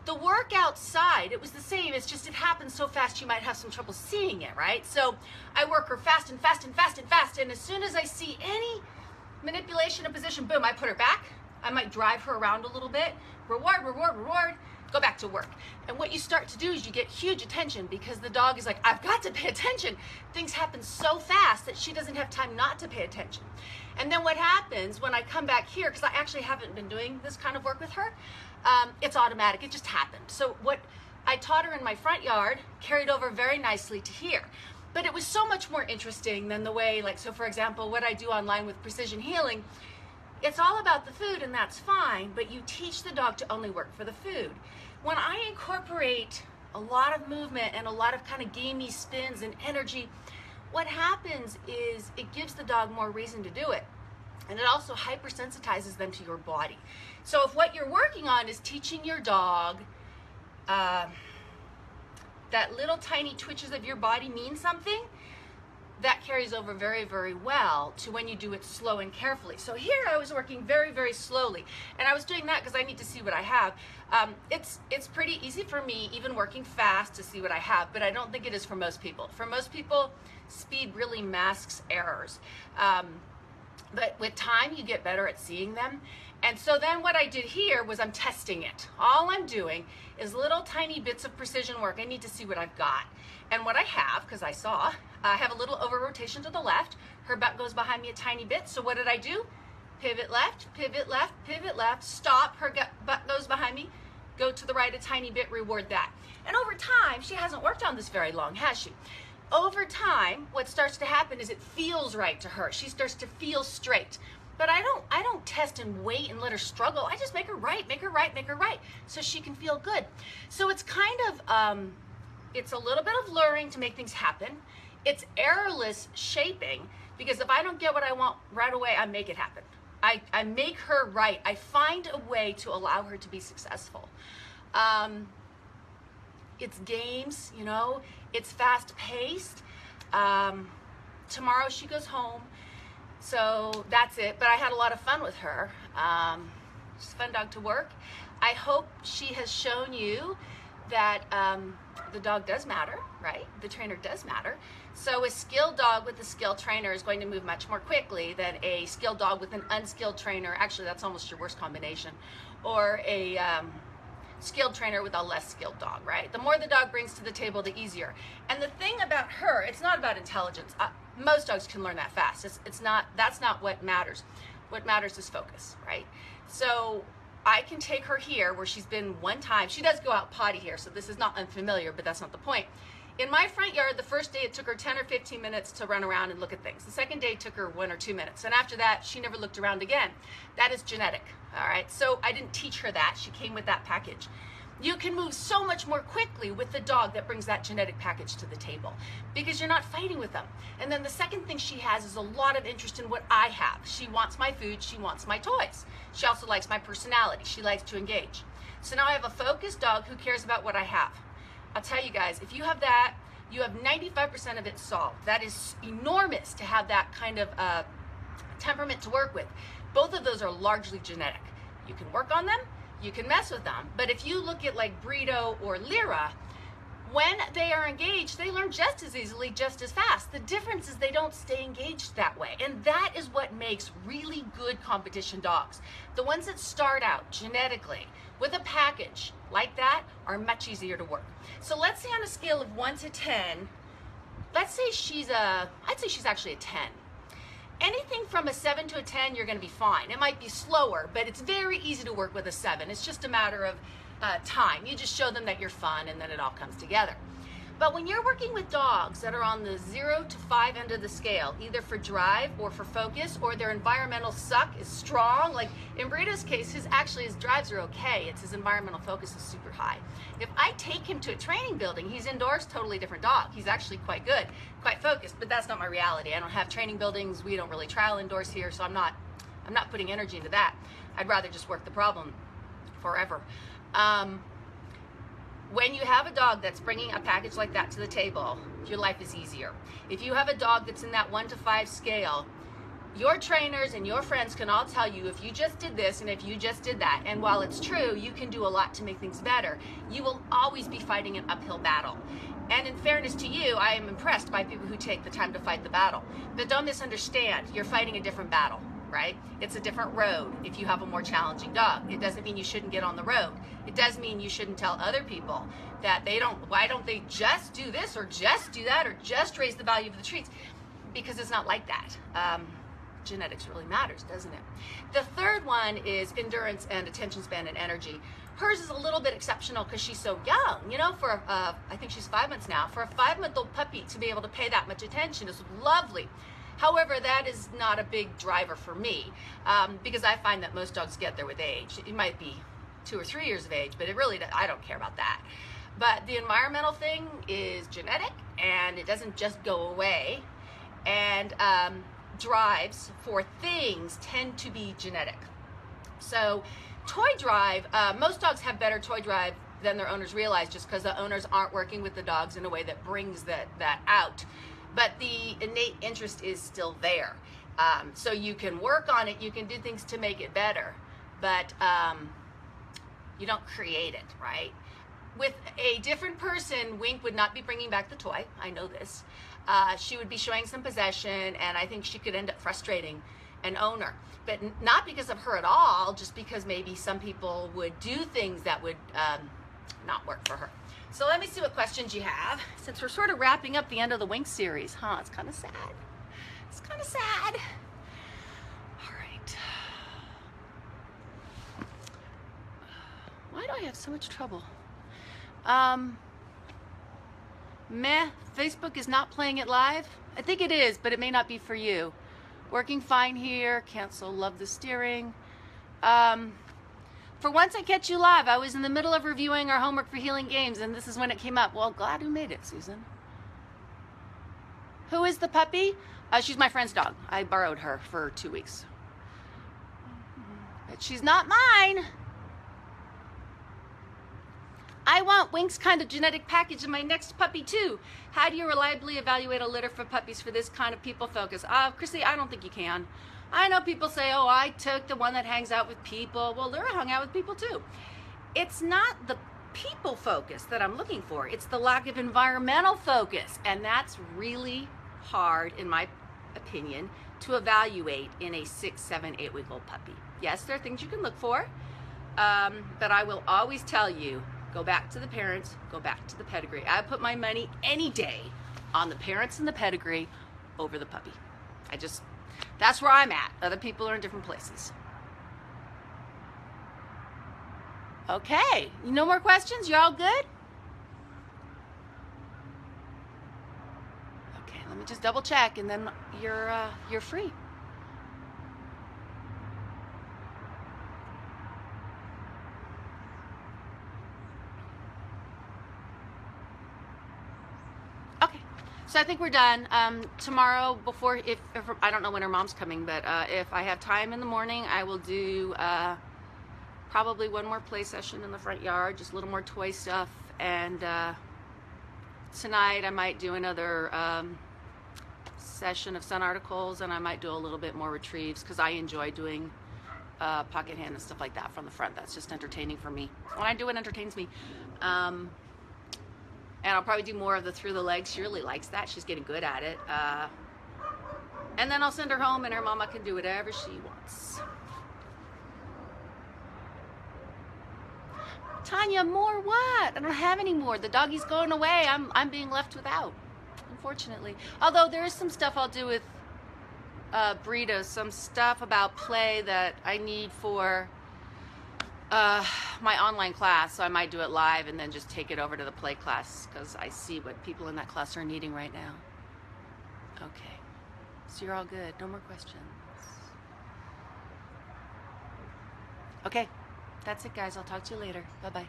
The work outside, it was the same. It's just it happens so fast you might have some trouble seeing it, right? So I work her fast and fast and fast and fast. And as soon as I see any manipulation of position, boom, I put her back. I might drive her around a little bit. Reward, reward, reward. Go back to work. And what you start to do is you get huge attention because the dog is like, I've got to pay attention. Things happen so fast that she doesn't have time not to pay attention. And then what happens when I come back here, because I actually haven't been doing this kind of work with her, it's automatic. It just happened. So what I taught her in my front yard carried over very nicely to here. But it was so much more interesting than the way, like, so for example, what I do online with precision healing, it's all about the food, and that's fine, but you teach the dog to only work for the food. When I incorporate a lot of movement and a lot of kind of gamey spins and energy, what happens is it gives the dog more reason to do it. And it also hypersensitizes them to your body. So if what you're working on is teaching your dog that little tiny twitches of your body mean something, that carries over very, very well to when you do it slow and carefully. So here I was working very, very slowly, and I was doing that because I need to see what I have. It's pretty easy for me, even working fast, to see what I have, but I don't think it is for most people. For most people, speed really masks errors. But with time, you get better at seeing them. And so then what I did here was I'm testing it. All I'm doing is little tiny bits of precision work. I need to see what I've got. And what I have, because I have a little over rotation to the left. Her butt goes behind me a tiny bit. So what did I do? Pivot left, pivot left, pivot left, stop. Her butt goes behind me. Go to the right a tiny bit, reward that. And over time, she hasn't worked on this very long, has she? Over time, what starts to happen is it feels right to her. She starts to feel straight. But I don't test and wait and let her struggle. I just make her right, make her right, make her right, so she can feel good. So it's kind of, it's a little bit of luring to make things happen. It's errorless shaping, because if I don't get what I want right away, I make it happen. I make her right. I find a way to allow her to be successful. It's games, you know, it's fast paced. Tomorrow she goes home. So that's it, but I had a lot of fun with her. She's a fun dog to work. I hope she has shown you that the dog does matter, right? The trainer does matter. So a skilled dog with a skilled trainer is going to move much more quickly than a skilled dog with an unskilled trainer. Actually, that's almost your worst combination. Or a skilled trainer with a less skilled dog, right? The more the dog brings to the table, the easier. And the thing about her, it's not about intelligence. Most dogs can learn that fast. That's not what matters. What matters is focus, right? So I can take her here where she's been one time. She does go out potty here, so this is not unfamiliar, but that's not the point. In my front yard, the first day it took her 10 or 15 minutes to run around and look at things. The second day it took her 1 or 2 minutes. And after that, she never looked around again. That is genetic, all right? So I didn't teach her that. She came with that package. You can move so much more quickly with the dog that brings that genetic package to the table because you're not fighting with them. And then the second thing she has is a lot of interest in what I have. She wants my food. She wants my toys. She also likes my personality. She likes to engage. So now I have a focused dog who cares about what I have. I'll tell you guys, if you have that, you have 95% of it solved. That is enormous to have that kind of temperament to work with. Both of those are largely genetic. You can work on them. You can mess with them. But if you look at like Brito or Lyra, when they are engaged, they learn just as easily, just as fast. The difference is they don't stay engaged that way. And that is what makes really good competition dogs. The ones that start out genetically with a package like that are much easier to work. So let's say on a scale of 1 to 10, let's say I'd say she's actually a 10. Anything from a 7 to a 10, you're going to be fine. It might be slower, but it's very easy to work with a 7. It's just a matter of time. You just show them that you're fun, and then it all comes together. But when you're working with dogs that are on the 0 to 5 end of the scale, either for drive or for focus, or their environmental suck is strong, like in Brito's case, his drives are okay. It's his environmental focus is super high. If I take him to a training building, he's indoors, totally different dog. He's actually quite good, quite focused, but that's not my reality. I don't have training buildings. We don't really trial indoors here, so I'm not putting energy into that. I'd rather just work the problem forever. When you have a dog that's bringing a package like that to the table, your life is easier. If you have a dog that's in that 1 to 5 scale, your trainers and your friends can all tell you if you just did this and if you just did that. And while it's true, you can do a lot to make things better. You will always be fighting an uphill battle. And in fairness to you, I am impressed by people who take the time to fight the battle. But don't misunderstand, you're fighting a different battle, right? It's a different road if you have a more challenging dog. It doesn't mean you shouldn't get on the road. It does mean you shouldn't tell other people that why don't they just do this or just do that or just raise the value of the treats? Because it's not like that. genetics really matters, doesn't it? The third one is endurance and attention span and energy. Hers is a little bit exceptional because she's so young, you know, for I think she's 5 months now. For a 5-month-old puppy to be able to pay that much attention is lovely. However, that is not a big driver for me because I find that most dogs get there with age. It might be 2 or 3 years of age, but I don't care about that. But the environmental thing is genetic, and it doesn't just go away. And drives for things tend to be genetic. So toy drive, most dogs have better toy drive than their owners realize just because the owners aren't working with the dogs in a way that brings that out. But the innate interest is still there. So you can work on it, you can do things to make it better, but you don't create it, right? With a different person, Wink would not be bringing back the toy. I know this. She would be showing some possession, and I think she could end up frustrating an owner. But not because of her at all, just because maybe some people would do things that would not work for her. So let me see what questions you have. Since we're sort of wrapping up the end of the Wink series, huh? It's kind of sad. It's kind of sad. All right. Why do I have so much trouble? Facebook is not playing it live. I think it is, but it may not be for you. Working fine here. Cancel. Love the steering. For once I catch you live. I was in the middle of reviewing our homework for Healing Games, and this is when it came up. Well, glad who made it, Susan. Who is the puppy? She's my friend's dog. I borrowed her for 2 weeks. But she's not mine. I want Wink's kind of genetic package in my next puppy too. How do you reliably evaluate a litter for puppies for this kind of people focus? Chrissy, I don't think you can. I know people say, oh, I took the one that hangs out with people. Well, Lyra hung out with people too. It's not the people focus that I'm looking for. It's the lack of environmental focus. And that's really hard, in my opinion, to evaluate in a 6, 7, 8 week old puppy. Yes, there are things you can look for, but I will always tell you, go back to the parents, go back to the pedigree. I put my money any day on the parents and the pedigree over the puppy. That's where I'm at. Other people are in different places. Okay, no more questions? You're all good? Okay, let me just double check and then you're free. So I think we're done. Tomorrow, if I don't know when her mom's coming, but if I have time in the morning, I will do probably one more play session in the front yard, just a little more toy stuff. And tonight I might do another session of Sun articles, and I might do a little bit more retrieves because I enjoy doing pocket hand and stuff like that from the front. That's just entertaining for me. When I do it, entertains me. And I'll probably do more of the through the legs. She really likes that. She's getting good at it. And then I'll send her home and her mama can do whatever she wants. Tanya, more what? I don't have any more. The doggy's going away. I'm being left without, unfortunately. Although there is some stuff I'll do with Brita, some stuff about play that I need for my online class, so I might do it live and then just take it over to the play class because I see what people in that class are needing right now. Okay, so you're all good. No more questions. Okay, that's it, guys. I'll talk to you later. Bye-bye.